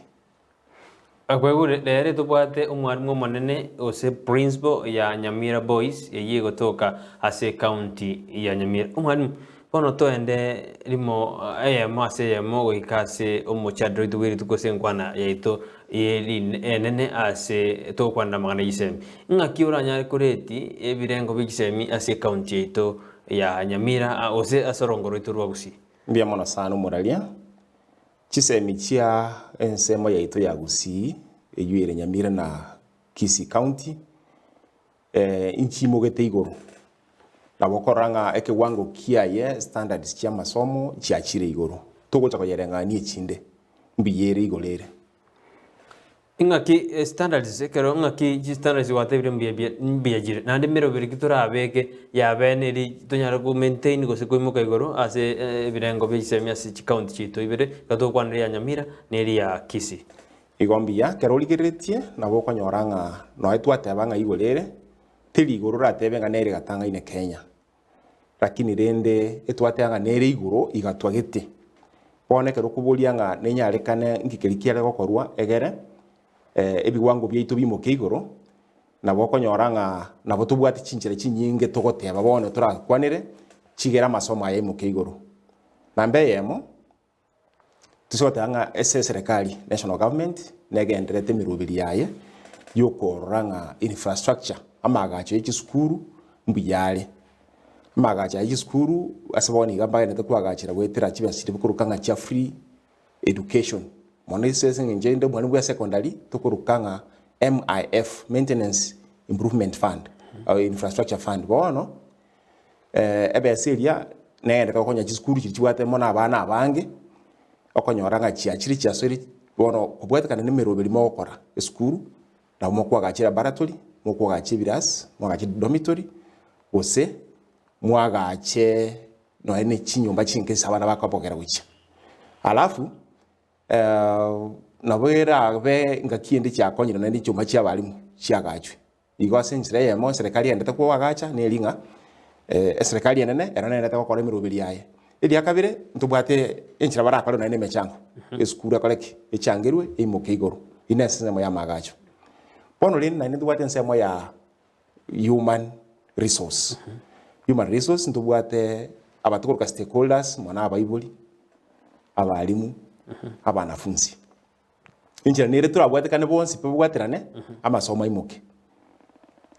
akwegure lere tubwate umwarimu omanene ose principal ya Nyamira Boys eye gotoka ase county ya Nyamira umwarimu bono toende limo ase goikase omochadro itugwiri tukose nkwana yaito nene ase tokwanda magana Chisemi ng'aki oranyare kureti ebirengo b'Chisemi ase county yaito ya Nyamira ose asorongoro iturwa Gusii mbiamona sana umuralia Chisemi chia ensemo yaito ya Gusii eyuire Nyamira na Kisii County inchi mogete igoro na bokoranga ekiwango kiaye standards chia masomo chia chire igoro togocha koyerenga ni chinde mbiyere igolere ing'aki standards ekero ng'aki standards watebire mbiyajire nande mero birikitura abeke yabeneri tonyara ku maintain gose koimuka igoro ase ebirengo b'Chisemi ase county chito ibere gatokwanira ya Nyamira neri ya Kisii igombia kero ligeretie na bokonyoranga no etwatebanga igolere tiri igoro ratebenga nere gatanga ine Kenya lakini rende etwateanga nere igoro igatwagete boneke rukuburianga nenyarekane ngikerikiare gokorwa egere ebiwango byaitu bimoke igoro na bokonyoranga na botubwati chinchire chinyinge togoteba bone turakwanire chigera masomo aye moke igoro nambe yemo tusotanga serikali national government negenderete mirubiri yaye yokoranga infrastructure amagacho y'ikisukuru mbuyale amagacho y'ikisukuru asaboni gamba ne takwagachira gwetera kibasire bukurukanga cha free education mone sese ngende mwana bwa secondary tukurukanga MIF maintenance improvement fund au infrastructure fund bono ebe seria nende kakonya kisukuru kichiwate mona abana abange okonyoranga chiachiri chiasori bono kubwetekana nimero birimo okora esukuru na mokwagachira laboratory mokwagache biras mwagache dormitory ose mwagache no ene chinyumba chinkesa abana bakapokera wicha alafu nabwera be ngakiende kyakonyira nandi cyumba cy'abalimu cyagachwe igose nsire yemo serikali yendete kwagacha nelinga serikali yenene era nende takokora emirubiri yaye ili akabire ntubwate enchira barakora na neme chango esukuru akoleki echangirwe imoke igoro inesemo ya magacho pono lini na ntubwate nsemo ya human resource human resource ntubwate abatukoruka stakeholders mwana abayibuli abalimu abanafunzi inchira nire turabwate kane bonsi pebwaterane amasomo imoke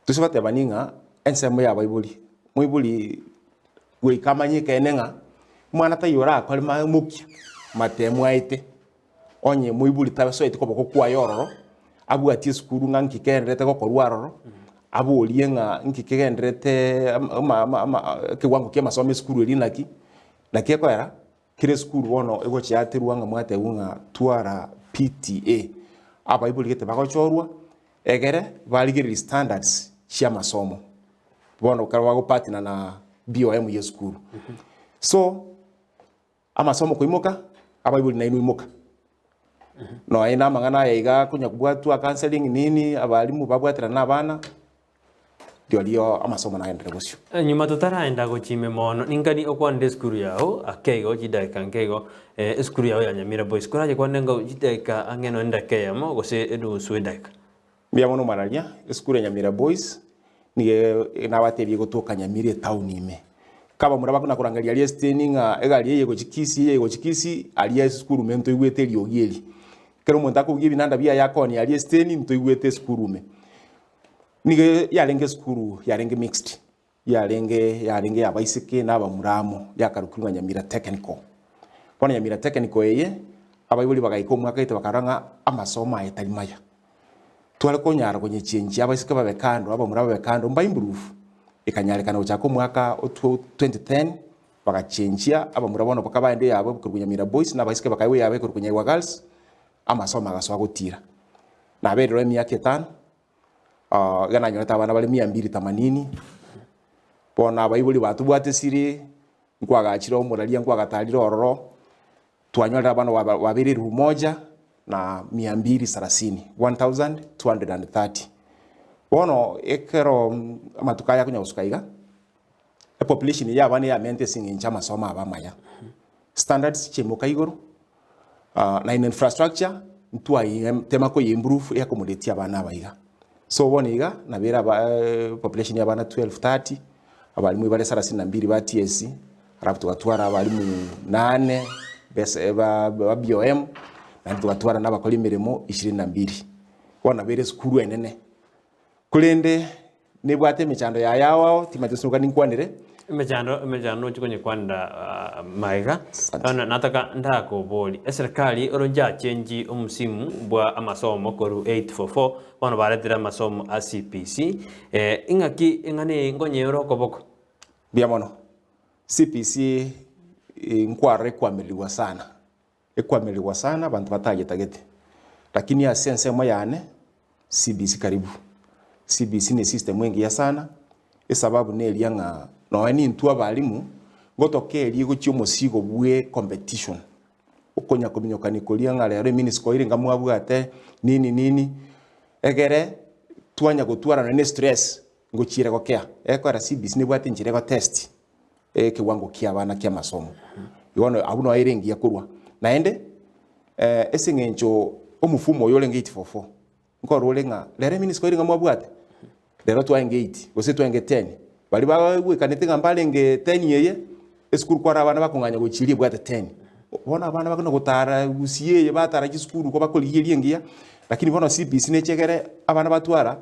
tusibate baninga ensemo ya abayibuli mwibuli gwikamanyika enenga mwana tayora akolima mukia matemu aite onye mwibuli tabeso ite koboko kwa yororo abu ati skuru nga nkikendrete ko korwaroro abu olienga nkikendrete kiwango kia masomo skuru elinaki na kieko era kire skuru wono ego chiatirwanga mwate unga twara PTA aba ibuli gete bagochorwa egere baligiri standards chia masomo bono karwa go partner na BOM ya skuru so amasomo kuimuka abayibuli na imuka no aina mangana yaiga kunya kubwatu counseling nini abalimu babwatira nabana dio amasomo na endere gusyo nyuma tutaraenda gochime mono ningani okwande skuru yao akeigo jidaika nkeigo skuru yao ya Nyamira Boys kuraje kwandenga jidaika angeno ndake yamo gose edu suedaika bia mono maralia skuru ya Nyamira Boys ni nabatebye gotoka Nyamira town ime kaba muraba kuna kurangalia ali staininga egali yego chikisi ali skuru mento igwete liogeli kero monta ko gibi nanda bia yakoni ali staini mto igwete skuru me nige yalenge skuru yalenge mixed yalenge abaisike naba muramo yakarukunga Nyamira technical bona Nyamira technical eye abayibuli bagayiko mwaka ite bakaranga amasomo ayetalimaya twale konyara konye chenji abaisike babekando aba muraba bekando mba improve ikanyalekana uchako mwaka 2010 bakachenjia aba murabona bakabaende yabo ku Nyamira Boys na baisike bakayiwe yabe ku Nyamira Girls amasomo agaso agutira na berero miaka 5 gana nyota abana bali 280 bona abaibuli batubwate siri nkwagachira omuraria nkwagatarira ororo twanyolera abana babiri 1 na 230 1230 bono ekero amatukaya kunya usukaiga a population ya abana ya mente singincha masomo abamaya standards chemuka igoro na in infrastructure ntwa tema ko improve ya community abana abaiga so boniga na bera population ya abana 1230 abalimu bale 32 ba TSC arabu tugatwara abalimu 8 bese ba BOM na tugatwara n'abakora imirimo 22 bona bere skuru enene kulende nebwate mechando ya yawo timajesuka ninkwanire mejano chikonye kwanda maiga nataka ndako boli serikali oronja change omusimu bwa amasomo koru 844 bano baretira amasomo a CPC ingaki ingane ngonyero koboko biamono CPC nkware kwameliwa sana ekwameliwa sana bantu bataje tagete lakini ya sense moyane CBC karibu CBC ni system wengi ya sana sababu nelianga no ni ntu abalimu gotokeri guchi umusigo bwe competition ukonya kuminyokani kulianga lero minisco iringa mwabwate nini egere twanya gutwara na stress nguchire gokea ekora CBC ni bwate njire go test kiwango kia bana kia masomo yono abuno iringi yakurwa naende esingencho omufumo yolenga 844 ngoro lenga lero minisco iringa mwabwate lero twange 8 gose twange 10 bali bawe kanete ngambale nge 10 yeye eskuru kwa abana bakunganya guchiri bwate 10 bona abana bakona gutara Gusii ye batara gisukuru ko bakoliye ngiya lakini bona CBC nechegere abana batwara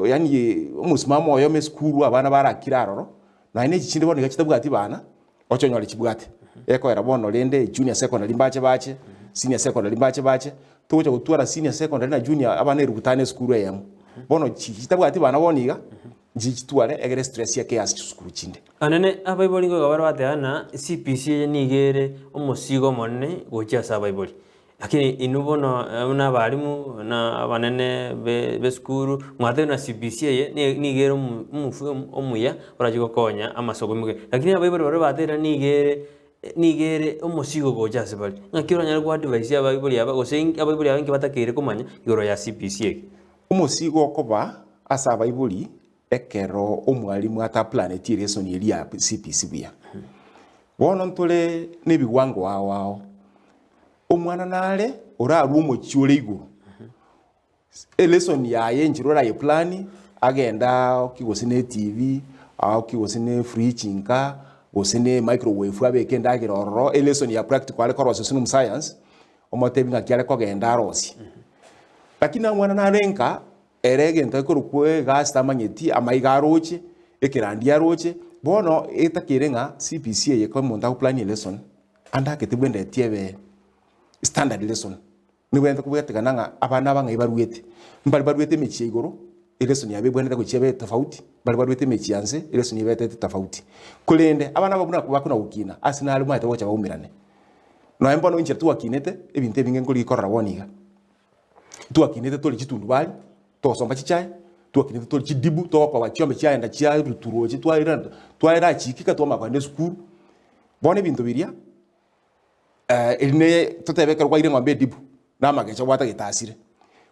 yani umusimamo oyo meskuru abana barakira roro na ine chinde bona gachitabwati bana ochonyole chibwate eko era bono lende junior secondary bache senior secondary bache tuja gutwara senior secondary na junior abana irugutane skuru yemo bono chitabwati bana boniga njitware egere stress yake ya skuru chinde anene abayibolingo gabaro bateana CPC nigere umusigo monne gocha sabayiboли lakini inubono na balimu na abanene be skuru mwate na CPC ye nigere umufu omuya orajigo konya amasoko muge lakini abayiboli baro batera nigere umusigo gocha sabali ngakiro nyari kwa advice abayiboli aba gosengi abayiboli abangi batakere kumanya igoro ya CPC ye umusigo okoba asa abayiboli ekero omwalimu ata planet lesson yeli ya CPC bia bono ntole nebiwango wao omwana nale ora rumo chiole iguru lesson ya yenjirora ye plan agenda okigosine TV au kigosine free chinka gosine microwave abekenda agirororo lesson ya practical ko rosesino science omotebi ngakiale ko genda rosi lakini omwana narenka erege ntakuru kwe gas tamanyeti amaigaroche ekirandia roche bono etakirenga CPC ye ko monta plan lesson anda ketibwende tiebe standard lesson ni wenda kubwetega nanga abana banga ibaruete mbali baruete mechi igoro lesson yabe bwenda ko chiebe tofauti mbali baruete mechi yanze lesson yabe tofauti kulende abana babuna kubakuna ukina asinali mwete wocha baumirane no embono inche tuwakinete ebinte binge ngoli korra woniga tuwakinete toli chitundu bali tosomba chichai tuwakinete toli chidibu to kwa chiombe chiaenda chia ruturoje twaira chikika to makwande skuru bone bintu biria eline totebeka kwa ire ngombe dibu na magecha wata gitasire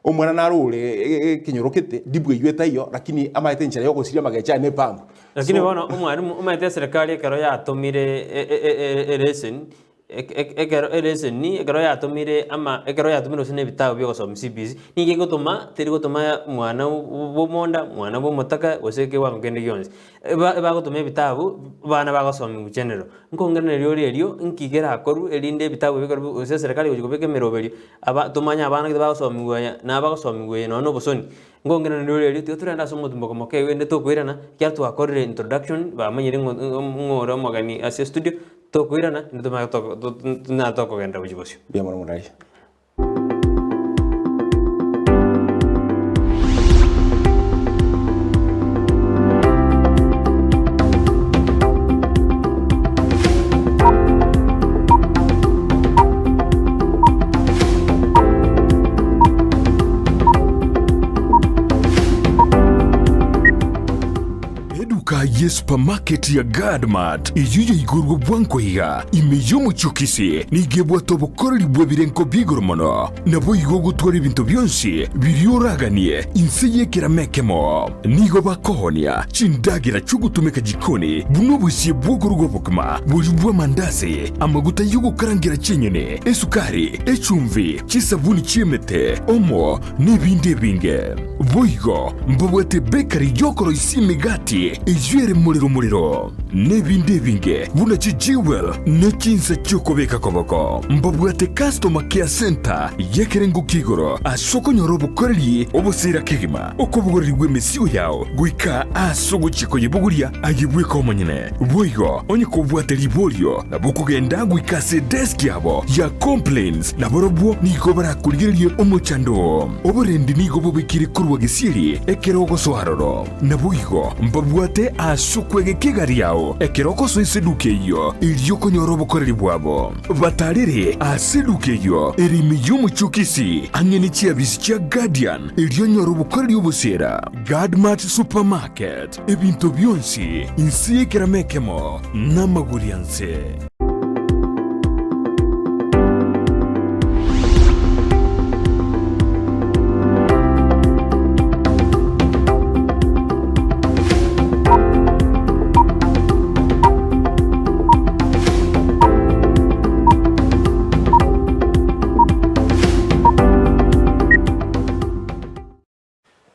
omwana narule kinyorokete dibu yeta iyo lakini amaite nchira yo gosiria magecha ne pambu lakini bona umwarimu umaite serikali ekero yatomire lesson ekero yatomire ama ekero yatomire usine bitabo byo gusoma CBC nige gutuma teri gutuma mwana bomonda mwana bomotaka goseke wangende gyonse ba gutuma bitabo bana bagosoma mu general nkongana ryo nkigera akoru elinde bitabo bikoro use serikali ugobeke meroberi aba tumanya abana bagosoma ngwaya na bagosoma ngwaya no bosoni ngongana ryo turenda somo tumbo komoke wende tokwirana kya twakorire introduction ba manyire ngoro magani ase studio tokwirana nduma na toko genda bujibosyo bya murai Tuka ye supermarket ya Gadmat iyuyo igurwa bwanko higa imeyo muchukisi nigebwa tobokoreri bwebirenko bigoromono nabo igo gutwara ibintu byonsi birioraganie insiye kiramekemo nigo bakohonia chindagira chugutumeka jikoni buno busiye bwogorwa bokma bujubwa mandazi amaguta yugo karangira chenyene esukari echumvi chisabuni chiemete omo n'ibindi binge boigo mbabwate bakery yokoro isimigati ijwere muriro n'ibindi binge buna chijiwel n'echinsa cyokobeka koboko mbabwate customer care center yekerengo kigoro asoko nyorobo koreri obusira kigima okobugoreri bw'emisiyo yawo gwika asogo chiko yebuguria ayibweka omonyene boigo onye kobwate libolio nabukugenda gwikase desk yabo ya complaints naborobwo niko barakurigiriye omuchando oburendi nigo bubikire kurwa gisiri ekerogo soharoro nabuigo mbabwate asukwege kigari yao ekeroko so iseduke iyo ilioko nyorobo koreri bwabo batarire aseduke iyo erimi y'umuchukisi angeni chiabisi chia Guardian iliyo nyorobo koreri obusera Gadmat Supermarket ebintu byonsi insiye kiramekemo n'amagurianse.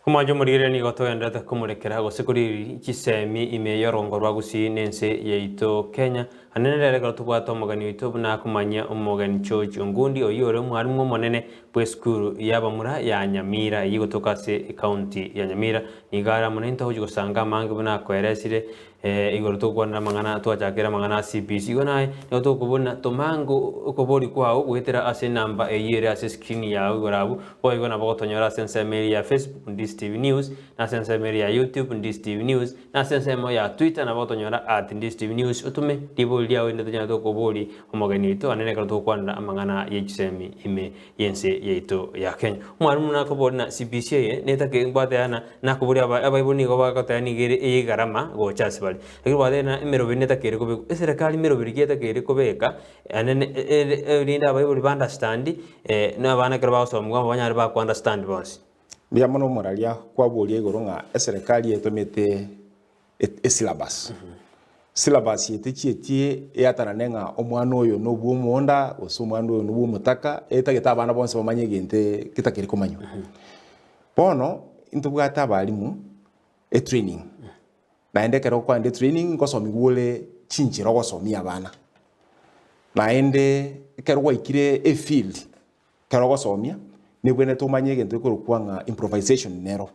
Kumajo murire ni goto endete kumurekera gosekuri Chisemi ime yorongorwa Gusii nense yeito Kenya anene rega tubwato omugani wito buna kumanya omugani George Ngundi oyore mwarimu monene bweskuru yabamura ya Nyamira yigotoka se county ya Nyamira nigara munento hoje gusanga mange buna kweresire igoro tugwana mangana twachakira mangana CBC igona no tukubona tomango ukobori kwao gwetera ase namba eyere ase screen yawe gorabu boy gona bogotonyora sense media Facebook Ndizi TV News na sense media YouTube Ndizi TV News na sense mo ya Twitter na bogotonyora @Ndizi TV News utume dibolya wende tonyora tukobori omogani ito anene karo tukwana mangana ye Chisemi ime yense yeito ya Kenya mwarimu nakobori na CBC netake ngwateana nakobori abaiboni go bakatani gere egarama go chasibali lakini wadena imero bineta kere ko serikali imero birigeta kere ko beka anene linda abaiboni understand na bana kero baso mugamba banyari ba understand bose bya mono moralia kwa bolie goronga serikali yetomete syllabus syllabus yetichietie yatananenga omwana oyo no bwumonda osomwana oyo no bwumutaka etageta abana bonse bamanye gente kitakiri komanyo bono intubwata abalimu training naende kero kwa ende training ngosomi gole chinchiro gosomia abana naende kero waikire field kero gosomia nebwene tumanye gento kurukwanga improvisation nero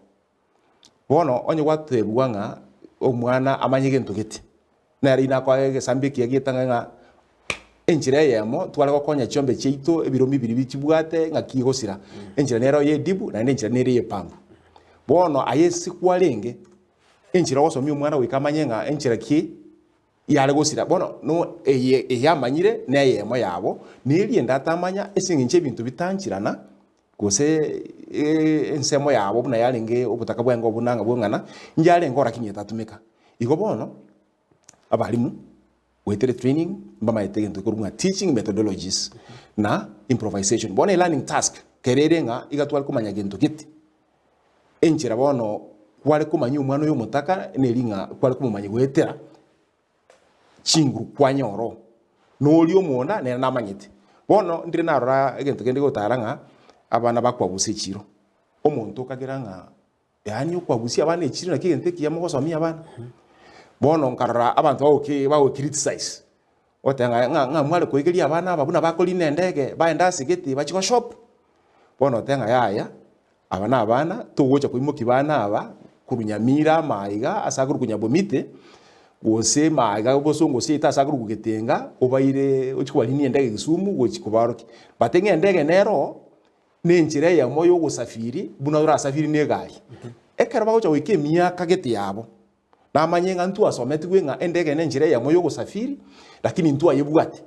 bono onye watebwanga omwana amanye gento giti nari nakwa gesambiki yagitanga enjira yemo twale gokonya chombe cheito ebiromi bibiri bichibwate ngakigosira enjira nero yedibu na enjira nere yepambu bono ayesi kwalenge enjira gosomia omwana wikamanye nga enjira ki yale gosira bono no eyamanyire neyemo yabo nirienda atamanya esinginche ebintu bitanchirana gose ensemo yabo buna yalenge obutaka bwengo bunanga bwongana njale ngora kinyeta tumeka igo bono abalimu wetere training mbama yetege kurunga teaching methodologies na improvisation bono learning task kererenga igatwal kumanya gento giti enjira bono kwale kumanya umwana yo mutaka nelinga kwale kumanya gwetera chinguru kwanyoro noli omonda ne namanyite bono ndire narora egento kende gotaranga abana bakwabusa ekiro omuntu kagiranga yani okwabusa abana ekiro nakigente kiyamo gosomia abana bono nkarora abantu bawo criticize otanga nga mwale koigeria abana babuna bakoli nendege baenda sigeti bachiko shop bono tenga yaya abana tugocha kuimoki bana aba kurunyamira maiga asaguru kunyabomite gose maiga bosongo sita asaguru kugetenga obaire ochikwali ni endege Kisumu gochikubaroki batenge endege nero nenjire ya moyo gusafiri buna ura safiri ne gari ekara bagocha wike miaka gete yabo na manyenga ntu asometi gwenga endege nenjire ya moyo gusafiri lakini ntu ayebwate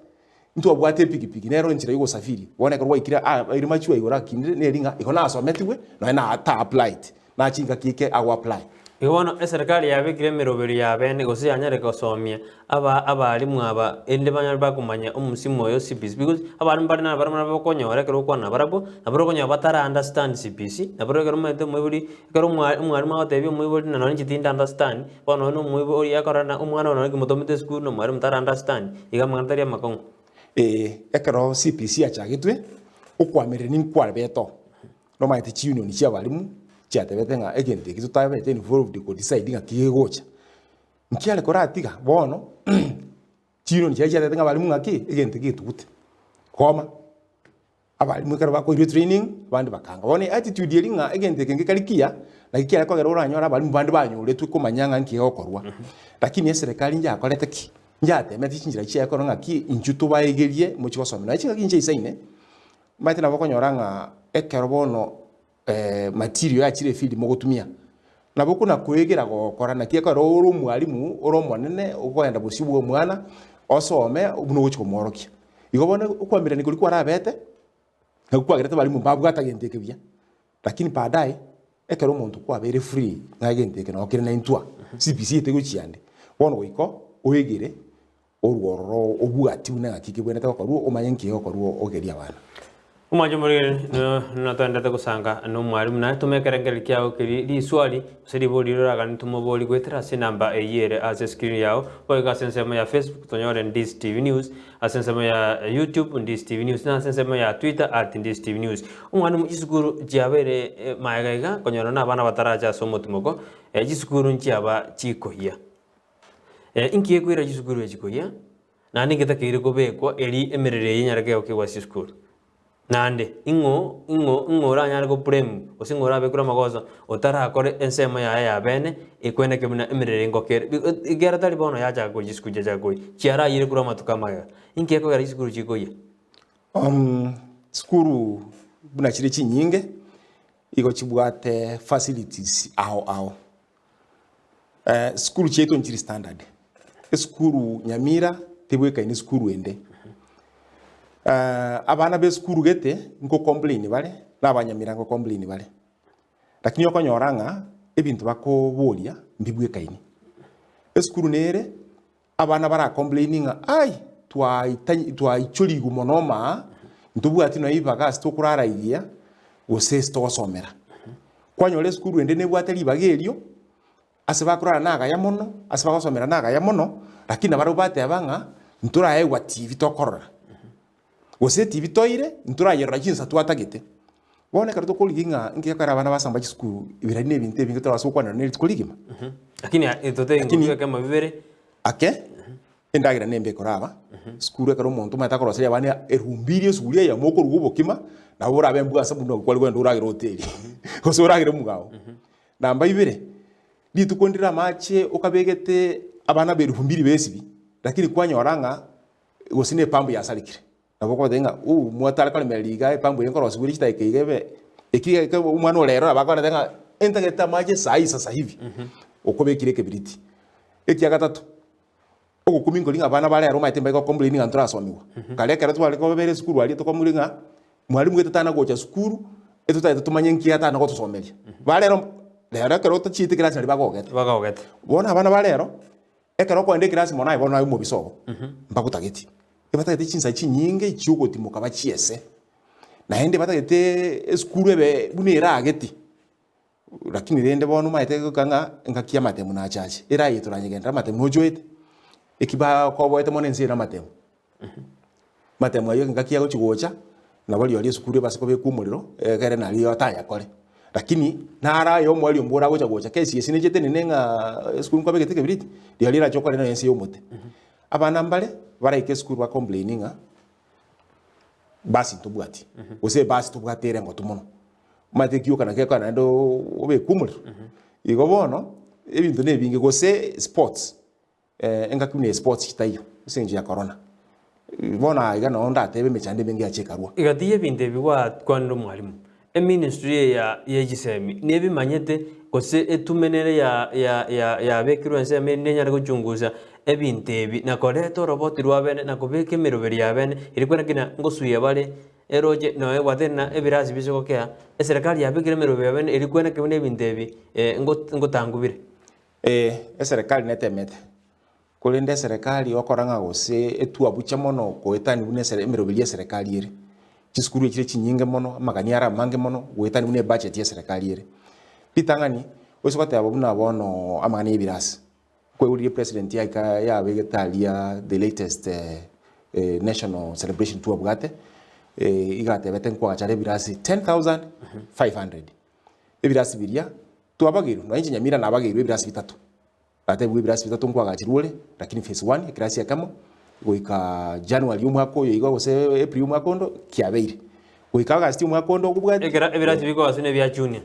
ntu abwate pikipiki nero njire yugo safiri wone karwa ikira irima chiwa igora kinire ne ringa ikona asometi gwe na ata applied na chinga kike awa apply Iwana serikali yabikire miroberi yabene Gusii anyare gosomia abarimu aba ende banyari bakumanya umusimu yo CBC because abarimu bari na barama bakonyora kero kwana barabo nabaro konya batara understand CBC nabaro kero mete mwiburi kero umwarimu atebi mwiburi na nani chitinda understand bono no mwiburi yakorana umwana no mutomete school no mwarimu tara understand igamantari amakongo ekero CPC achagitwe ukwamire ni kware beto no maite chi union chi abarimu chiatebete nga egente kitutabete involved ko decide nga kigocha nkiale koratiga bono chi union chi chiatebete nga abarimu ngaki egente kitugute koma abarimu kero bako training bandi bakanga bone attitude yeli nga egente kenge kalikia na kiale ko gero ranyora abarimu bandi banyoretwe kumanyanga nkigokorwa lakini serikali nja akorete ki njate meti chinjira chia ko ngaki injutu baegerie mu chigosomera chinga kinje isaine mate na bakonyora nga ekero bono material ya chire field mo gutumia na boku na kwegera gokora na kieko ro mwalimu oro mwanene ugoenda busibwo mwana osome ubuno guchiko morokia igobone ukwamira ni kulikuwa rabete na kukwagirete bali mu babu atagenteke bya lakini baadaye ekero muntu kwa bere free ngagenteke na okire na intwa CPC eteguchiande bono goiko oegere orworo obugati una kikibwene takoruo umanyenki yokoruo ogeria bana Umaje muri no twendete kusanga no mwarimu na tumekerengeri kyao kiri li swali siri boli raga nitumoboli gwetera se namba eyere as screen yao oiga sensema ya Facebook tonyore Ndizi TV News asensema ya YouTube Ndizi TV News na sensema ya Twitter @Ndizi TV News umwana isukuru jabere maegaiga konyora na bana bataraja somotumoko jisukuru nchiaba chikohia inkiye kwira jisukuru chikohia na ningeta kire kobekwa eri emerere yinyarage okwa sukuru nande ingo ranyara ko prem osingora bekura magoza otara akore ensema ya bene ikwene kemuna emerere ngokere igera tali bono yaja ko jisku jaja ko chiara yire kura matuka maya inke ko gari skuru chikoya skuru buna chire chinyinge iko chibwate facilities ao skuru cheto nchiri standard skuru Nyamira tebweka ni skuru ende abana be skuru gete nko complain bale nabanyamira ngo complain bale lakini yokonyoranga ebintu bako bolia mbibwe kaini skuru nere abana bara complaininga ai twai choli gumonoma ntubu ati no ibaga stokurara igia gose stosomera kwanyole skuru ende ne bwateli bagelio asebakura naga ya mono asebakosomera naga ya mono lakini abaro bate abanga ntura ewa TV tokorora gose TV toire ntura yerra jinsa twatagete bone karto koliginga ngiye kara bana basamba chisukuru ibirani nebinte bingi twa sokwana ne tkoligima lakini itote ngoga kama bibere ake endagira nembe koraba skuru karo muntu mata korosya bana erumbirie suguria ya moko rugubokima na bora bembuga sabuno kwali kwenda uragira hoteli gose uragira mugao namba ibere litukondira mache ukabegete abana berumbiri besibi lakini kwanya oranga gosine pambu ya salikire naboko denga mwatala kale meliga pambu yenkoro siguri chita ikigebe ikige umwana olero abakora denga entageta mache sai sasa hivi ukobekire kebiriti ekia gatatu okukumingo linga abana bale aroma itemba ko complaining antra asomiwa kale kare twale ko bere skuru ali to komulinga mwalimu getetana gocha skuru etuta tumanye nkiata na gotusomeria balero lero kero to chite class ali bagogete bona abana balero ekero ko ende class mona ibona ayo mobisogo mbakutageti ebatagete chinsa chinyinge ichugo timuka bachiese na ende batagete skuru ebe bunira ageti lakini rende bona maite kanga ngakia matemu na chache era yituranyegenda matemu hojoete ekiba ko boete monenzi na matemu matemu ayo ngakia go chigocha na bali ali skuru basiko bekumuriro kare na ali ataya kore lakini nara yo mwali ombora gocha gocha kesi yesine jete nenga skuru kwa begete kebiriti ndi ra chokore na yense yomote abana mbale baraike skuru ba complaininga basi tubwati ose basi tubwatere ngo tumuno mate kiyoka na keka na ndo obe kumuri igo bono ebintu nebinge gose sports enga kune sports kitayo senje ya corona bona iga no nda tebe mechande bengi achekarwa igatiye binde biwa kwando mwalimu ministry ya Chisemi nebi manyete gose etumenere ya bekiro enseme nenya guchunguza ebintebi na koreto robot rwabene na kobeke meroberi yabene ilikwena kina ngosuye bale eroje no wadena ebirazi bisoko kya serikali yabekire meroberi yabene ilikwena kibone ebintebi ngotangubire Serikali netemete kulinde serikali okoranga gose etua bucha mono goetani bune emeroberia serikali ere chisukuru ekire chinyinge mono amaganyara mange mono goetani bune budget ya serikali ere pitangani osokote abo buna bono amagani ebirasi kweurie president ya begetalia the latest national celebration tour bugate igatebete nkwagachara ebirasi 10,500 ebirasi biria tuabagiru na inji Nyamira nabagiru ebirasi bitatu ate ebirasi bitatu nkwagachirure lakini phase 1 ekirasi yakamo goika January umwaka oyo igo gose April umwaka ondo kiabeire goika August umwaka ondo kubwati ebirasi biko asune bya junior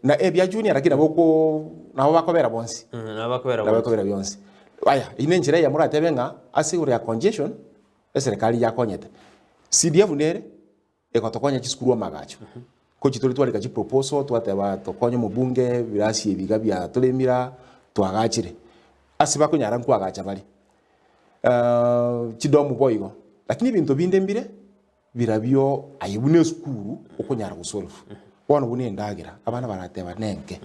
na ebya junior lakini aboko nabo bakobera bonsi nabakobera bonsi aya ine njira ya murate benga asigure ya congestion serikali yakonyete CDF nere ekotokonya chisukuru amagacho ko chituri twalika chi proposal twateba tokonyo mubunge birasi ebiga bya tulemira twagachire asiba kunyara nkwagacha bali chidomu boigo lakini bintu binde mbire birabyo ayibune sukuru okunyara gusolve bono bune ndagira abana barateba nenke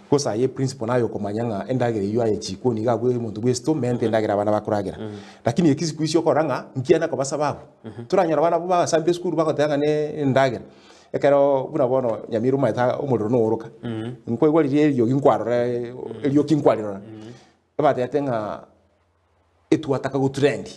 kosa ye principle nayo komanyanga endagira iyo aye chikoni gagwe muntu gwesto mente ndagira abana bakuragira lakini ekizikuisyo koranga nkiana ko basababu turanyara abana bo basambe sukuru bakotanga ne ndagira ekero buna bono Nyamira maita umuriro no uruka nkwegwa ririyo ginkwarora eliyo kinkwarira bate atenga etu ataka go trend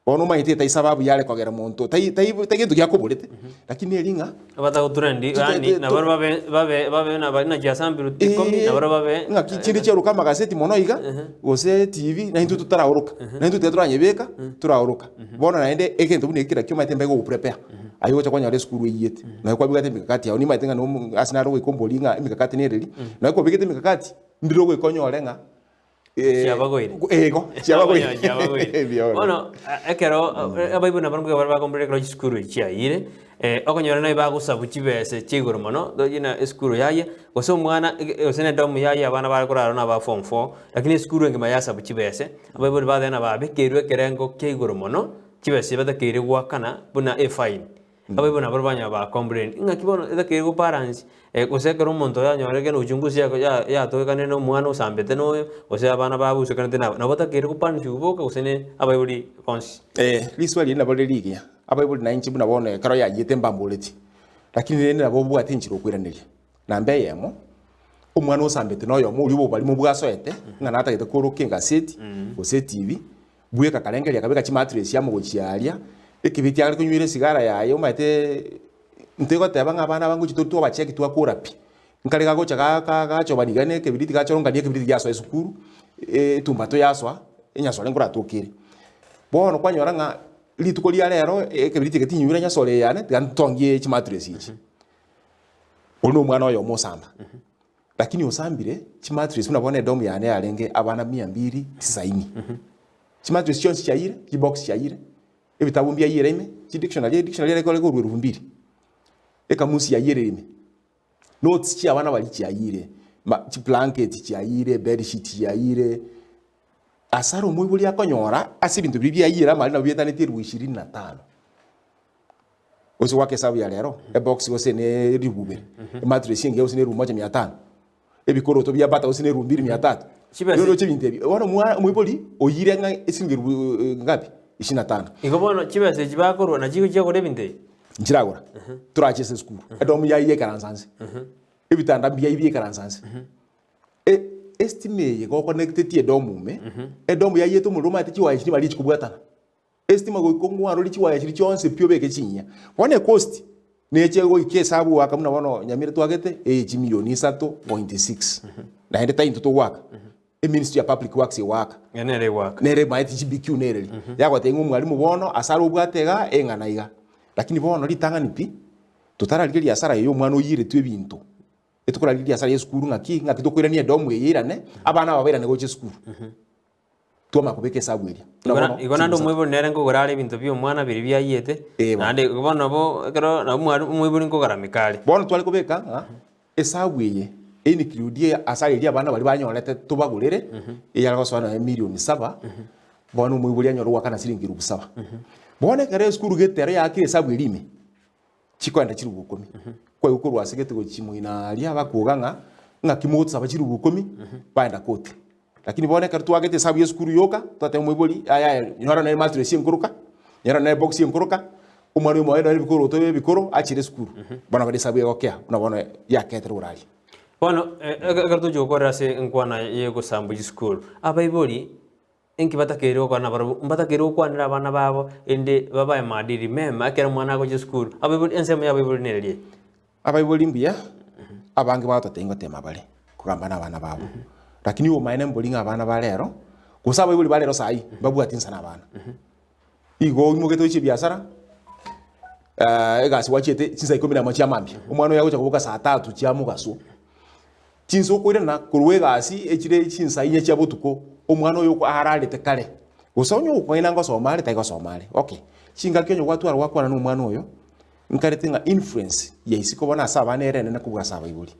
bono maite tai sababu yale kogera muntu tai gintu gyakuburite lakini elinga abata go trend yani na baro babe na bari na jasambiru ikomi na baro babe nga kichiri cheruka magazeti mono iga gose TV na hintu tutararuka na hintu teturanyebeka turauruka bono naende ekintu bune kira kyo maite mbego prepare ayo cha kwanya resukuru yiyete na kwa bigate mikakati ya ni maitenga no asinaro ikombolinga imikakati nereri na kwa bigate mikakati ndiro go ikonyorenga Chiabagoire bueno ekero abaibu na barumwe barba kombre kro skuru chiaire okonyora na ba gusabu chibese chigoro mono dogina skuru yaye goso mwana osene domu yaye abana ba kuraro na ba form 4 lakini skuru ngima yasabu chibese abaibu ba dena ba bekerwe kerengo kigoro mono chibese bata kire gwakana buna e fine abaibu na barbanya ba kombre ngakibono eda kire go parents gosekero monto ya nyorege no uchunguzi ya toekane no mwana usambete no ose abana babu usekane na bota kire go pan chuboka usene abaibuli konsi liswali na bole ligia abaibuli na inchi buna bone karo ya yete mbamboleti lakini nene nabo bwati nchiro kwiraniria na mbe yemo umwana usambete no yo muri bo bali mu bwasoete ngana atagete korokinga seti ose TV buye kakalengeli akabeka chimatress ya mugochialia ekibiti ari kunywire sigara yayo maite ntego tebanga abana bangu chitutu bacheki twakura pi nkarega gocha gacho banigane kebiti gachoronga nie kebiti yaso esukuru tumbato yaswa enyaswa lengura tukire bono kwanyoranga lituko lia lero kebiti ketinyura nyasole yane gantongie chimatress ichi ono mwana oyo mosamba lakini osambire chimatress unabone domu yane alenge abana 290 chimatress chonsi chaire kibox chaire ebitabu mbya yireme chi dictionary leko leko rwumbiri ekamusi ya yireme notes chi abana bali chi ayire chi blanket chi ayire bed sheet chi ayire asaro mwibuli akonyora asibintu bibya yira mali na byetane tiru 25 oso wake sabu ya lero box gose ne ribubere mattress nge osine ru 1500 ebikoro to bya bata osine ru 2300 yo chibintebi wana mwibuli oyire nga esingeru ngapi 25 igobono chibese chibakorwa na chigo chako debinte njiragora turachese skuru edomu yayiye karansanze ebitanda bya yiye karansanze estimate go connected edomu me edomu yayiye to muluma ati chiwa chiri bali chikubwatana estima go kongwa ro chiwa chiri chonse pyo beke chinya one cost neche go ikesabu waka muna bono Nyamira twagete milioni 3.6 na ende tainto to waka Ministry ya Public Works waka nere waka nere maiti GBQ nere yako tengu mwalimu bono asara ubwatega engana iga lakini bono litanga nipi tutara ligeli asara yo mwana oyire twe bintu etukora ligeli asara yesukuru ngaki tokwirania domu yirane abana babera negoche sukuru tuma kubeke sabwiri igona ndo mwebo nere ngogorale bintu byo mwana biri byayete nande bono bo kero na mwebo ngogara mikale bono twali kubeka esabwiye eni kirudie asali lia bana bali banyorete tubagurire eyalwa swana milioni 7 bono mwibuli anyoro wakana silingi 7 bone kare skuru getere yakire sabu elime chikwanda chiri gukumi kwa ukuru wasigete go chimuina lia bakuganga nga kimoto sabachiru 10 baenda koti lakini bone kartu agete sabu yeskuru yoka tate mwiboli aya nyora na matress yenkuruka nyora na box yenkuruka umwari mwe na bikoro to bikoro achire skuru bana bade sabu yokya unabona yaketre urali bono kartu jokora se nkwana yego sambu school abaiboli enki batakero kwana baro batakero kwanira abana babo ende babaye madiri mema akera mwana go school abaiboli ensemo yabaiboli nerelie abaiboli mbia abange batatengo tema bale kugambana abana babo lakini uwo maene mbolinga abana balero kusaba ibuli balero sai babu atinsa na bana igo mugeto chi biashara egasi wachete chinsa 10 cha mambi umwana yago chakubuka saa 3 cha mugaso chinso kwire na kuruwe gasi echire chinsa inya cha botuko umwana oyo aharalete kale usonyo ukwina ngo somali taigo somali okay chinga kyenyo watu arwakwana no umwana oyo nkaretinga influence ya isiko bona saba nerene na kubuga saba ibuli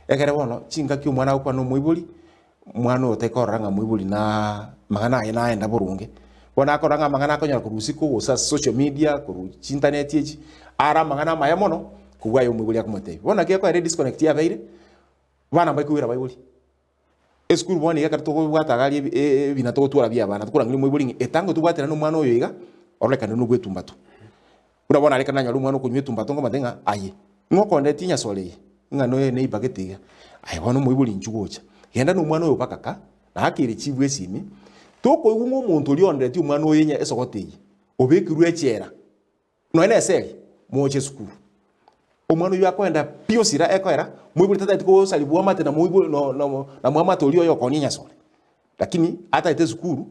ekere bono chinga kyo mwana ukwa no mwibuli mwana otekoranga mwibuli na magana ina enda burunge bona akoranga magana akonyara kurusiko gusa social media kuru internet yeji ara magana maya mono kugwa yo mwibuli akumotei bona kiako ere disconnect ya baire bana baikuira baibuli eskuru boni gakarto ko bwatagali bina to twara bya bana tukura ngili mwibuli etango tubwatira no mwana oyo iga oreka no gwetumbatu urabona reka nanya rumwana kunywe tumbatongo madenga aye ngoko ndetinya sole nga no ne ibagetiga aye bono mwibuli nchugocha yenda no mwana oyo bakaka na hakiri chibwe simi toko igu umuntu lionde ti umwana oyo yenya esogoteye obekiru echera no ene seli moche skulu omwana oyo akwenda pio sira ekoera mwibuli tata tiko salibu mate na mwibuli na mwama tolio yo koninya sole lakini hata ite skulu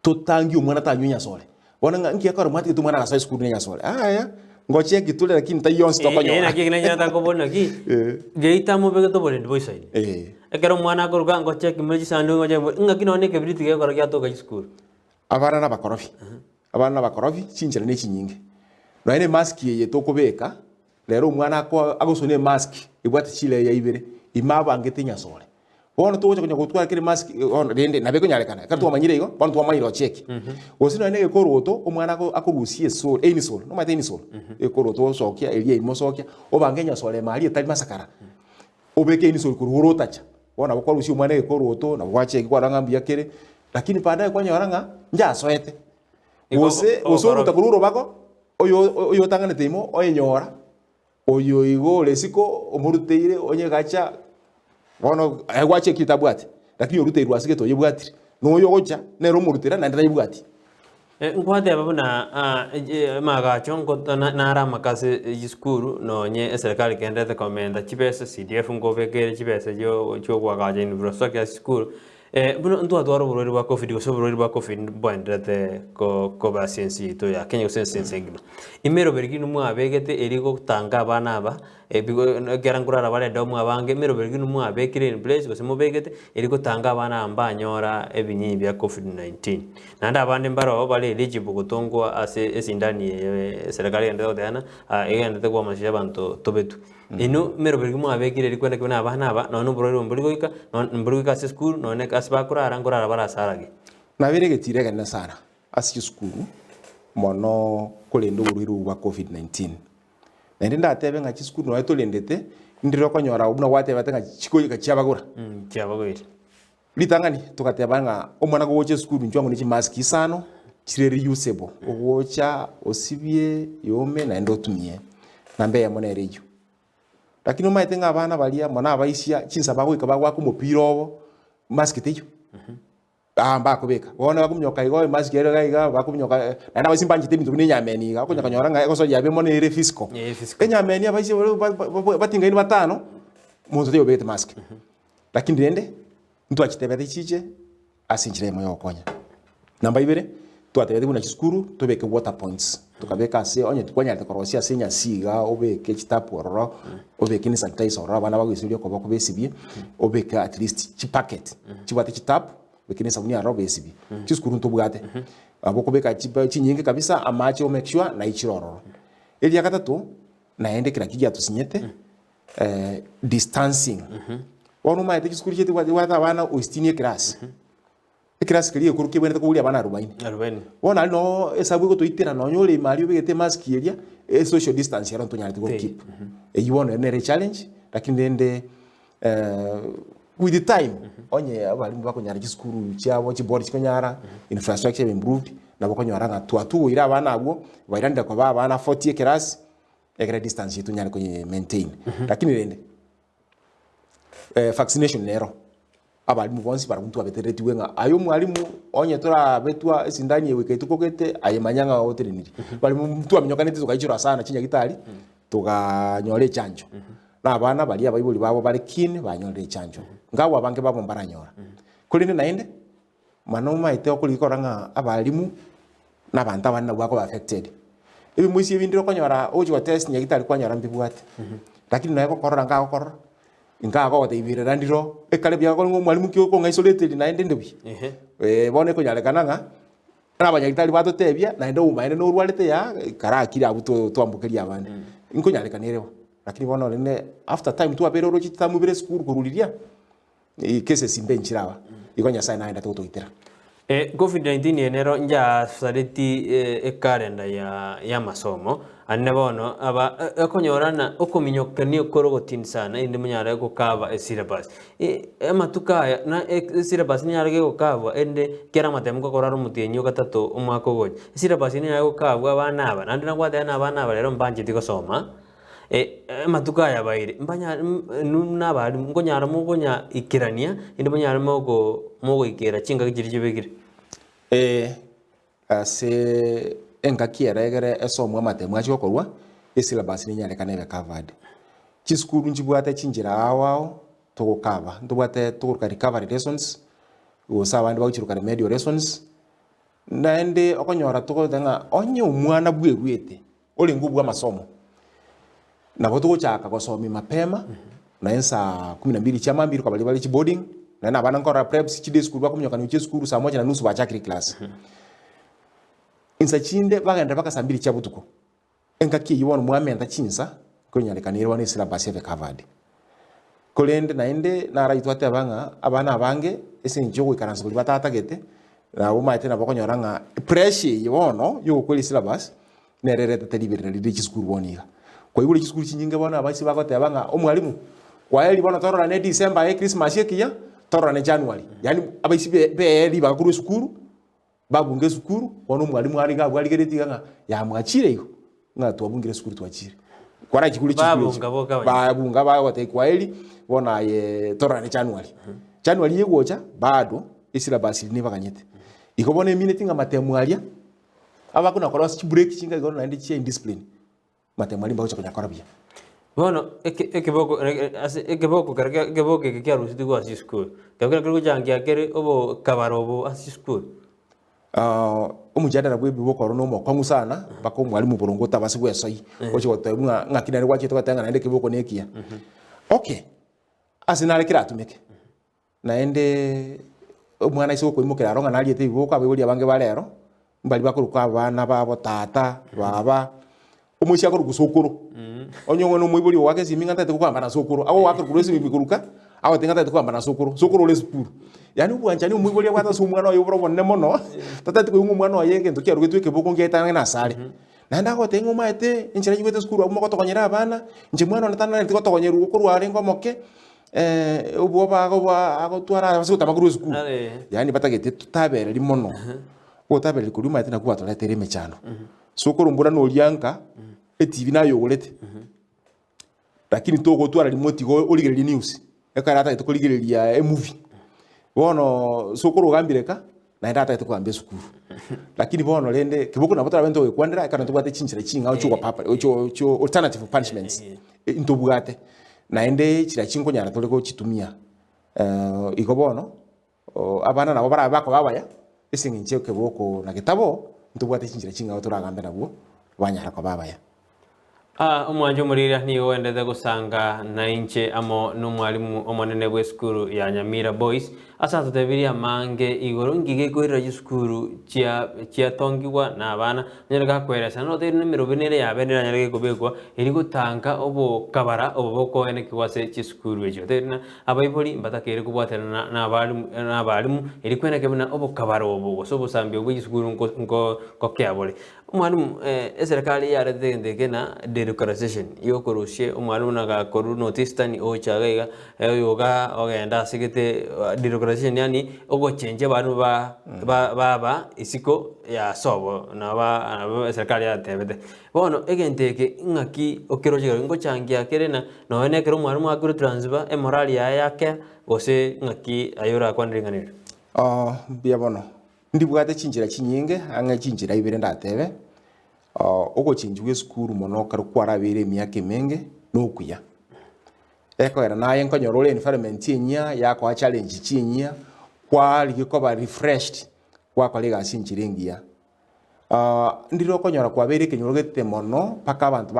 totangi umwana tanyunya sole wana ngi akora mwati tumwana na size kudenya sole aya ngoche kitule lakini tayon stop nyo ena kigina nyata ko bona ki geita mo bege to bole boy side ekero mwana ko ruga ngoche kimeji sandu ngoje nga kinone ke briti ke kora kya to ga school abana na bakorofi chinjira ne chinyinge no ene mask ye to kubeka lero mwana ko agusone mask ibwate chile ya ibere imaba ngetinya sole bono to kunya gutwara kire mask on rende nabeko nyalekana kartu amanyire igo bono to amanyiro check osino ene ko roto omwana ko akurusie sol eni sol no mate eni sol e ko roto sokia elie imo sokia obangenya sole mali etali masakara obeke eni sol kuru tacha bona bako rusi omwana ko roto na bwache kwa rangambia kire lakini baadaye kwa nyoranga nja soete ose utakururo bako oyo tangane timo oyenyora oyo igo lesiko omuruteire onye gacha bono agwache kitabwati lakini urute irwasike to yibwatire no yogocha nero murutira na ndira yibwati nkwate ababuna maga chongo na ara makase yiskuru no nye serikali kendete komenda chipesa CDF ngobekere chipesa yo cyo gwagaje university ya school buno ndo adwaro burori bwa covid so burori bwa covid bwendete ko ba sensi to ya Kenya sensi ngino imero berginu mu abegete erigo tanga abana aba gerangurara bale domu abange imero berginu mu abekire in place ko semo begete erigo tanga abana ambanyora ebinyi bya covid-19 nanda abande mbaro bale eligible gutongwa ase esindani serikali ndero dana egende kwa mashiya bantu tobetu ino mero berginu mu abekire erigo na abana aba no burori mburigoika no mburigoika se school no ne asibakura arangura barasarage nabiregetire gana sana asi school mono kolendo uruhiru wa covid-19 na ndinda atebe nga chi school no etolendete ndiro konyora ubuna wate batenga chiko cyabagura cyabagura litangani tukateba nga omwana go woche school njwango ni mask isano chireri usable ogocha osibie yome na ndo tumie nambe ya mona rejo lakini umaitenga abana balia mona abaisia chinsa bagwika bagwa ku mupira obo mask teyo bakubeka wona bakumnyoka igo mask yero gaiga bakumnyoka na basimba njite bintu ni nyameni ga kunya kanyora nga ekoso yabe mona ere fisco nyameni abaisi batinga ni batano munzo teyo bete mask lakini ndende mtu achitebete chiche asinjire moyo konya namba ibere twatebete kuna chiskuru tobeke water points tukabeka se onye tukwanya tekorosia senya siga obeke chitapu ororo obeke ni sanitizer ororo bana bagwisirio ko bakubesibie obeke at least chi packet chibate chitapu bekini sabuni aroro besibie chiskuru ntobugate abokobeka chipa chinyinge kabisa amache o make sure na ichiroro eli yakatatu naende kila kijya tusinyete distancing ono maite chiskuru chete wata bana ostinie class class kaliye kuruke bwene ko bana 40 wona no esabu ko tuitira no nyole mali obegete mask yeria social distance yaron to nyali to keep e you want a challenge lakini ndende with the time onye abalimu bakonyara chisukuru chiabo chibodi chikonyara infrastructure improved na bakonyara nga twatu ira abana abo bairanda kwa abana 40 class egre distance yetu nyari kwenye maintain lakini rende vaccination nero abalimu bonsi bara muntu abetereti wenga ayo mwalimu onye tora betwa sindani yewe kaitukokete ayemanyanga hoteliniri balimu mtu aminyokanete tukaichura sana chinya gitari tukanyole chanjo na abana bali abayibuli babo bali kine banyole chanjo ngawo abange babo mbaranyora kulinde nainde manoma ite okulikoranga abalimu n'abantu abana bwako affected ibi mwisi ibindiro konyora ojo test nyagitari kwanyora mbibwate lakini nayo korora ngaho korora ingaho watibire randiro ekale byako ngo mwalimu kyo ko isolated nainde ndebi bone konyalekana nga n'abanyagitari batotebya nainde umaine no rwalete ya karakira abuto twambukeria abandi inkonyalekanireo lakini bona rene after time tu apero rochi tamubire school kuruliria kese simbe nchirawa ikonya sai naenda tutoitera COVID-19 enero nja sareti kalenda ya masomo annebono aba akonyorana okominyokani okorogotin sana indi munyara gukaba syllabus amatukaya na syllabus ni yarage gukabwa ende kera matemko koraro mutienyo gatatu umwaka goje syllabus ni yarage gukabwa abana aba nandi nagwata na abana aba rero mbanje tikosoma matukaya baire mbanya nunabari ngonyara mugonya ikirania indi munyara mugo ikera chinga gijirije begire ase engakiera egere esomwa matemu achokorwa syllabus ni nyare kanebe covered chiskuru njibwate chinjira awao tugukaba ndubwate tuguruka recovery lessons usa bandi bachiruka remedial lessons naende okonyora tugotenga onye umwana bwerwete oli ngubwa masomo nabo tugochaka gosomi mapema na ensa 12 chama mbiri kwa bali boarding na abana nkora preps chide school bakumyoka ni school saa 1:30 bachakiri class insa chinde bagenda bakasambiri chabutuko engaki yibona mwamenda chinsa konyalekanirwa ni syllabus eve covered kolende naende nara itwate abana abange esenjo kwikaransa kuli batatagete na umaite na bakonyoranga pressure yibono yo kweli syllabus nererete telibirira lidi school boniga kwa hiyo school chinyinga bona abasi bakote abanga omwalimu kwa eli bona torora ne December e Christmas yekiya torora ne January yani abasi be bakuru school babunge school wono mwalimu ari ga bwali gereti nga ya mwachire yo nga twabungire school twachire kwara chikuli babunga bawote kwa eli bona ye torora ne January January yegocha bado syllabus ni bakanyete ikobone minute nga matemu alia abakuna kola break chinga igona naende chia indiscipline matemali mbacho konyakora bia bono ekeboko kya rusiti kwa school kabira kiri kujangia kere obo kabarobo asi school umujadala bwe biboko rono mo kwa musana bako mwalimu bolongota basi bwesoi ocho watemwa ngakina kwache twatanga naende kiboko nekia okay asinale kira tumeke naende umwana iso koimukira aronga naliete biboko abebuli abange balero mbali bakuruka abana babo tata baba umushi akoro gusokoro onyongo no mwibuli wake siminga tate kwamba na sokoro awo akoro kuresi bikuruka awo tenga tate kwamba na sokoro le sukuru yani ubwanjani mwibuli wata sumwana yo bro bonne mono tata ko ngo mwana yenge ndo kyaro getwe keboko ngeta na sale nanda ko tengo maete inchira jibete sukuru umoko tokonyera abana nje mwana natana ntiko tokonyeru ukuru ari ngo moke ubo bago twara basu tamakuru sukuru yani batagete tutabere limono utabere kuri maete na kuba toletere mechano sokoro mbura no lianka TV nayo golete lakini togo twara remote go oligere news ekarata itokuligereria movie bono sokoro gambireka na ndata itokwambia sukuru lakini bono lende kiboko na botara bento kwandira ekana tubate chinchira chinga ocho kwa papa ocho alternative punishments into bugate na ende chira chingo nyara toleko chitumia iko bono abana nabo bara bako babaya esinginche keboko na kitabo ntubwate chinchira chinga otoragambe nabo banyara kwa babaya umwanje murira niyo wendeze gusanga na inche amo n'umwalimu omonene bwe school ya Nyamira Boys asa tutebiria mange igoro ngige kwira school chia tongiwa na abana nyerega kweresa no tene mirobinere ya bendera nyerege kubekwa iri gutanga obo kabara obo boko ene kiwase chi school ejo tene abayiboli mbatakere kubwatana na abalimu iri kwene kebina obo kabara obo so busambye bwe school ngo kyabole umwalimu serikali yarete ndeke na delocalization iyo kurushie umwalimu naga koru notice tani ochagaiga yoga ogenda sigete delocalization yani ogo change abantu ba isiko ya sobo na ba serikali ya tebete bono egenteke ngaki okirojega ngo changia kerena no ene kero umwalimu akuru transfer emorali yake gose ngaki ayora kwandiringanira bia bono ndibwate chinjira chinyinge anga chinjira ibere ndatebe ogo chinjwe skuru mono karu kwarabere emyaka emenge nokuya eko era naye nkonyorole environment yenya yako a challenge chinya kwali gikoba refreshed kwa kolega sinchirengia ndiro konyora kwabere kenyorogete mono paka abantu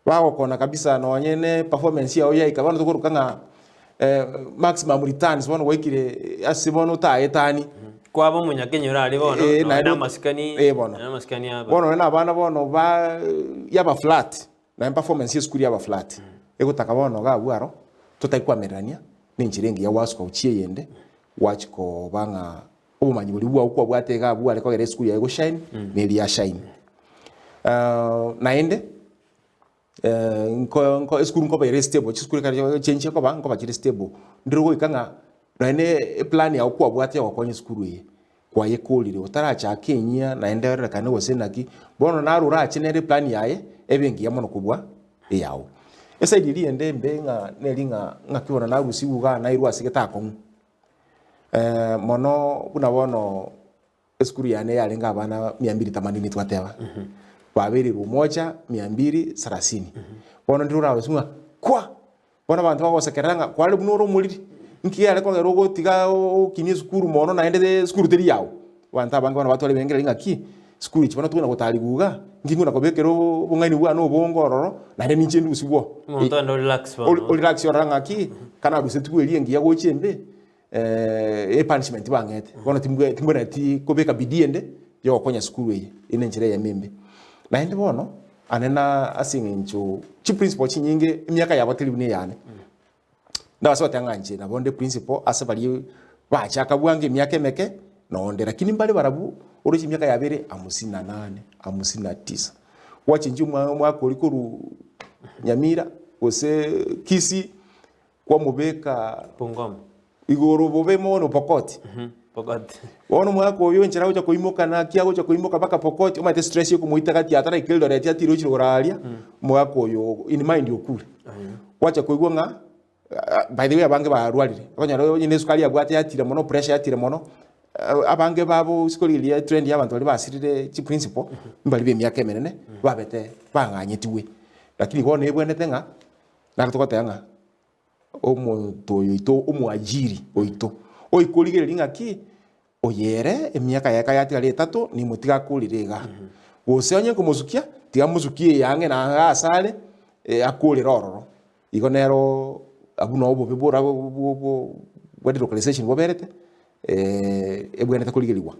bagokona kabisa no nyene performance yao ya ikabana tukurukanga maximum returns bono wekire asibono taetani kwabo munyakenyora ali bono na maskani bono na bana bono ba yaba flat na performance y'eskuri yaba flat egutaka bono ga bwaro tutaikwamerania ninchirengi ya wasco uchie yende wachiko banga obumanyi buli bwa ukwa bwatega bwa aleko gere skuri ya go shine neli ya shine naende nko skuri nko ba stable skuri ka change ko ba nko ba stable ndiro go ikanga naene plan ya ukwa bwate wa konye skuri ye kwa yekolire utaracha Kenya naende rekane wosenaki bono narura achenere plan yaye ebengi ya mono kubwa yawo esa idili ende mbenga nelinga ngakibona na Gusii buga na irwa sigeta mono kuna bono skuri yane yalenga bana 280 twateba babiri rumoja 230 bono ndura wasunga kwa bono bantu bagosekeranga kwa le bunoro muliri nkiya le kwa rogo tiga kini skuru mono na ende skuru teri yawo wanta banga bana batwale bengere ngaki skuru chibona tuna gotali guga ngingu na kobekero bungani bwa no bongororo na ende nichendu usibwo monto ndo relax relax yoranga ki kana dusetu eli ngiya go chembe punishment bangete bono timbwe ti kobeka bidiende yo konya skuru ye ine njire ya membe na ende bono anena asingincho chi principle chinyinge emyaka yabo telibune yane ndaso tanganje na bonde principle asabali bachaka bwange emyaka emeke nonde lakini mbali barabu orochi emyaka yabere 58 59 wachinji mwako likuru Nyamira ose Kisii kwa mubeka Pongoma igoro bobe mono Pokoti Pokoti wono mwako oyo nchira ucha kuimoka na kiago cha kuimoka baka Pokoti umate stress yo kumuita kati atara ikildo reti atiro chiro goralia mwako oyo in mind yokure wacha kuigwa nga by the way abange barwalire akonyaro nyine sukali yabwate yatire mono pressure yatire mono abange babo sikolilia trend y'abantu bali basirire chi principle mbali be myaka emenene babete banganyetiwe lakini gone ebwenete nga nakutokote nga omuntu oyo omwajiri oito oikoligere lingaki oyere emyaka yaka yatire 3 ni mutiga kulirega gose kumuzukia tiga muzukie yange na asale akulira ororo igonero abuno obo bibura wedi localization boberete ebwenete kuligeliwa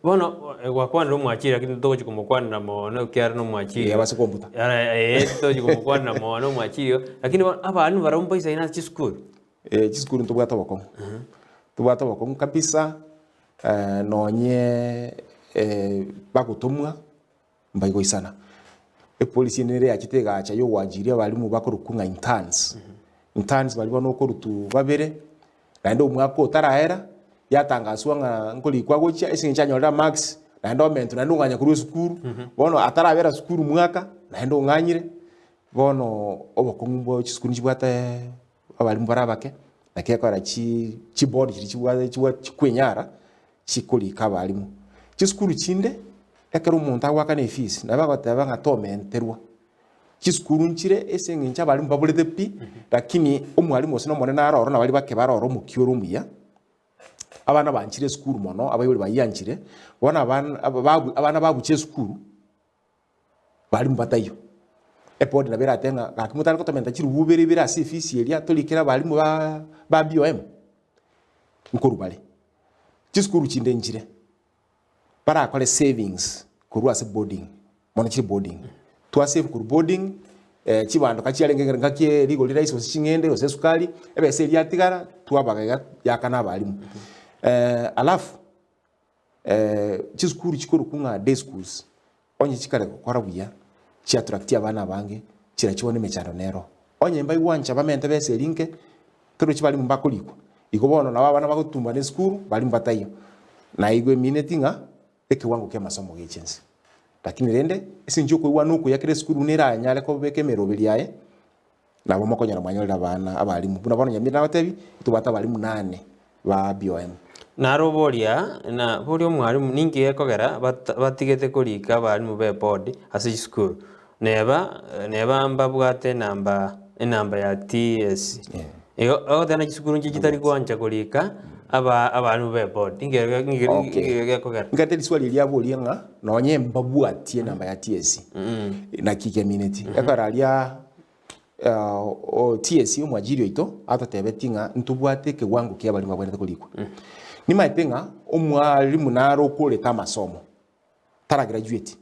bono gwakwana no mwachiri lakini togo chikumukwana na mono kyara no mwachiri yabase komputa togo chikumukwana na mono mwachiri lakini abantu barompa isa ina chiskuru chiskuru ntubwata bako tubwata bako kabisa nonye bakutumwa mbayigo isana epolisi nere yakitega acha yo wajiria balimu bakorukunga interns bali bano korutu babere naende umwako utarahera yatangazwa nga nkoli kwa gocha esincha nyola max naende omentu naende unganya kuru skuru bono atarabera skuru mwaka naende unganyire bono obokongumbo chiskuru chibwata abalimu barabake nakekora chi board chikwenyara chikoli kabalimu chiskuru chinde ekero umuntu awakane fees nabagoteba nga tomenterwa chiskuru nchire esengincha balimu babulete pi lakini omwalimu osino monene aroro na bali bake baroro mukioro muya abana banchire skuru mono abayoli bayanchire bona abana babuche skuru balimu batayo epod na bera tenga akimutana kotomenta chiru bubere bera si fees elia tolikera balimu ba BOM nkuru bali chiskuru chinde nchire para akole savings kurwa se boarding mono chi boarding twa save kur boarding chibando kachialengera ngakie legal rights osingende ose sukali ebe se lyatigara twabaga yakana balimu alafu chiskuru chikuru kunga day schools onye chikare kokora buya chia attractia abana bange chira chibone mechano nero onye mbai wancha bamente bese linke kero chibali mbakolikwa iko bono na bana bagutumba ne school bali mbatayo na igwe minetinga ekiwango kya masomo gichense lakini rende sinjuko iwa nuko yakire school nera nyale ko beke merobeli yae nabo makonyara mwanyolera bana abalimu buna bono Nyamira batebi tubata abalimu 8 ba BOM naroboria na borio mwarimu ningi ekogera batigete kurika abalimu be board ase school neba mbabwate enamba ya TS ego tena kisukuru nje kitari kwanja kurika abantu be board ingere kogera ngate liswali lya bolia nga nonye mbabwatie namba ya TS na kikeminity ekaralia TS umwajiri oito atatebetinga ntubwate kiwango kya bali mabwete kulikwa ni maitenga omwalimu naro koleta masomo tara graduate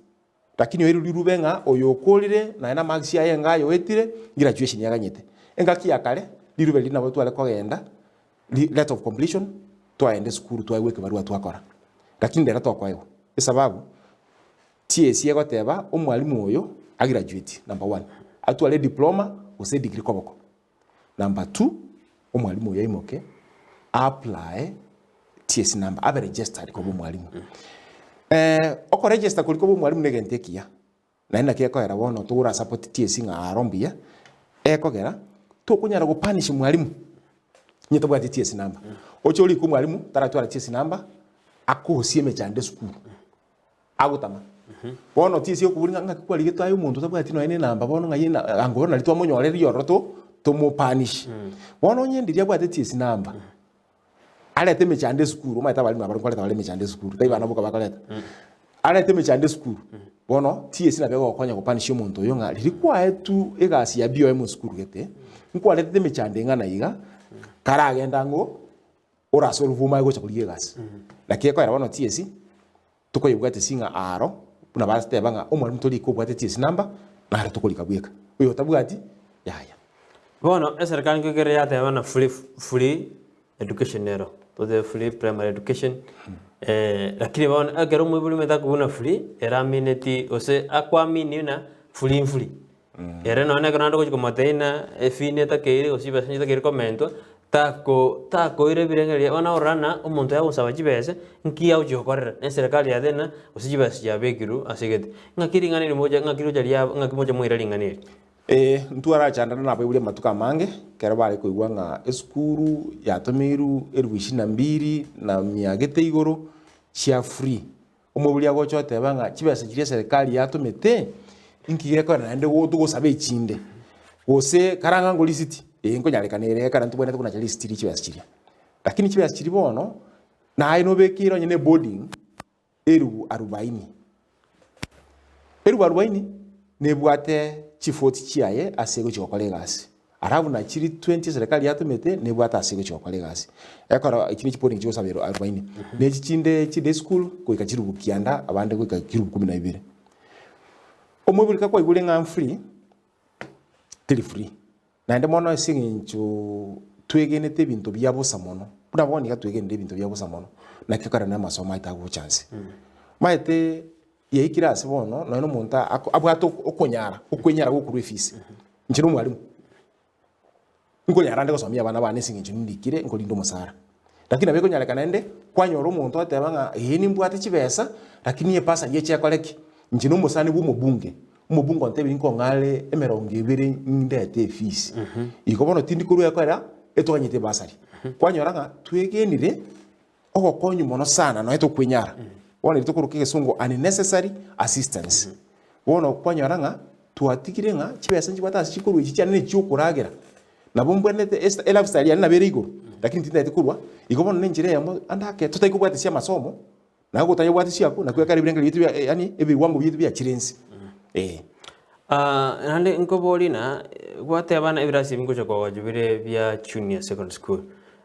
lakini oyiru lirubenga oyokolire na ena marks ya yenga yoetire graduation yaganyete engaki yakale lirube lina botu ale kogenda letter of completion twaende school twaiweke barua twakora lakini ndera twakwayo esababu TS yegoteba omwalimu oyo agraduate number 1 atwale diploma ose degree koboko number 2 omwalimu oyo imoke apply TS number abe registered ko mwalimu oko register kuliko mwalimu negentekia na ina kiako era wono tura support TS nga arombia ekogera to kunyara go punish mwalimu nyito bwa TS number ocholi ku mwalimu taratwara TS number akosie mechande school agutama bono TS yo kuburinga ngakwa ligito ayo muntu tabwa tino ene number bono ngayina angorona litwa monyoreri yoroto to mo punish bono nyendiria bwa TS number alete mechande school umaita balimu abarongoleta bali mechande school taiba nabuka bakaleta alete mechande school bono TS na bego konya kupanish umuntu yo nga lirikwa etu egasi ya BOM school gete nkwalete mechande ngana iga karagenda ngo ora solve uma go chakulie gas lakini kwa bono TS tuko yibwate singa aro kuna baste banga umwalimu toli ko bwate TS number na ara tukolika bweka uyo tabwati yaya bono serikali ngegere yate bana free education nero to the free primary education lakini bana agero mwibuli meta kubuna free era mineti ose akwamini na free era none kana ko komateina efineta keire osiba senita keire komento tako ire birengeri wana orana umuntu yagusaba kibese nkiya ujokorera ne serikali ya dena usijibasi ya begiru asigete ngakiringani ni moja ngakiru jalia ngakimoja mwira ringani ntuara chandana na bwibule matuka mange kera bari kuigwa nga eskuru ya tomiru 2022 na miagete igoro cia free umubuli ago chote banga kibese kiria serikali ya tomete inkire ko na ende wo tugosabe ichinde wose karanga ngo lisiti ngo nyalekanere kana ntubone tukuna cha list kibese kiria lakini kibese kiri bono na aino bekiro nyene boarding 40 nebwate chifoti chiaye asego chokole gasi arabu na chiri 20 serikali yatumete nebwata asego chokole gasi ekora ikini chipori ngicho sabero 40 ne chichinde chide school ko ikachiru bukianda abande ko ikachiru 12 omubulika ko igule nga free tili free na ende mono esingincho twegenete ebintu byabusa mono buna ka twegenete ebintu byabusa mono na kikara na masomo itago chance maite yeikira asibono no muntu abwato okonyara gukuru efisi nchino mwalimu nkonyara ndeko somia abana bane singincho ndikire nkolindo musara lakini abeko nyale kanende kwanyoro muntu atebanga ni mbwate chibesa lakini epasa ye chekoleki nchino musani bumubunge umubungo ntebe nko ngale emeronge ibiri ndete efisi ikobono tindi kuru yakwera etwanyite basari kwanyora nga twegenire ogokonyu mono sana no eto kwenyara wona litokuru kigesungu unnecessary assistance wona kwanyora nga tuatikire nga chibesa nchibata chikuru ichi cyane cyukuragera nabo mbwenete lifestyle ya nabere iguru lakini tinda etikurwa ikobono nenjire yamo andake tutaikubwatisia masomo na gutayibwatisia ko nakweka birenga bitu yani ebiwango bitu bya chirensi nande nkobolina gwate abana ebirasi bingocha kwa wajubire bya junior secondary school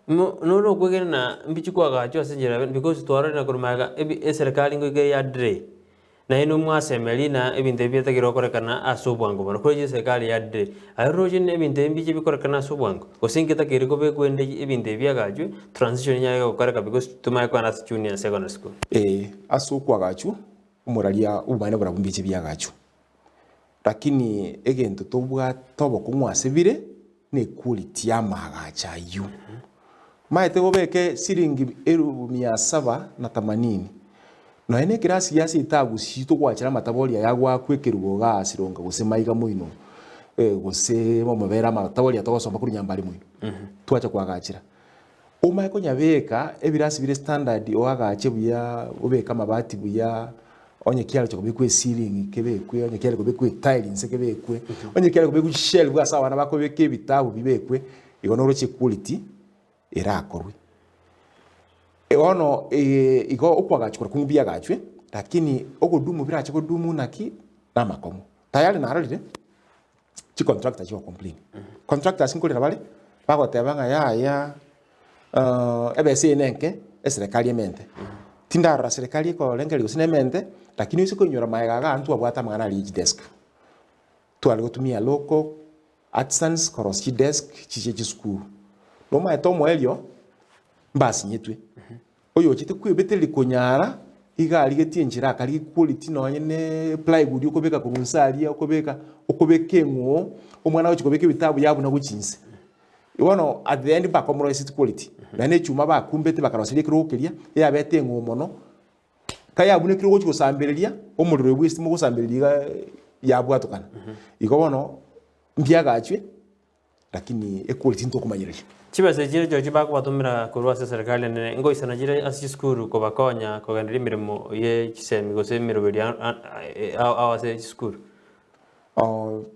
no kwegena mbichi kwa gacho asenjera because twara na kurumaga serikali ngoge ya dre na ino mwasemeli na ebinte byete girokorekana asobwango bano koje serikali ya dre aroje ne ebinte mbichi bikorekana asobwango osingeta kiriko be kwende ebinte byagacho transition nyayo kokareka because tumaye kwa na junior secondary school aso kwa gacho umuralia ubane bura bumbichi byagacho lakini egento tobwa tobo kumwasibire ne quality ya magacha yu maete gobeke siringi 780 no ene kirasi ya sitagu sito gwachira mataboria yagwa kwekerugo ga sironga gusemaiga muino gose momobera mataboria togosomba kuri nyambari muino twacha kwagachira umaye konyabeka ebirasi bire standard oagache buya ubeka mabati buya onye kialo chokobekwe ceiling kebekwe onye kialo kobekwe tiles kebekwe onye kialo kobekwe shelf bwa sawa nabakobeke ebitabu bibekwe igonoro che quality irakorwe ono igo okwagachukura kumbia gachwe lakini ogodumu birache godumu naki na makomo tayari naralire chi contractor chi complain contractor sinkolera bale bagotebanga ya ebese nenke eserikali emente tindara serikali ko lengeri gosinemente lakini usiko nyora maegaga antu abwata mangana lead desk twali gotumia local artisans koroski desk chiche school no maetomo elio mbasi nyetwe oyo chite kwebeteli konyara igali getie njira kali quality no nyene plywood ukobeka kurunsalia ukobeka engo omwana wacho kobeka bitabu yabu na guchinse iwono at the end bakomoro city quality na ne chuma bakumbete bakarosiri kirokeria ya bete engo mono kaya bune kiro gocho sambereria omuriro west mu gusambereria yabu atukana ikobono mbiagachwe lakini equality ntokumanyirisha chibase jire joji bakubatumira kurwa serikali nene ngo isana jire asi skuru ko bakonya ko gandiri mirimo ye Chisemi go se miroberi awase skuru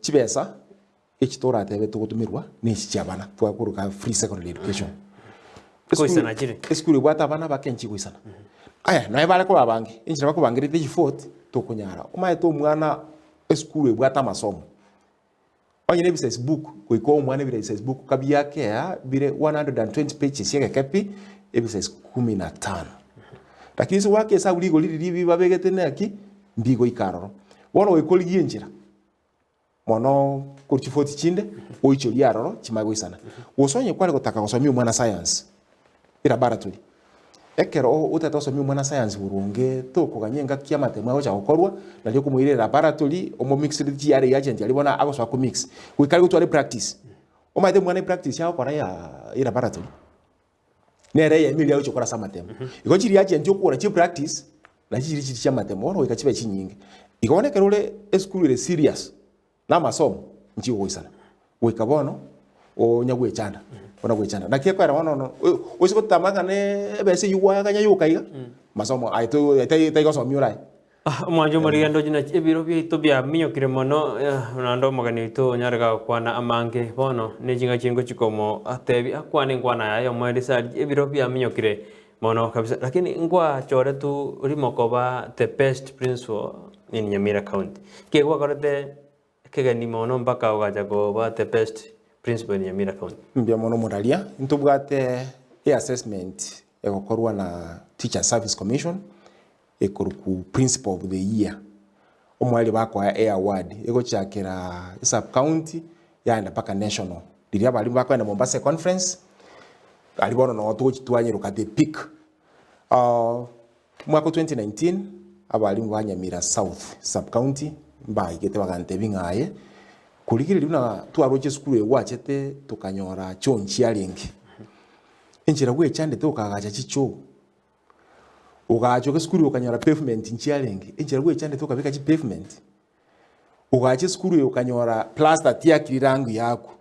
chibesa echitora tebe tugutumirwa ni chiabana twakuruka free secondary education ko isana jire skuru bwata bana bakenchi ko isana aya naye bale ko abange injira bakubangirite chifort tokunyara umaye to mwana skuru bwata masomo onye ne Facebook ko iko mwana bire Facebook kabia ke ya bire 120 pages yake kapi ebisa 15 lakini so wake sa uligo lili babegete neki mbigo ikaroro wono wekoligie njira mono kurchifoti chinde oicho liaroro chimago isana wosonye kwale gotaka gosomia mwana science ira laboratory ekero utatosomia mwana science burunge to kuganyenga kia matemo aho chagokorwa na lyo kumuire laboratory omo mixed GR agent alibona agoswa ku mix wikali gutwale practice omaite mwana practice yao kora ya laboratory nere ya emilia ucho kora samatemo iko chiri agent yo kora chi practice na chiri cha matemo oro ikachiba chinyinge ikone kerole school ile serious na masomo nchi go isana wikabono o nyagwe chanda ona gwechanda na kieko era wono usiko tamanga ne ebese yuwa kanya yukaiga masomo aito tai gosomio rai mwanjo muriendo jina ebiro bya itobya minyokire mono nando magani to nyarega kwana amange bono ne jinga chingo chikomo atebi akwane ngwana yayo mwende sa ebiro bya minyokire mono kabisa lakini ngwa chore tu rimokoba the best principal in Nyamira County kegwa korete kegani mono mpaka ogaja go ba the best principal in Nyamira County mbia mono moralia ntubwate assessment egokorwa na Teacher Service Commission ekuruku principal of the year omwali bakwa award egochakira sub county yaenda paka national diria bali bakwa na Mombasa conference alibono no to chitwanyiruka the peak mwaka 2019 abali wa Nyamira South sub county mbaigete bagante bingaye kulikiri luna twaroche skulu ewachete tukanyora chonchi alingi enjira gwe chande tukagacha chicho ugacho ke skulu ukanyora pavement nchi alingi enjira gwe chande tukabeka chi pavement ugache skulu ukanyora plaster tia kirirangu yako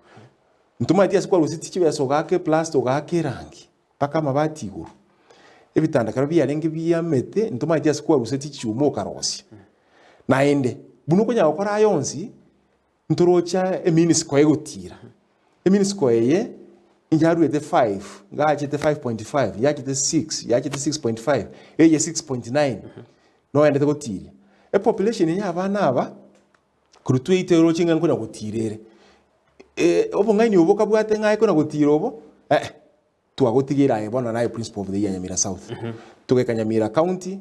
ntuma tia skulu sitichi beso gake plaster ugake rangi paka mabati guru ebitanda karabia alingi bia mete ntuma tia skulu sitichi umokarosi naende bunuko nya okora yonsi ntorocha eminisko egotira eminisko eye injaruete 5 ngachete 5.5 yachete 6 yachete 6.5 eye 6.9 no ende gotira population ya bana aba kurutu itero chinga nkona gotirere obo ngani obo kabwate ngai kona gotira obo twagotigira ebona nae principal of the year Nyamira South tugeka Nyamira County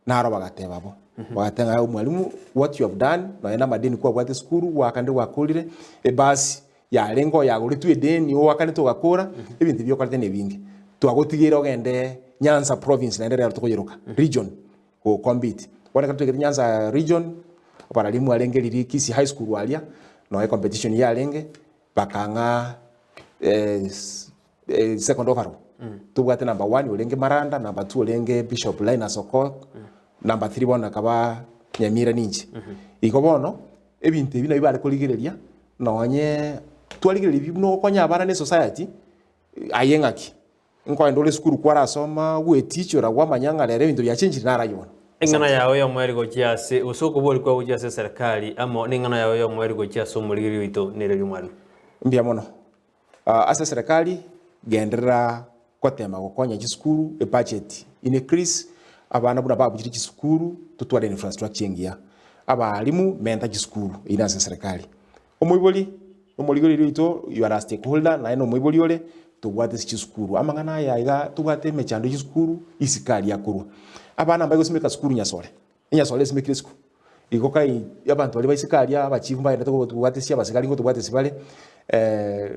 naro bagateba bo watenga mwalimu what you have done na ena madeni kwa bwate skuru wakande wakolire basi ya lengo ya gulitu edeni o wakande to gakora ebintu byo kwate nebingi twagotigira ogende Nyanza province na ndere tukoyeruka region o compete wana katu Nyanza region Obaralimu alenge liri Kisii High School walia no competition ya alenge bakanga second overall. Tubwate number 1 olenge Maranda, number 2 olenge Bishop Linus Okok, number 3 bona kaba Nyamira ninji. Iko bono ebintu bino bibale kuligereria nonye twaligereria bino konya abana ne society ayengaki. Nko ndole skuru kwara soma we teacher wa manyanga lere bintu bya change na rayona. Ingana yawe yo mweri gochiase usoko boli kwa gochiase serikali amo ningana yawe yo mweri gochiase umuligiri wito nere mwana. Mbia mono. Asa serikali gendera kwatema gukonya gisukuru e budget increase abana buna babu kiri gisukuru tutwale infrastructure ngia abalimu menta gisukuru ina serikali omuyiboli omuligori rito you are a stakeholder na ino omuyiboli ole tubwate gisukuru amangana yaiga tubwate mechando gisukuru isikali yakurwa abana mbaye gosimeka sukuru nyasole simekire sukuru iko kai abantu bali basikali abachivu mbaye natoko tubwate sia basikali ngo tubwate sibale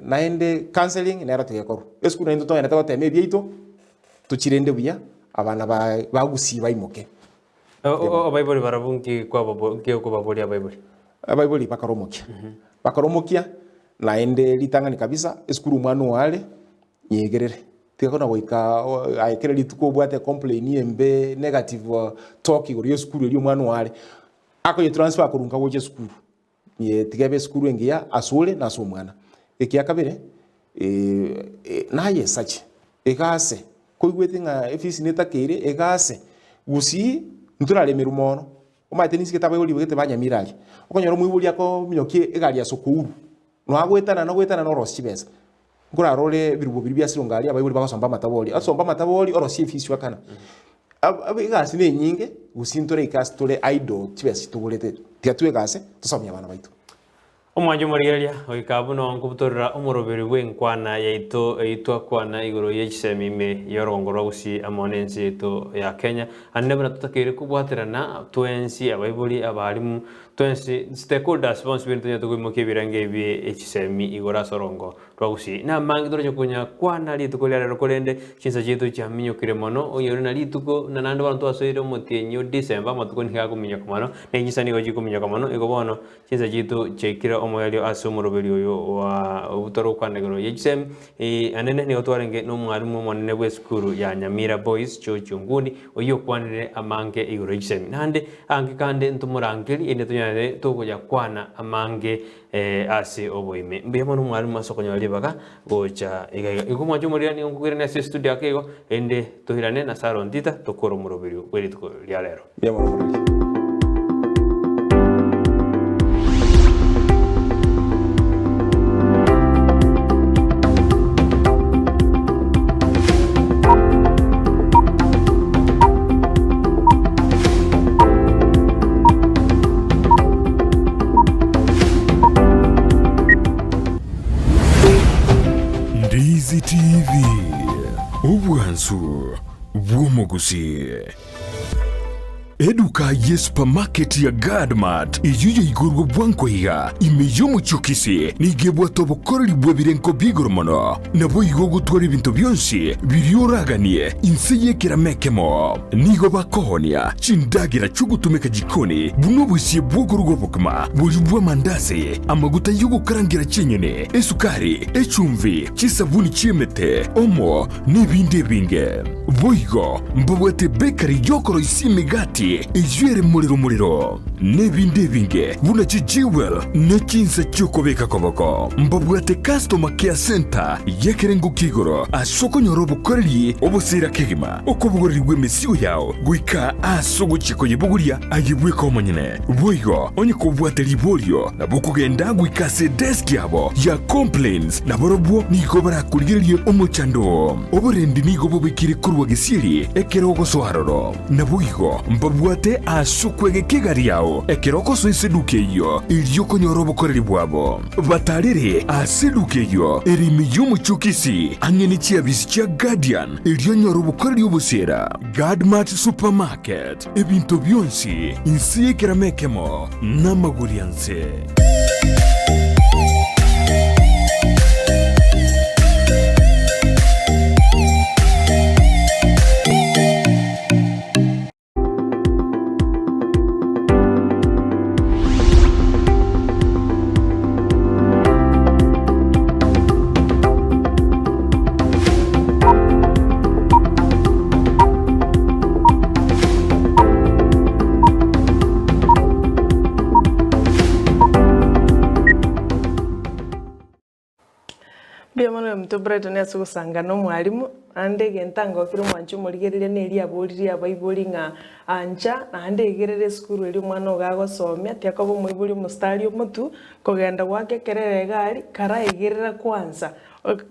naende counseling nera tegekoro esku naendo to yanataka teme bieito tuchirende buya abana ba Gusii baimoke abaiboli barabunki kwa babo ke ko baboli abaiboli bakaromokia naende litangani kabisa eskuru mwanu wale nyegerere tekona boika aikere lituko bwate complain embe negative talk igori eskuru eri mwanu wale ako ye transfer kurunga woje skuru ye tigebe skuru engia asule na so mwana ekia kabere naye sachi egase koigwetinga efisi netakere egase Gusii nturale mirumono omatenisi ketaba yoli bwete banyamirali okonyoro mwibuli ako minyokie egari ya sokuru no agwetana no rosibesa ngura role birubo biri byasirungali abayibuli bakasomba mataboli orosi efisi wakana abigasi ne nyinge Gusii ntore ikasi tole idol tibesi tugulete tiatwe gase tusomya abana baitu Omwanjo morigeria oikabuno nkubutorera umuroberi wenkwana yaito kwana igoro ye Chisemi me yorongorwa Gusii amonensi yaito ya Kenya annebona tutakire kubwaterana twensi abaibuli abalimu twensi stakeholders responsibility nyato kwimoke birange bi Chisemi igora sorongo rwa Gusii na mangi doroje kunya kwana lituko lya kolende chinsa chitu cha minyo kiremono oyori na lituko na nando bantu asoire motenyo December matuko ni kako minyo kamano ne nyisani goji ko minyo kamano igobono chinsa chitu chekira omoyalio asumuroberi oyo wa ubutoro kwanegero yechem anene ni otwarenge no mwalimu monene bwe skuru ya Nyamira Boys Church nguni oyo kwanire amange igoro yechem nande ange kande ntumurangeli ene tunyane tokoja kwana amange ase oboime mbiyamo no mwalimu asokonya libaga gocha igaiga igomwa jumuriya ni ngukirene ase studio akego ende tohirane na saro Ontita tokoro muroberi kweli tuko lya lero Ndizi TV ubwansu bw'omugusii Eduka ye supermarket ya Gadmat iyuyo igurwa bwankoiga imeyo muchukisi nigebwa tobokoreri bwebirenko bigoromono nabo igogo twari bintu byonsi biryoraganie inseye kiramekemo nigo bakohonia chindagira chugutumeka jikoni buno busie bwogorugo bukma bujubwa mandasi amaguta yugo karangira chinyene esukari echumvi chisabuni chimete omo nibinde binge boigo mbabwete bakery yokoro isimigati ijwere muliro nebinde binge buna chijiwel nechinsa chokobeka koboko mbabwate customer care center yekerengo kigoro asoko nyorobo koreli obosira kegima okobugorerwe mesiyo yao guika asogo chiko yebuguria ayibwe komanyene boigo onye kobwate libolio na bukugenda guika se desk yabo ya complaints na borobwo niko barakuligerie omochando oborendi nigo bobikire kurwa gesiri ekerogo soharoro na boigo mbabwate asukwege kigari yao ekeroko so iseduke iyo iliyoko nyorobo koreri bwabo batarire aseduke iyo erimi y'umuchukisi angeni chiabisi chia Guardian iliyo nyorobo koreri obusera Gadmat Supermarket ebintu byonsi insiye kiramekemo n'amagurianse ito Brighton ya sugusanga no mwalimu ande gentango kiro mwanchu murigerire neri aboriri abaibori nga anja na ande igerere skuru eri mwana ogagosomia tiakobo moibori mustari omutu kogenda gwake kerere gari kara igerera kwanza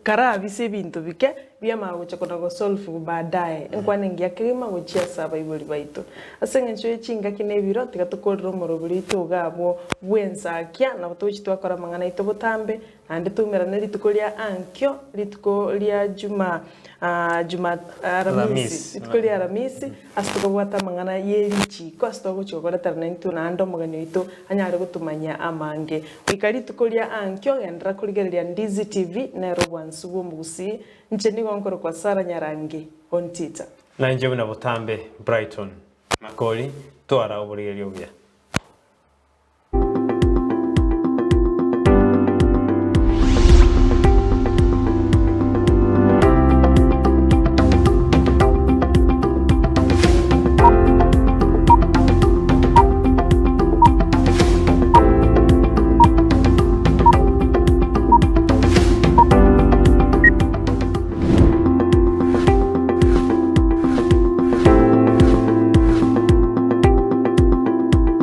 kara abise bintu bike bia magucha kona go solve baadaye enkwane ngia kirima gochia saba ibori baito asenge ncho echinga kinebiro tigatukorero morobiri ito gabo bwensakia na butochi twakora mangana ito butambe ande tumera neri tukoria ankyo lituko lia juma aramisi litukoria aramisi astuko bwata mangana yerichi ko astuko chokora tarnento na ando maganyo ito anyare gutumanya amange ikari tukoria ankyo endra kurigereria Ndizi TV na Rwansubo Gusii ncheni gonkoro kwa Sara Nyarangi Ontita na nje na butambe Brighton Makori twara oburigerio bya